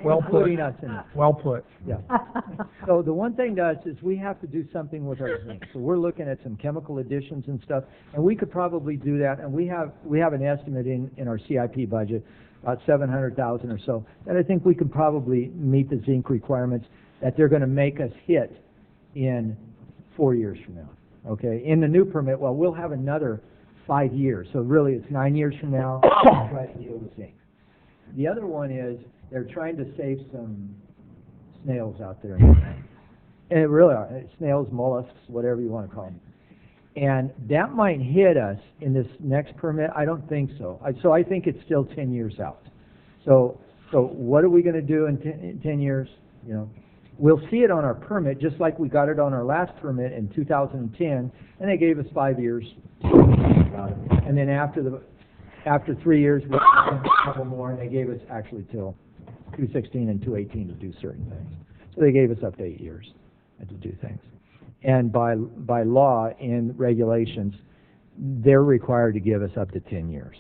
[SPEAKER 20] Well put.
[SPEAKER 19] Including us in it.
[SPEAKER 20] Well put.
[SPEAKER 19] Yeah. So the one thing to us is we have to do something with our zinc. So we're looking at some chemical additions and stuff, and we could probably do that. And we have an estimate in our CIP budget, about $700,000 or so, that I think we could probably meet the zinc requirements that they're going to make us hit in 4 years from now. Okay. In the new permit, well, we'll have another 5 years. So really, it's 9 years from now. Try to deal with zinc. The other one is they're trying to save some snails out there. And it really are. Snails, mollusks, whatever you want to call them. And that might hit us in this next permit. I don't think so. So I think it's still 10 years out. So what are we going to do in 10 years? You know, we'll see it on our permit, just like we got it on our last permit in 2010, and they gave us 5 years to think about it. And then after 3 years, we had a couple more, and they gave us actually till 2016 and 2018 to do certain things. So they gave us up to 8 years to do things. And by law and regulations, they're required to give us up to 10 years.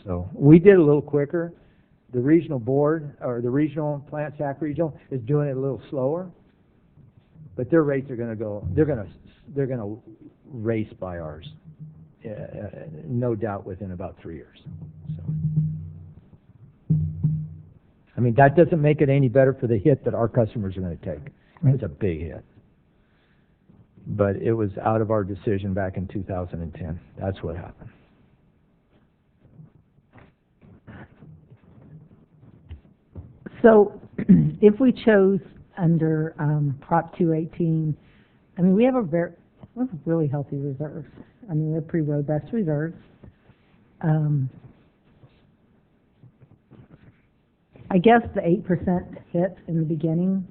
[SPEAKER 19] So we did a little quicker. The regional board, or the regional plant, SAC regional, is doing it a little slower. But their rates are going to go, they're going to race by ours. No doubt within about 3 years. So, I mean, that doesn't make it any better for the hit that our customers are going to take. It's a big hit. But it was out of our decision back in 2010. That's what happened.
[SPEAKER 15] So if we chose under Prop 218, I mean, we have really healthy reserves. I mean, they're pretty robust reserves. I guess the 8% hit in the beginning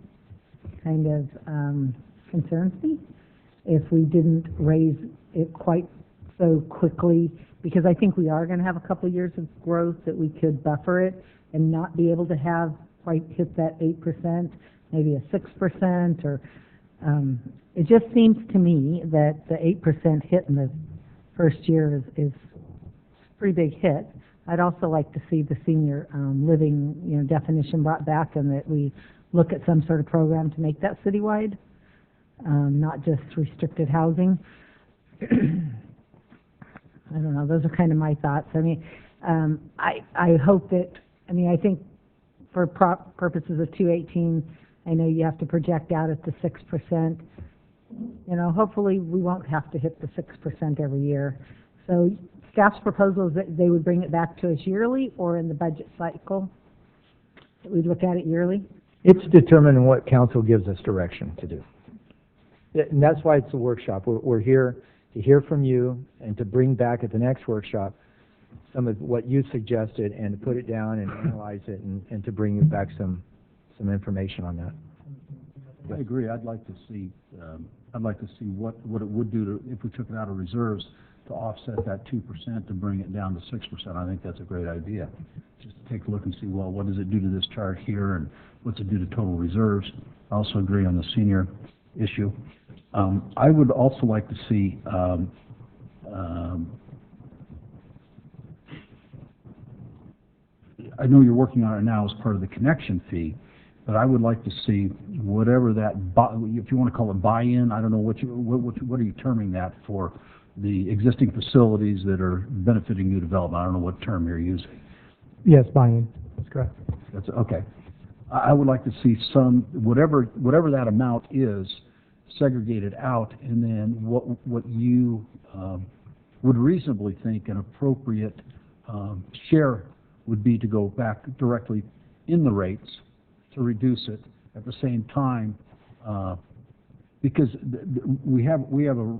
[SPEAKER 15] kind of concerns me if we didn't raise it quite so quickly, because I think we are going to have a couple years of growth that we could buffer it and not be able to have quite hit that 8%, maybe a 6%, or it just seems to me that the 8% hit in the first year is a pretty big hit. I'd also like to see the senior living, definition brought back, and that we look at some sort of program to make that citywide, not just restricted housing. I don't know. Those are kind of my thoughts. I mean, I hope that. I mean, I think for purposes of 218, I know you have to project out at the 6%. Hopefully we won't have to hit the 6% every year. So staff's proposal is that they would bring it back to us yearly, or in the budget cycle, that we'd look at it yearly?
[SPEAKER 19] It's determining what council gives us direction to do. And that's why it's a workshop. We're here to hear from you and to bring back at the next workshop some of what you suggested, and to put it down and analyze it, and to bring you back some information on that.
[SPEAKER 18] I agree. I'd like to see what it would do if we took it out of reserves to offset that 2% to bring it down to 6%. I think that's a great idea. Just to take a look and see, well, what does it do to this chart here, and what's it do to total reserves? I also agree on the senior issue. I would also like to see I know you're working on it now as part of the connection fee, but I would like to see whatever that, if you want to call it buy-in, I don't know what are you terming that for the existing facilities that are benefiting new development? I don't know what term you're using.
[SPEAKER 17] Yes, buy-in, that's correct.
[SPEAKER 18] That's, okay. I would like to see some, whatever that amount is, segregated out, and then what you would reasonably think an appropriate share would be to go back directly in the rates to reduce it at the same time, because we have a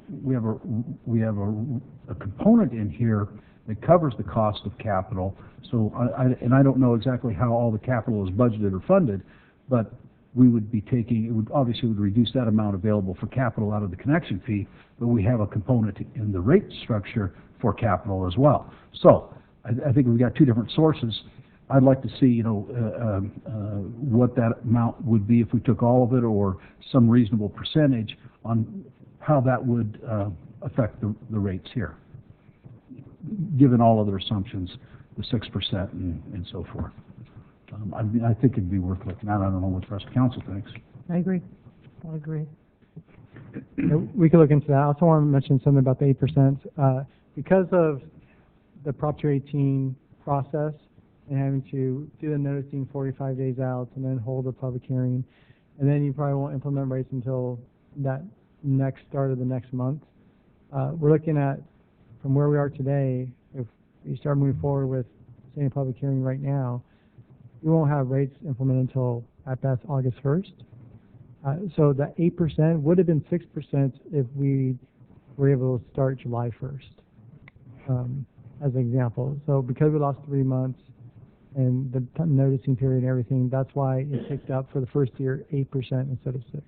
[SPEAKER 18] component in here that covers the cost of capital. So I don't know exactly how all the capital is budgeted or funded, but we would be taking, it would obviously would reduce that amount available for capital out of the connection fee, but we have a component in the rate structure for capital as well. So I think we've got two different sources. I'd like to see, what that amount would be if we took all of it, or some reasonable percentage on how that would affect the rates here, given all other assumptions, the 6% and so forth. I think it'd be worth looking at. I don't know what the rest of council thinks.
[SPEAKER 1] I agree. I agree.
[SPEAKER 17] Yeah, we could look into that. I also want to mention something about the 8%. Because of the Prop 218 process and having to do the noticing 45 days out and then hold a public hearing, and then you probably won't implement rates until that next start of the next month. We're looking at, from where we are today, if we start moving forward with, say, a public hearing right now, we won't have rates implemented until at best August 1st. So the 8% would have been 6% if we were able to start July 1st, as an example. So because we lost 3 months and the noticing period and everything, that's why it picked up for the first year 8% instead of 6%.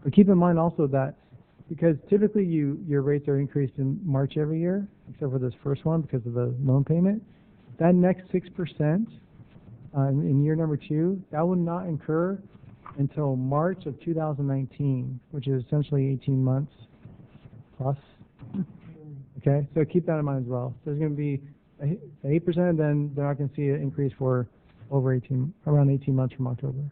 [SPEAKER 17] But keep in mind also that because typically your rates are increased in March every year, except for this first one because of the loan payment, that next 6%, in year number 2, that will not incur until March of 2019, which is essentially 18 months plus. Okay, so keep that in mind as well. So there's going to be 8%, then they're not going to see an increase for around 18 months from October.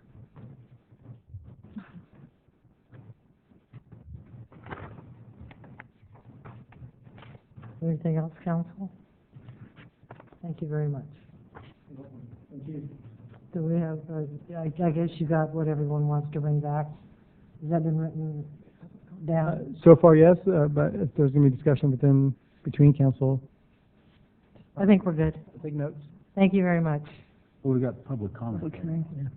[SPEAKER 1] Anything else, council? Thank you very much.
[SPEAKER 17] Thank you.
[SPEAKER 1] Do we have, I guess you got what everyone wants to bring back? Has that been written down?
[SPEAKER 17] So far, yes, but if there's going to be discussion between council.
[SPEAKER 1] I think we're good.
[SPEAKER 17] Take notes.
[SPEAKER 1] Thank you very much.
[SPEAKER 18] Well, we got public comment.
[SPEAKER 1] For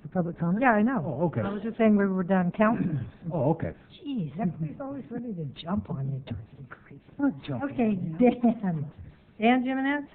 [SPEAKER 1] public comment? Yeah, I know.
[SPEAKER 18] Oh, okay.
[SPEAKER 1] I was just saying we were done counting.
[SPEAKER 18] Oh, okay.
[SPEAKER 1] Jeez, everybody's always ready to jump on you. It drives me crazy.
[SPEAKER 18] Not jumping.
[SPEAKER 1] Okay, Dan. Dan Jimenez?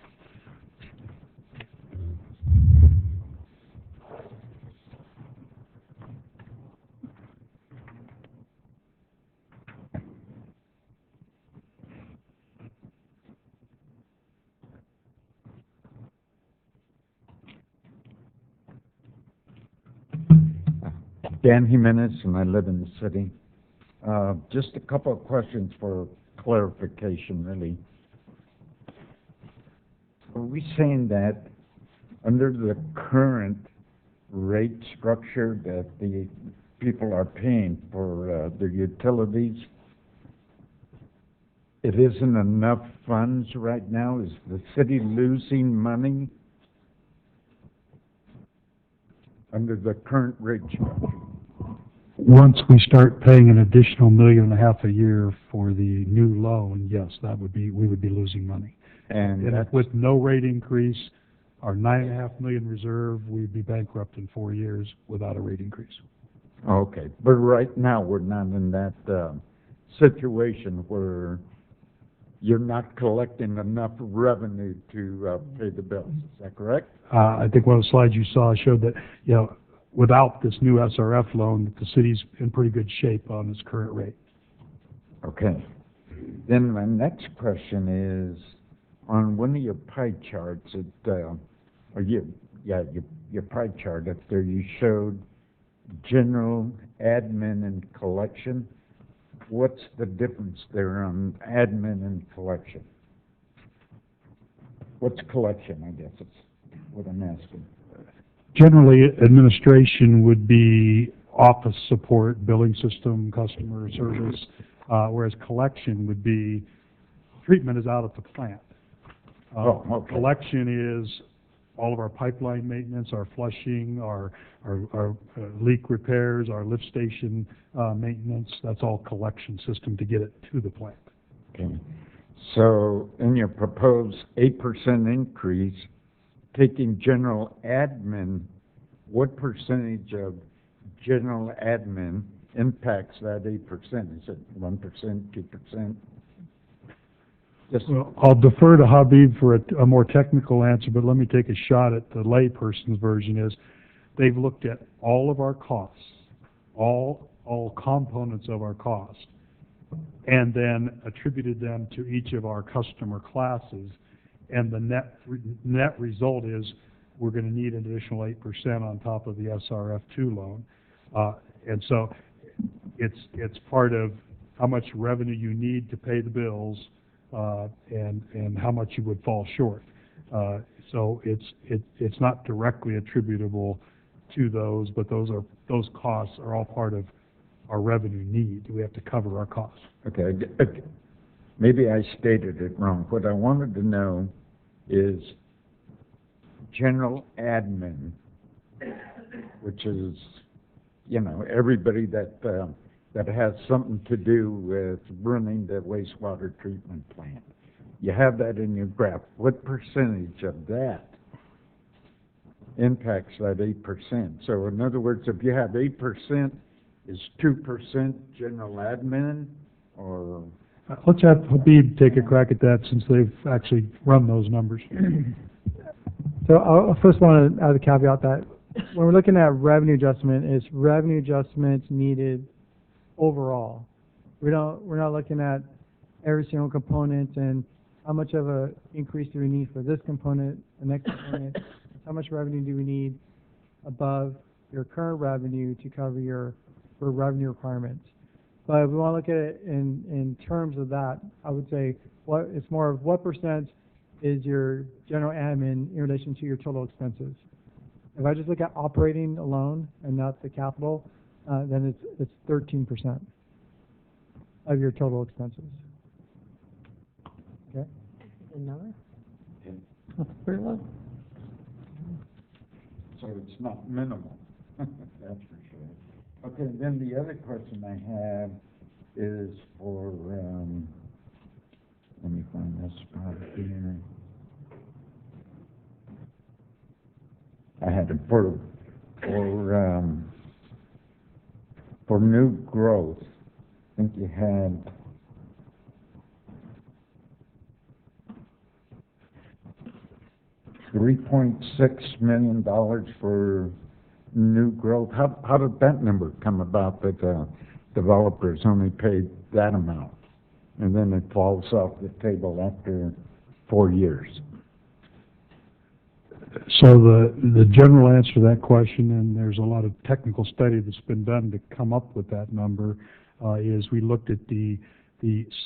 [SPEAKER 21] Dan Jimenez, and I live in the city. Just a couple of questions for clarification, really. Are we saying that under the current rate structure that the people are paying for their utilities, it isn't enough funds right now? Is the city losing money under the current rate structure?
[SPEAKER 10] Once we start paying an additional $1.5 million a year for the new loan, yes, we would be losing money. And with no rate increase, our $9.5 million reserve, we'd be bankrupt in 4 years without a rate increase.
[SPEAKER 21] Okay, but right now we're not in that situation where you're not collecting enough revenue to pay the bills. Is that correct?
[SPEAKER 10] I think one of the slides you saw showed that, without this new SRF loan, the city's in pretty good shape on its current rate.
[SPEAKER 21] Okay. Then my next question is, on one of your pie charts, your pie chart up there, you showed general, admin, and collection. What's the difference there on admin and collection? What's collection, I guess is what I'm asking.
[SPEAKER 10] Generally, administration would be office support, billing system, customer service, whereas collection would be, treatment is out at the plant. Collection is all of our pipeline maintenance, our flushing, our leak repairs, our lift station maintenance. That's all collection system to get it to the plant.
[SPEAKER 21] Okay. So in your proposed 8% increase, taking general admin, what percentage of general admin impacts that 8%? Is it 1%, 2%?
[SPEAKER 10] Well, I'll defer to Habib for a more technical answer, but let me take a shot at the layperson's version. Is they've looked at all of our costs, all components of our cost, and then attributed them to each of our customer classes, and the net result is we're going to need an additional 8% on top of the SRF2 loan, and so it's part of how much revenue you need to pay the bills. And how much you would fall short. So it's not directly attributable to those, but those costs are all part of our revenue need. We have to cover our costs.
[SPEAKER 21] Okay. Maybe I stated it wrong. What I wanted to know is general admin, which is, everybody that has something to do with running the wastewater treatment plant. You have that in your graph. What percentage of that impacts that 8%? So in other words, if you have 8%, is 2% general admin, or?
[SPEAKER 10] Let's have Habib take a crack at that since they've actually run those numbers.
[SPEAKER 17] So I first want to add a caveat that when we're looking at revenue adjustment, it's revenue adjustments needed overall. We're not looking at every single component and how much of a increase do we need for this component, the next component, how much revenue do we need above your current revenue to cover your revenue requirements. But if we want to look at it in terms of that, I would say it's more of what percent is your general admin in relation to your total expenses. If I just look at operating alone and not the capital, then it's 13% of your total expenses. Okay?
[SPEAKER 1] Another? That's pretty low.
[SPEAKER 21] So it's not minimal. That's for sure. Okay, then the other question I have is for, let me find this spot here. I had it for new growth. I think you had $3.6 million for new growth. How did that number come about that developers only paid that amount? And then it falls off the table after 4 years.
[SPEAKER 10] So the general answer to that question, and there's a lot of technical study that's been done to come up with that number, is we looked at the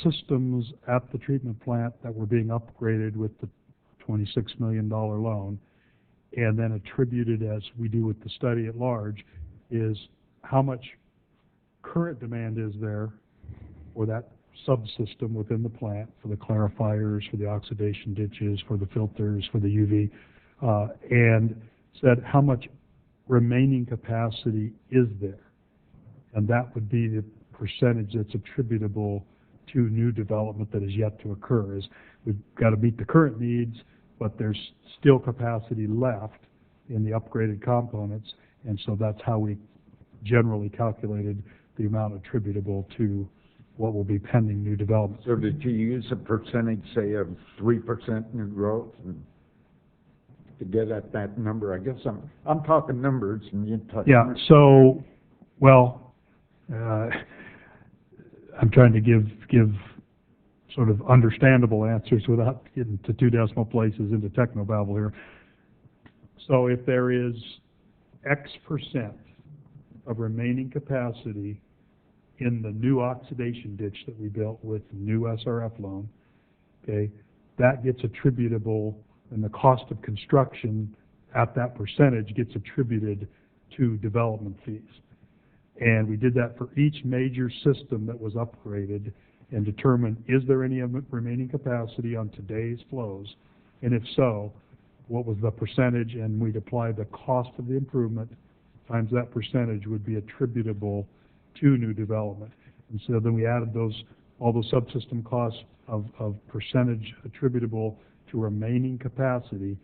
[SPEAKER 10] systems at the treatment plant that were being upgraded with the $26 million loan, and then attributed, as we do with the study at large, is how much current demand is there for that subsystem within the plant, for the clarifiers, for the oxidation ditches, for the filters, for the UV, and said how much remaining capacity is there. And that would be the percentage that's attributable to new development that is yet to occur. Is we've got to meet the current needs, but there's still capacity left in the upgraded components, and so that's how we generally calculated the amount attributable to what will be pending new development.
[SPEAKER 21] So did you use a percentage, say, of 3% new growth to get at that number? I guess I'm talking numbers, and you talk.
[SPEAKER 10] Yeah.
[SPEAKER 21] Numbers.
[SPEAKER 10] So, well, I'm trying to give sort of understandable answers without getting to 2 decimal places into technobabble here. So if there is X% of remaining capacity in the new oxidation ditch that we built with the new SRF loan, okay, that gets attributable, and the cost of construction at that percentage gets attributed to development fees. And we did that for each major system that was upgraded and determined, is there any remaining capacity on today's flows? And if so, what was the percentage? And we'd apply the cost of the improvement times that percentage would be attributable to new development. And so then we added all those subsystem costs of percentage attributable to remaining capacity,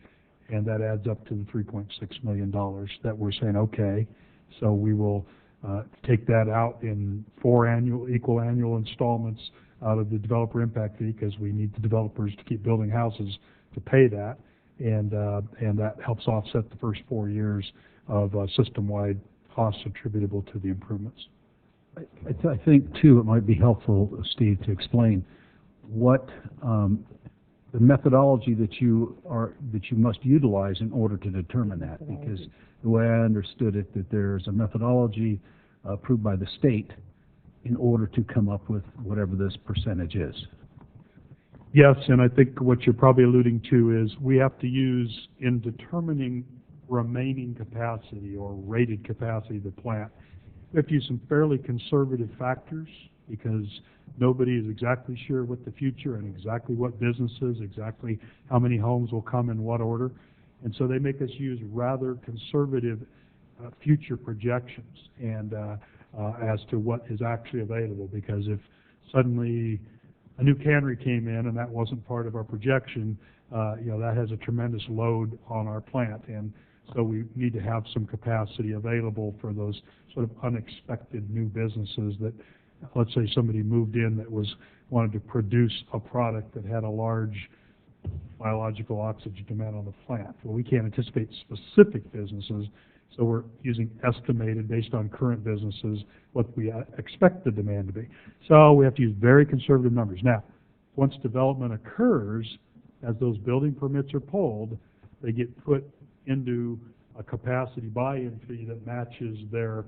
[SPEAKER 10] and that adds up to the $3.6 million that we're saying, okay, so we will take that out in 4 equal annual installments out of the developer impact fee, because we need the developers to keep building houses to pay that, and that helps offset the first 4 years of system-wide costs attributable to the improvements.
[SPEAKER 18] I think, too, it might be helpful, Steve, to explain what the methodology that you must utilize in order to determine that. Because the way I understood it, that there's a methodology approved by the state in order to come up with whatever this percentage is.
[SPEAKER 10] Yes, and I think what you're probably alluding to is we have to use, in determining remaining capacity or rated capacity of the plant, we have to use some fairly conservative factors, because nobody is exactly sure what the future and exactly what businesses, exactly how many homes will come in what order. And so they make us use rather conservative future projections and as to what is actually available, because if suddenly a new cannery came in and that wasn't part of our projection, that has a tremendous load on our plant. And so we need to have some capacity available for those sort of unexpected new businesses that, let's say somebody moved in that wanted to produce a product that had a large biological oxygen demand on the plant. Well, we can't anticipate specific businesses, so we're using estimated based on current businesses what we expect the demand to be. So we have to use very conservative numbers. Now, once development occurs, as those building permits are pulled, they get put into a capacity buy-in fee that matches their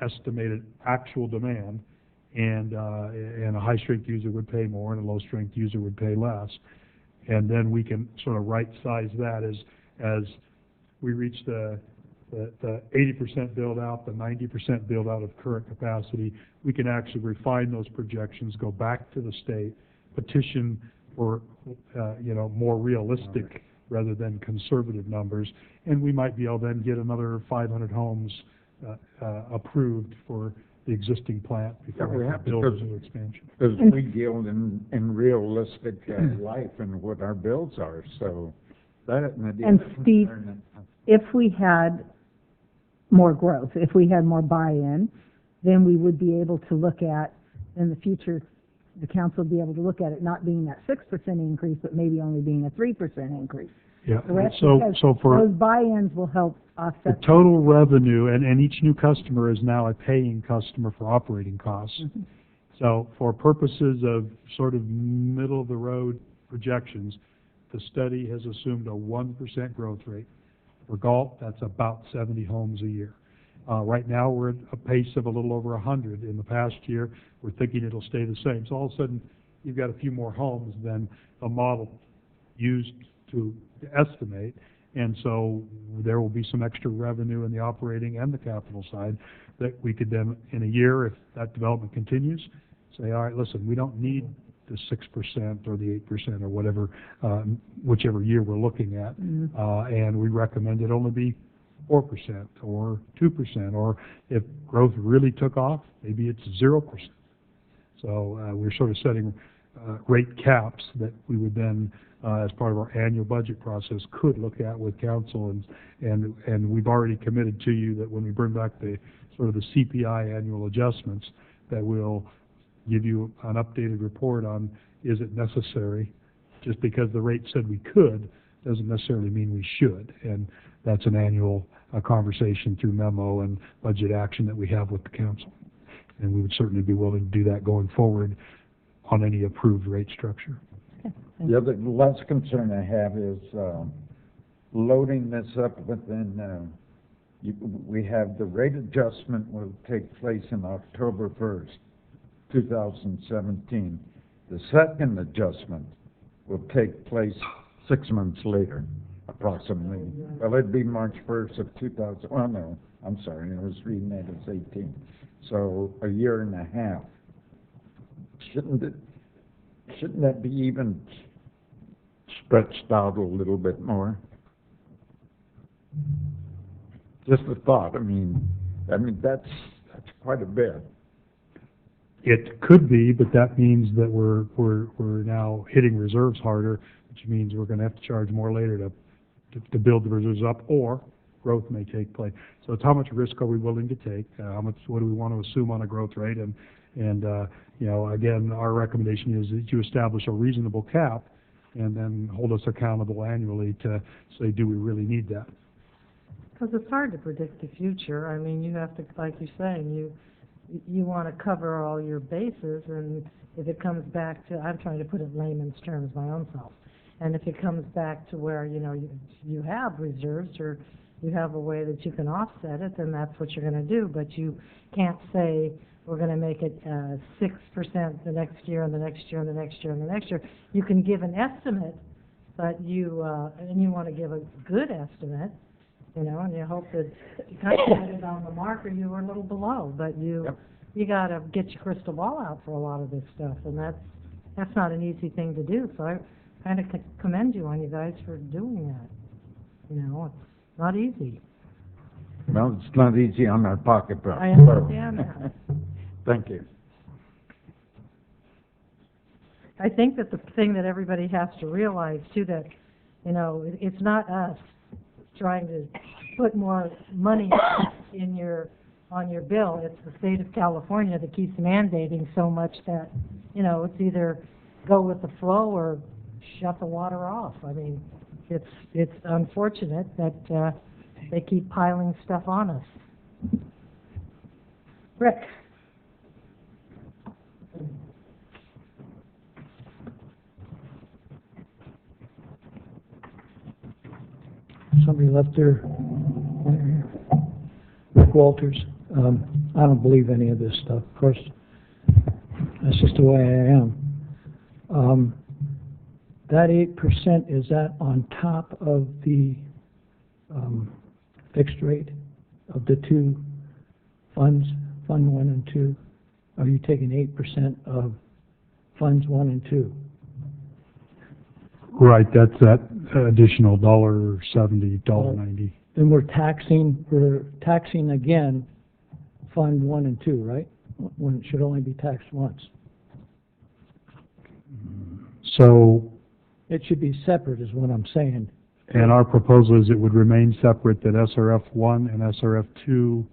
[SPEAKER 10] estimated actual demand, and a high-strength user would pay more and a low-strength user would pay less. And then we can sort of right-size that as we reach the 80% build-out, the 90% build-out of current capacity. We can actually refine those projections, go back to the state, petition for more realistic rather than conservative numbers, and we might be able to then get another 500 homes approved for the existing plant before we have to build a new expansion.
[SPEAKER 21] Because we deal in realistic life and what our bills are, so that.
[SPEAKER 15] And Steve, if we had more growth, if we had more buy-in, then we would be able to look at, in the future, the council would be able to look at it not being that 6% increase, but maybe only being a 3% increase.
[SPEAKER 10] Yeah, so for
[SPEAKER 15] those buy-ins will help offset
[SPEAKER 10] the total revenue, and each new customer is now a paying customer for operating costs.
[SPEAKER 15] Mm-hmm.
[SPEAKER 10] So for purposes of sort of middle-of-the-road projections, the study has assumed a 1% growth rate. For Galt, that's about 70 homes a year. Right now, we're at a pace of a little over 100. In the past year, we're thinking it'll stay the same. So all of a sudden, you've got a few more homes than the model used to estimate, and so there will be some extra revenue in the operating and the capital side that we could then, in a year, if that development continues, say, all right, listen, we don't need the 6% or the 8% or whatever, whichever year we're looking at, and we recommend it only be 4% or 2%, or if growth really took off, maybe it's 0%. So we're sort of setting rate caps that we would then, as part of our annual budget process, could look at with council, and we've already committed to you that when we bring back the sort of the CPI annual adjustments, that we'll give you an updated report on, is it necessary? Just because the rate said we could doesn't necessarily mean we should, and that's an annual conversation through memo and budget action that we have with the council, and we would certainly be willing to do that going forward on any approved rate structure.
[SPEAKER 21] The other last concern I have is loading this up within, we have the rate adjustment will take place in October 1st, 2017. The second adjustment will take place 6 months later, approximately. Well, it'd be March 1st of 2000, well, no, I'm sorry, I was reading that as 18. So a year and a half. Shouldn't that be even stretched out a little bit more? Just a thought. I mean that's quite a bit.
[SPEAKER 10] It could be, but that means that we're now hitting reserves harder, which means we're going to have to charge more later to build the reserves up, or growth may take place. So it's how much risk are we willing to take? What do we want to assume on a growth rate? And you know, again, our recommendation is that you establish a reasonable cap, and then hold us accountable annually to say, do we really need that?
[SPEAKER 1] Because it's hard to predict the future. I mean, you have to, like you're saying, you want to cover all your bases, and if it comes back to, I'm trying to put it in layman's terms, my own self, and if it comes back to where, you know, you have reserves or you have a way that you can offset it, then that's what you're going to do. But you can't say, we're going to make it 6% the next year and the next year and the next year and the next year. You can give an estimate, but and you want to give a good estimate, you know, and you hope that you kind of get it on the mark or you were a little below. But you got to get your crystal ball out for a lot of this stuff, and that's not an easy thing to do. So I kind of commend you on you guys for doing that. You know, it's not easy.
[SPEAKER 21] Well, it's not easy on our pocketbook.
[SPEAKER 1] I understand that.
[SPEAKER 21] Thank you.
[SPEAKER 1] I think that the thing that everybody has to realize too, that, you know, it's not us trying to put more money on your bill. It's the state of California that keeps mandating so much that, you know, it's either go with the flow or shut the water off. I mean, it's unfortunate that they keep piling stuff on us. Rick.
[SPEAKER 8] Somebody left there. Rick Walters. I don't believe any of this stuff. Of course, that's just the way I am. That 8%, is that on top of the fixed rate of the two funds, Fund 1 and 2? Are you taking 8% of Funds 1 and 2?
[SPEAKER 10] Right, that's that additional $1.70, $1.90.
[SPEAKER 8] Then we're taxing again Fund 1 and 2, right? When it should only be taxed once.
[SPEAKER 10] So,
[SPEAKER 8] it should be separate is what I'm saying.
[SPEAKER 10] and our proposal is it would remain separate, that SRF 1 and SRF 2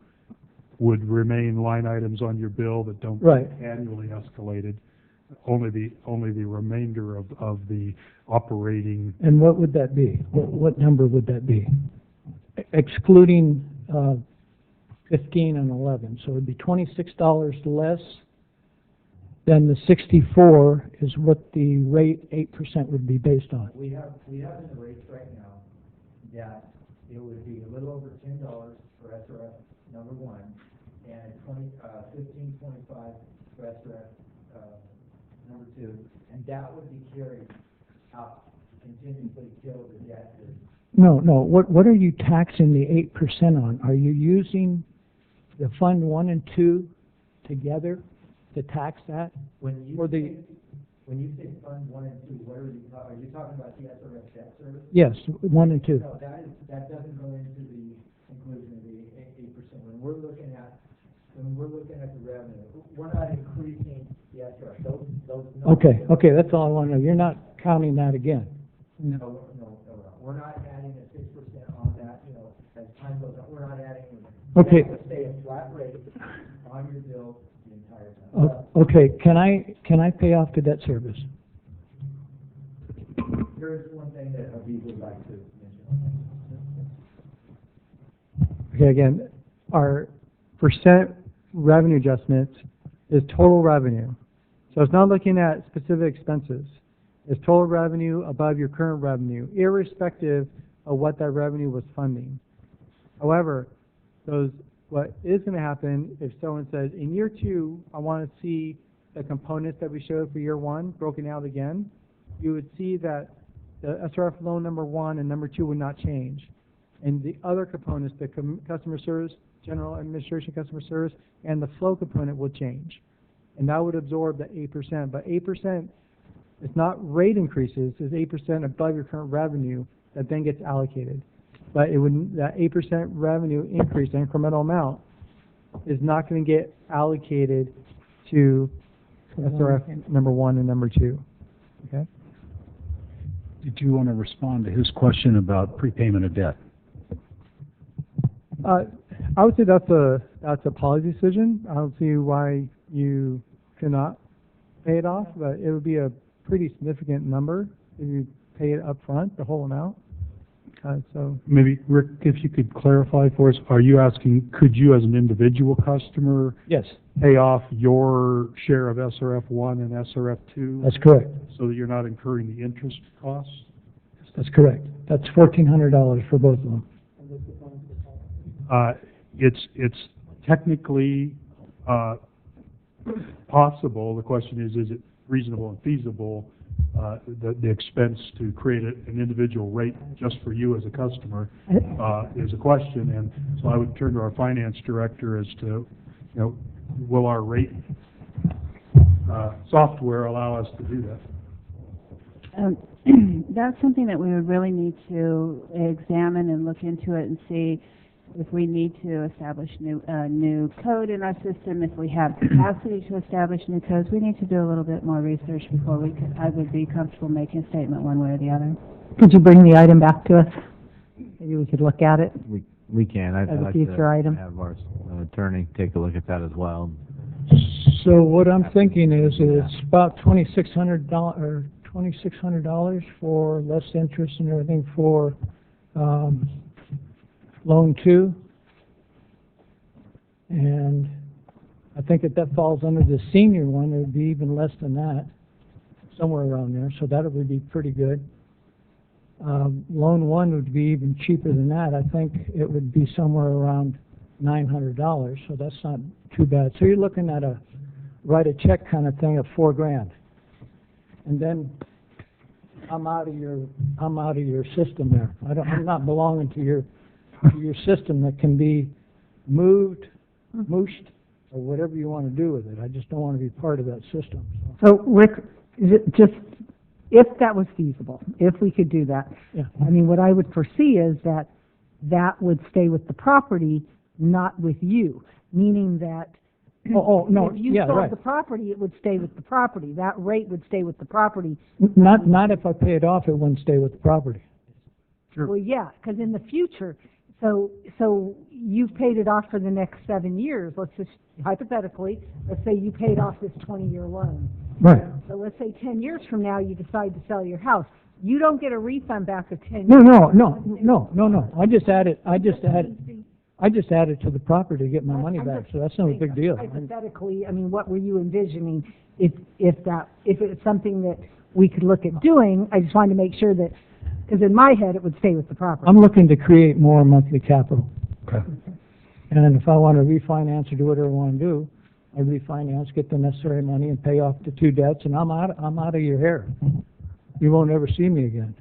[SPEAKER 10] would remain line items on your bill that don't
[SPEAKER 8] Right.
[SPEAKER 10] get annually escalated. Only the remainder of the operating.
[SPEAKER 8] And what would that be? What number would that be? Excluding 15 and 11. So it would be $26 less than the 64 is what the rate 8% would be based on.
[SPEAKER 19] We have in the rates right now that it would be a little over $10 for SRF number 1 and $15.25 for SRF number 2, and that would be carried out continuously till the debt is.
[SPEAKER 8] No. What are you taxing the 8% on? Are you using the Fund 1 and 2 together to tax that?
[SPEAKER 19] When you say Fund 1 and 2, what are you talking about the SRF debt service?
[SPEAKER 8] Yes, 1 and 2.
[SPEAKER 19] No, that doesn't go into the inclusion of the 8%. When we're looking at the revenue, we're not increasing the SRF. Those numbers.
[SPEAKER 8] Okay, that's all I want to know. You're not counting that again.
[SPEAKER 19] No. We're not adding a 6% on that, as time goes on. We're not adding anything.
[SPEAKER 8] Okay.
[SPEAKER 19] It has to stay a flat rate on your bill the entire time.
[SPEAKER 8] Okay, can I pay off the debt service?
[SPEAKER 19] There is one thing that Habib would like to mention.
[SPEAKER 17] Okay, again, our percent revenue adjustment is total revenue. So it's not looking at specific expenses. It's total revenue above your current revenue, irrespective of what that revenue was funding. However, what is going to happen if someone says, in year 2, I want to see the components that we showed for year 1 broken out again, you would see that The SRF loan number 1 and number 2 would not change. And the other components, the customer service, general administration customer service, and the flow component will change. And that would absorb the 8%. But 8%, it's not rate increases, it's 8% above your current revenue that then gets allocated. But it would, that 8% revenue increase, the incremental amount, is not going to get allocated to SRF number 1 and number 2. Okay?
[SPEAKER 18] Did you want to respond to his question about prepayment of debt?
[SPEAKER 17] I would say that's a policy decision. I don't see why you cannot pay it off, but it would be a pretty significant number if you pay it up front, the whole amount. So
[SPEAKER 10] Maybe, Rick, if you could clarify for us, are you asking, could you as an individual customer
[SPEAKER 8] Yes,
[SPEAKER 10] pay off your share of SRF 1 and SRF 2?
[SPEAKER 8] that's correct.
[SPEAKER 10] So that you're not incurring the interest costs?
[SPEAKER 8] That's correct. That's $1,400 for both of them.
[SPEAKER 10] It's technically possible. The question is it reasonable and feasible, the expense to create an individual rate just for you as a customer is a question. And so I would turn to our finance director as to, will our rate software allow us to do that?
[SPEAKER 5] That's something that we would really need to examine and look into it and see if we need to establish new code in our system, if we have capacity to establish new codes. We need to do a little bit more research before I would be comfortable making a statement one way or the other.
[SPEAKER 15] Could you bring the item back to us? Maybe we could look at it
[SPEAKER 16] We can. I'd
[SPEAKER 15] as a
[SPEAKER 16] like
[SPEAKER 15] future
[SPEAKER 16] to
[SPEAKER 15] item.
[SPEAKER 16] have our attorney take a look at that as well.
[SPEAKER 8] So what I'm thinking is it's about $2,600 or $2,600 for less interest and everything for loan 2, and I think that falls under the senior one. It would be even less than that, somewhere around there. So that would be pretty good. Loan 1 would be even cheaper than that. I think it would be somewhere around $900. So that's not too bad. So you're looking at a write a check kind of thing of $4,000, and then I'm out of your system there. I'm not belonging to your system that can be moved, mooshed, or whatever you want to do with it. I just don't want to be part of that system.
[SPEAKER 15] So, Rick, is it just, if that was feasible, if we could do that,
[SPEAKER 8] Yeah.
[SPEAKER 15] I mean, what I would foresee is that that would stay with the property, not with you, meaning that
[SPEAKER 8] No,
[SPEAKER 15] if you
[SPEAKER 8] yeah,
[SPEAKER 15] sold
[SPEAKER 8] right.
[SPEAKER 15] the property, it would stay with the property. That rate would stay with the property.
[SPEAKER 8] Not if I pay it off, it wouldn't stay with the property.
[SPEAKER 10] Sure.
[SPEAKER 15] Well, yeah, because in the future, so you've paid it off for the next 7 years. Let's just, hypothetically, let's say you paid off this 20-year loan.
[SPEAKER 8] Right.
[SPEAKER 15] So let's say 10 years from now, you decide to sell your house. You don't get a refund back of 10
[SPEAKER 8] No,
[SPEAKER 15] years.
[SPEAKER 8] no. I just add it to the property to get my money back, so that's no big deal.
[SPEAKER 15] Hypothetically, I mean, what were you envisioning if it's something that we could look at doing? I just wanted to make sure that, because in my head, it would stay with the property.
[SPEAKER 8] I'm looking to create more monthly capital. Okay. And if I want to refinance or do whatever I want to do, I refinance, get the necessary money, and pay off the 2 debts, and I'm out of your hair. You won't ever see me again.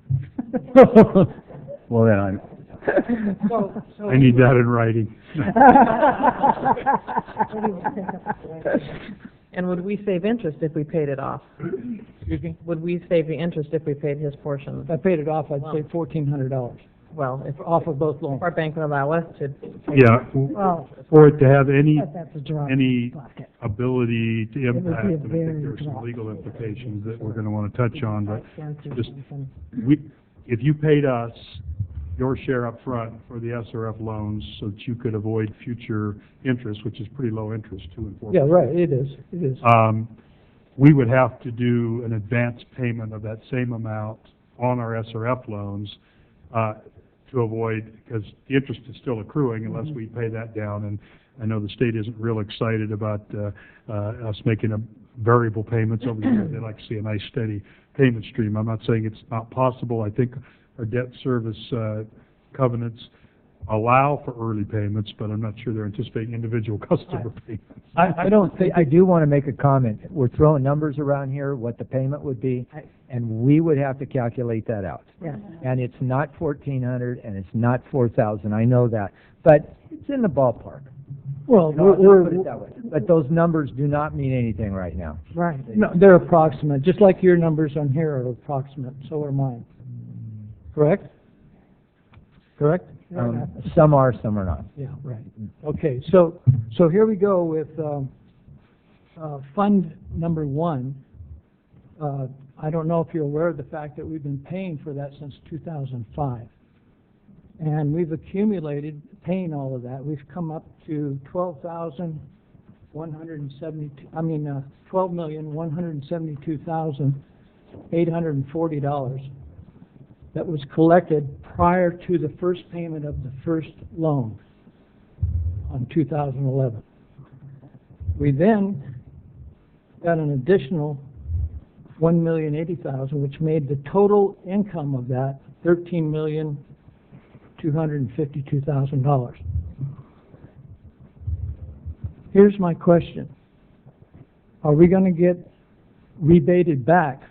[SPEAKER 18] Well, then
[SPEAKER 10] I need that in writing.
[SPEAKER 13] And would we save interest if we paid it off?
[SPEAKER 8] Excuse me?
[SPEAKER 13] Would we save the interest if we paid his portion?
[SPEAKER 8] If I paid it off, I'd save $1,400
[SPEAKER 13] Well, if
[SPEAKER 8] off of both loans.
[SPEAKER 13] our bank would allow us to.
[SPEAKER 10] Yeah,
[SPEAKER 15] Well,
[SPEAKER 10] for it to have any
[SPEAKER 15] that's a drop.
[SPEAKER 10] ability to
[SPEAKER 15] would be
[SPEAKER 10] impact,
[SPEAKER 15] a
[SPEAKER 10] and I think
[SPEAKER 15] very
[SPEAKER 10] there are some
[SPEAKER 15] drop.
[SPEAKER 10] legal implications that we're going to want to touch on, but just,
[SPEAKER 15] Something.
[SPEAKER 10] if you paid us your share up front for the SRF loans so that you could avoid future interest, which is pretty low interest, 2 and 4%.
[SPEAKER 8] Yeah, right, it is.
[SPEAKER 10] We would have to do an advance payment of that same amount on our SRF loans to avoid, because the interest is still accruing unless we pay that down. And I know the state isn't real excited about us making variable payments over the years. They like to see a nice steady payment stream. I'm not saying it's not possible. I think our debt service covenants allow for early payments, but I'm not sure they're anticipating individual customer payments.
[SPEAKER 19] I don't think, I do want to make a comment. We're throwing numbers around here, what the payment would be, and we would have to calculate that out.
[SPEAKER 1] Yes.
[SPEAKER 19] And it's not 1,400 and it's not 4,000, I know that, but it's in the ballpark.
[SPEAKER 8] Well,
[SPEAKER 19] You know, I'll just put it that way. But those numbers do not mean anything right now.
[SPEAKER 1] Right.
[SPEAKER 8] no, they're approximate, just like your numbers on here are approximate, so are mine. Correct? Correct?
[SPEAKER 19] Some are, some are not.
[SPEAKER 8] Yeah, right. Okay, so here we go with, fund number 1. I don't know if you're aware of the fact that we've been paying for that since 2005. And we've accumulated paying all of that. We've come up to $12,172,840 that was collected prior to the first payment of the first loan on 2011. We then got an additional $1,080,000, which made the total income of that $13,252,000. Here's my question. Are we going to get rebated back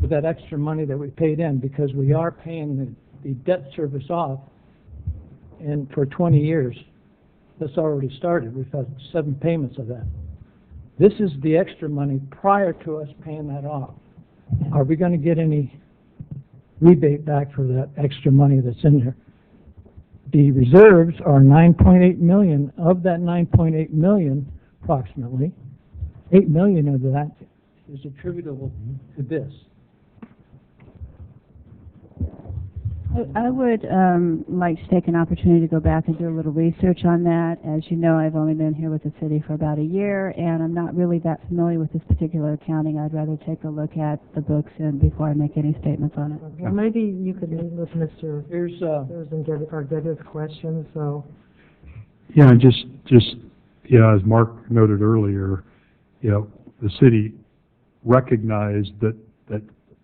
[SPEAKER 8] with that extra money that we paid in? Because we are paying the debt service off and for 20 years. That's already started. We've had 7 payments of that. This is the extra money prior to us paying that off. Are we going to get any rebate back for that extra money that's in there? The reserves are $9.8 million. Of that $9.8 million, approximately, $8 million of that is attributable to this.
[SPEAKER 5] I would like to take an opportunity to go back and do a little research on that. As you know, I've only been here with the city for about a year, and I'm not really that familiar with this particular accounting. I'd rather take a look at the books and before I make any statements on it.
[SPEAKER 1] Well, maybe you could meet with Mr. Hughes and get his questions, so.
[SPEAKER 10] Yeah, just, as Mark noted earlier, the city recognized that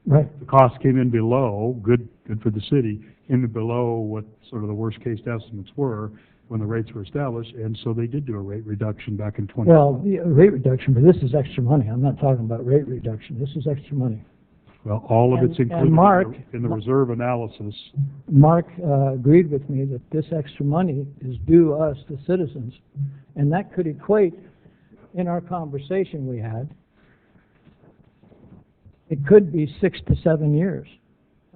[SPEAKER 8] Right.
[SPEAKER 10] the cost came in below, good for the city, in below what sort of the worst case estimates were when the rates were established, and so they did do a rate reduction back in 20.
[SPEAKER 8] Well, the rate reduction, but this is extra money. I'm not talking about rate reduction. This is extra money.
[SPEAKER 10] Well, all of it's included in the reserve analysis.
[SPEAKER 8] Mark agreed with me that this extra money is due us, the citizens, and that could equate, in our conversation we had, it could be 6 to 7 years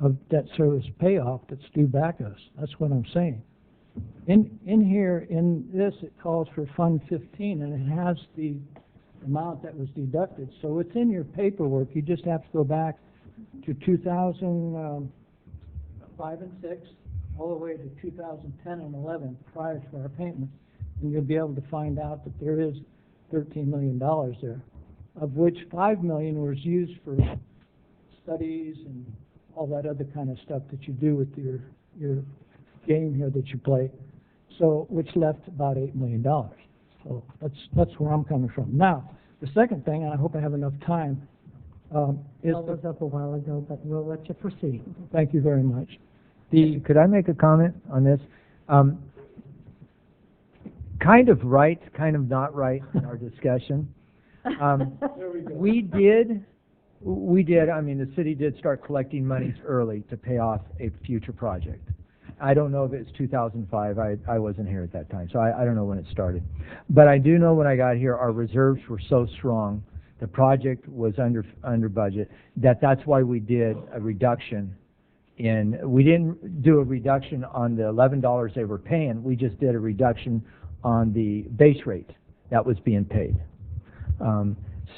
[SPEAKER 8] of debt service payoff that's due back us. That's what I'm saying. In here, in this, it calls for Fund 15, and it has the amount that was deducted. So it's in your paperwork. You just have to go back to 2005 and 6, all the way to 2010 and 11, prior to our payments, and you'll be able to find out that there is $13 million there, of which $5 million was used for studies and all that other kind of stuff that you do with your game here that you play. So, which left about $8 million. So that's where I'm coming from. Now, the second thing, and I hope I have enough time, is
[SPEAKER 1] That was up a while ago, but we'll let you proceed.
[SPEAKER 8] Thank you very much.
[SPEAKER 19] Could I make a comment on this? Kind of right, kind of not right in our discussion. We did, I mean, the city did start collecting monies early to pay off a future project. I don't know if it's 2005, I wasn't here at that time, so I don't know when it started. But I do know when I got here, our reserves were so strong, the project was under budget, that's why we did a reduction we didn't do a reduction on the $11 they were paying, we just did a reduction on the base rate that was being paid.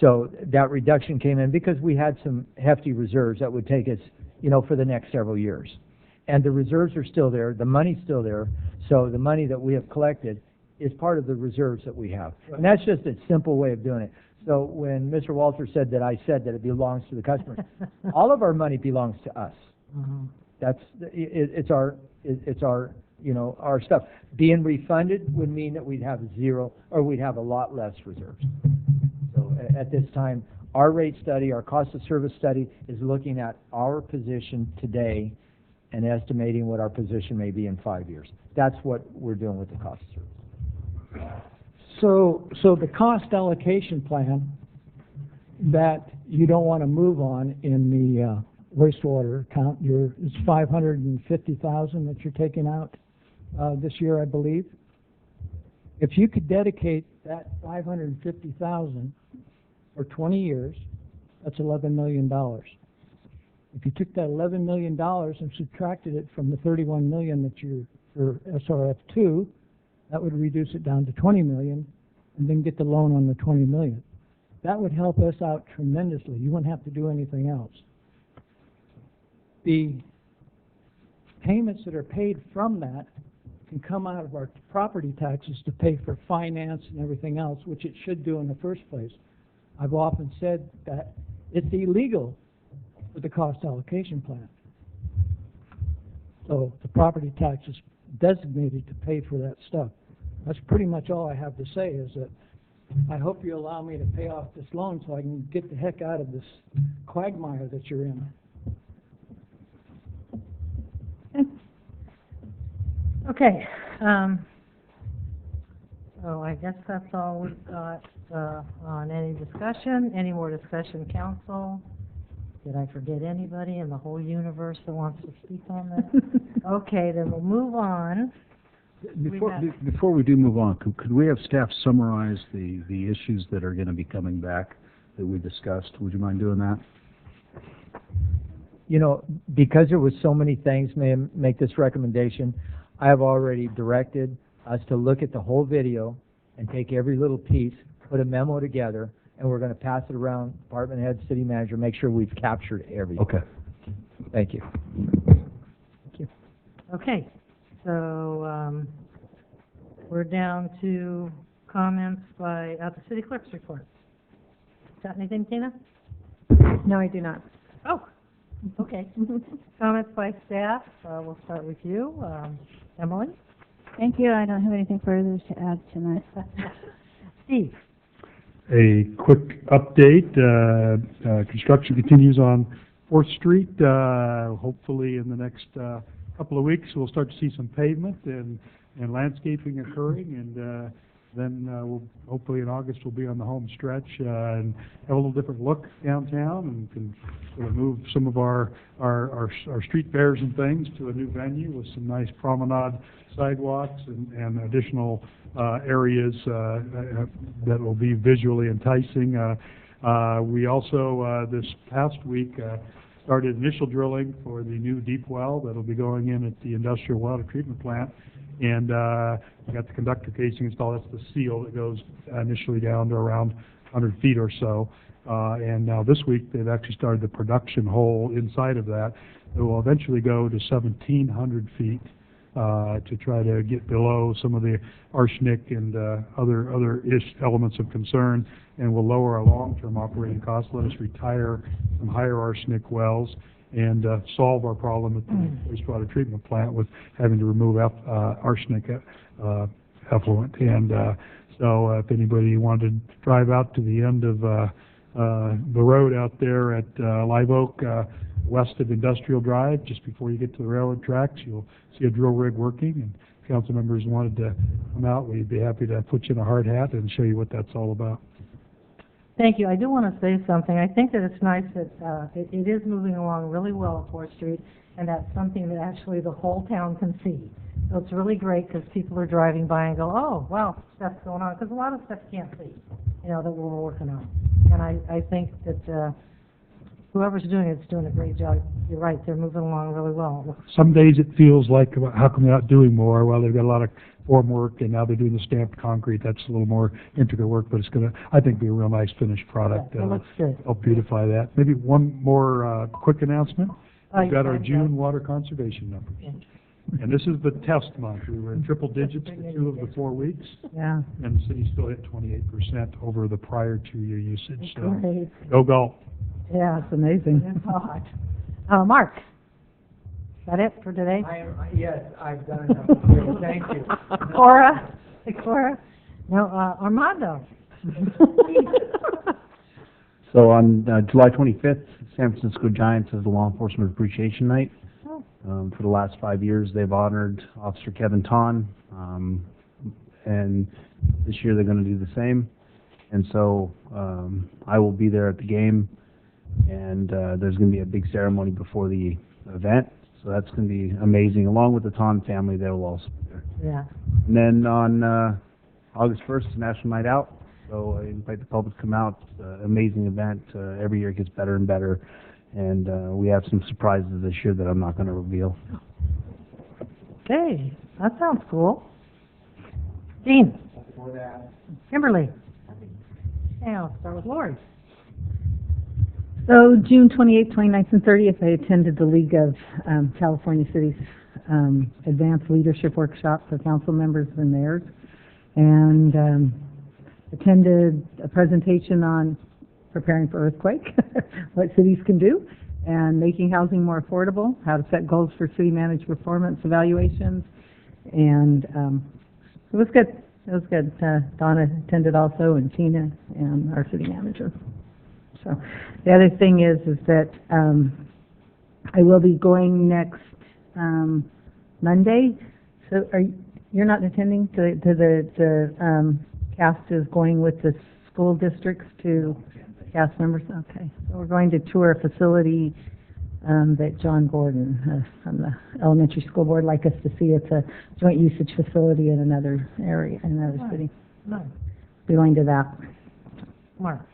[SPEAKER 19] So that reduction came in because we had some hefty reserves that would take us, for the next several years. And the reserves are still there, the money's still there, so the money that we have collected is part of the reserves that we have. And that's just a simple way of doing it. So when Mr. Walter said that I said that it belongs to the customers, all of our money belongs to us. It's our our stuff. Being refunded would mean that we'd have zero, or we'd have a lot less reserves. So at this time, our rate study, our cost of service study, is looking at our position today and estimating what our position may be in 5 years. That's what we're doing with the cost of service.
[SPEAKER 8] So the cost allocation plan that you don't want to move on in the wastewater account, it's 550,000 that you're taking out this year, I believe. If you could dedicate that 550,000 for 20 years, that's $11 million. If you took that $11 million and subtracted it from the 31 million that you're for SRF2, that would reduce it down to 20 million, and then get the loan on the 20 million. That would help us out tremendously. You wouldn't have to do anything else. The payments that are paid from that can come out of our property taxes to pay for finance and everything else, which it should do in the first place. I've often said that it's illegal with the cost allocation plan. So the property tax is designated to pay for that stuff. That's pretty much all I have to say, is that I hope you allow me to pay off this loan so I can get the heck out of this quagmire that you're in.
[SPEAKER 1] Okay, so I guess that's all we've got on any discussion. Any more discussion, council? Did I forget anybody in the whole universe that wants to speak on this? Okay, then we'll move on.
[SPEAKER 18] Before we do move on, could we have staff summarize the issues that are going to be coming back that we discussed? Would you mind doing that?
[SPEAKER 19] You know, because there was so many things, may I make this recommendation? I have already directed us to look at the whole video and take every little piece, put a memo together, and we're going to pass it around department head, city manager, make sure we've captured everything.
[SPEAKER 18] Okay.
[SPEAKER 19] Thank you.
[SPEAKER 1] Thank you. Okay, so we're down to comments by the city clerk's report. Got anything, Tina?
[SPEAKER 2] No, I do not.
[SPEAKER 1] Oh, okay. Comments by staff. We'll start with you, Emily.
[SPEAKER 5] Thank you. I don't have anything further to add tonight.
[SPEAKER 1] Steve.
[SPEAKER 10] A quick update, construction continues on 4th Street. Hopefully in the next couple of weeks we'll start to see some pavement and landscaping occurring, and then we'll, hopefully in August we'll be on the home stretch and have a little different look downtown, and can sort of move some of our street fairs and things to a new venue with some nice promenade sidewalks and additional areas that will be visually enticing. We also, this past week, started initial drilling for the new deep well that'll be going in at the industrial water treatment plant. And we got the conductor casing installed. That's the seal that goes initially down to around 100 feet or so. And now this week they've actually started the production hole inside of that. It will eventually go to 1,700 feet to try to get below some of the arsenic and other elements of concern, and will lower our long-term operating costs, let us retire some higher arsenic wells, and solve our problem at the wastewater treatment plant with having to remove arsenic effluent. And so if anybody wanted to drive out to the end of the road out there at Live Oak, west of Industrial Drive, just before you get to the railroad tracks, you'll see a drill rig working, and if council members wanted to come out, we'd be happy to put you in a hard hat and show you what that's all about.
[SPEAKER 1] Thank you. I do want to say something. I think that it's nice that it is moving along really well at 4th Street, and that's something that actually the whole town can see. So it's really great because people are driving by and go, oh, wow, stuff's going on, because a lot of stuff you can't see, you know, that we're working on. And I think that whoever's doing it's doing a great job. You're right, they're moving along really well.
[SPEAKER 10] Some days it feels like, how come they're not doing more? Well, they've got a lot of form work, and now they're doing the stamped concrete. That's a little more intricate work, but it's going to, I think, be a real nice finished product.
[SPEAKER 1] Yeah, it looks good.
[SPEAKER 10] Help beautify that. Maybe one more quick announcement. We've got our June water conservation numbers. Yeah. And this is the test month. We were in triple digits for 2 of the 4 weeks.
[SPEAKER 1] Yeah.
[SPEAKER 10] And the city still hit 28% over the prior 2-year usage. So
[SPEAKER 1] Great.
[SPEAKER 10] go Galt.
[SPEAKER 15] Yeah, it's amazing.
[SPEAKER 1] Mark, is that it for today?
[SPEAKER 19] Yes, I've done enough. Thank you.
[SPEAKER 1] Cora? No, Armando.
[SPEAKER 14] So on July 25th, San Francisco Giants has the Law Enforcement Appreciation Night. For the last 5 years, they've honored Officer Kevin Ton, and this year they're going to do the same. And so I will be there at the game, and there's going to be a big ceremony before the event. So that's going to be amazing. Along with the Ton family, they will also be there.
[SPEAKER 1] Yeah.
[SPEAKER 14] And then on August 1st, it's National Night Out. So I invite the public to come out. It's an amazing event. Every year it gets better and better. And we have some surprises this year that I'm not going to reveal.
[SPEAKER 1] Okay, that sounds cool. Dean? Kimberly? Okay, I'll start with Lori.
[SPEAKER 22] So June 28th, 29th, and 30th, I attended the League of California Cities Advanced Leadership Workshop for council members and mayors, and attended a presentation on preparing for earthquake, what cities can do, and making housing more affordable, how to set goals for city manager performance evaluations, and it was good. It was good. Donna attended also, and Tina, and our city manager. So the other thing is that I will be going next Monday. So you're not attending? The cast is going with the school districts to cast members? Okay. So we're going to tour a facility that John Gordon from the elementary school board like us to see. It's a joint usage facility in another area, in another city.
[SPEAKER 1] Nice.
[SPEAKER 22] Be going to that.
[SPEAKER 1] Mark? Is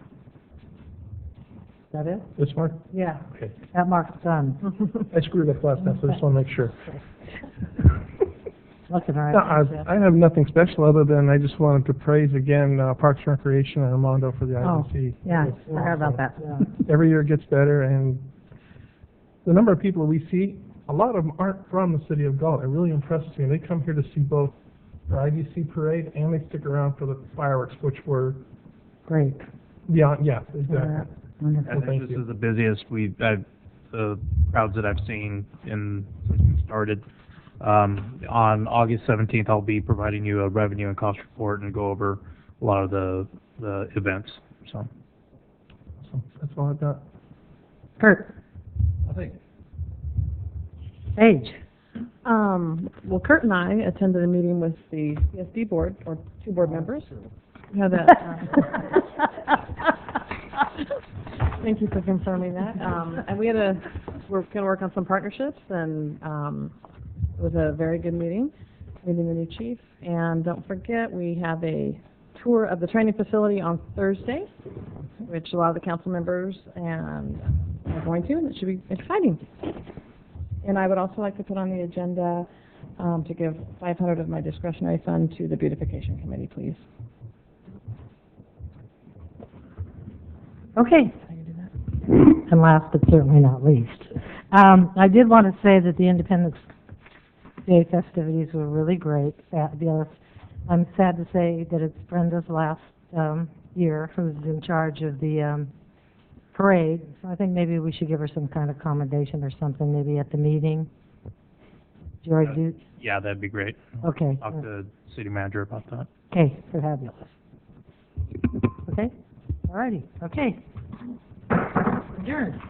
[SPEAKER 1] that it?
[SPEAKER 20] This Mark?
[SPEAKER 1] Yeah.
[SPEAKER 20] Okay.
[SPEAKER 1] That Mark's done.
[SPEAKER 20] I screwed up last time, so I just want to make sure.
[SPEAKER 1] Looking all
[SPEAKER 20] No,
[SPEAKER 1] right.
[SPEAKER 20] I have nothing special other than I just wanted to praise again Parks and Recreation and Armando for the IBC.
[SPEAKER 22] Yeah,
[SPEAKER 20] It's
[SPEAKER 22] forgot about that.
[SPEAKER 20] Every year it gets better, and the number of people we see, a lot of them aren't from the city of Galt. It really impresses me. They come here to see both the IBC parade and they stick around for the fireworks, which were
[SPEAKER 22] great.
[SPEAKER 20] Beyond, yeah, exactly.
[SPEAKER 22] Wonderful.
[SPEAKER 20] Well, thank
[SPEAKER 23] This
[SPEAKER 20] you.
[SPEAKER 23] is the busiest the crowds that I've seen since we started. On August 17th, I'll be providing you a revenue and cost report and go over a lot of the events. So.
[SPEAKER 20] Awesome. That's all I've got.
[SPEAKER 1] Kurt?
[SPEAKER 20] Nothing.
[SPEAKER 1] Paige?
[SPEAKER 13] Well, Kurt and I attended a meeting with the CSD board, or 2 board members. We had that. Thank you for confirming that. And we're going to work on some partnerships, and it was a very good meeting, meeting the new chief. And don't forget, we have a tour of the training facility on Thursday, which a lot of the council members are going to, and it should be exciting. And I would also like to put on the agenda to give $500 of my discretionary fund to the beautification committee, please.
[SPEAKER 1] Okay. And last but certainly not least, I did want to say that the Independence Day festivities were really great, fabulous. I'm sad to say that it's Brenda's last year who's in charge of the parade. So I think maybe we should give her some kind of commendation or something, maybe at the meeting. Do you already do?
[SPEAKER 23] Yeah, that'd be great.
[SPEAKER 1] Okay.
[SPEAKER 23] Talk to the city manager about that.
[SPEAKER 1] Okay, fabulous. Okay, all righty, okay. Adjourned.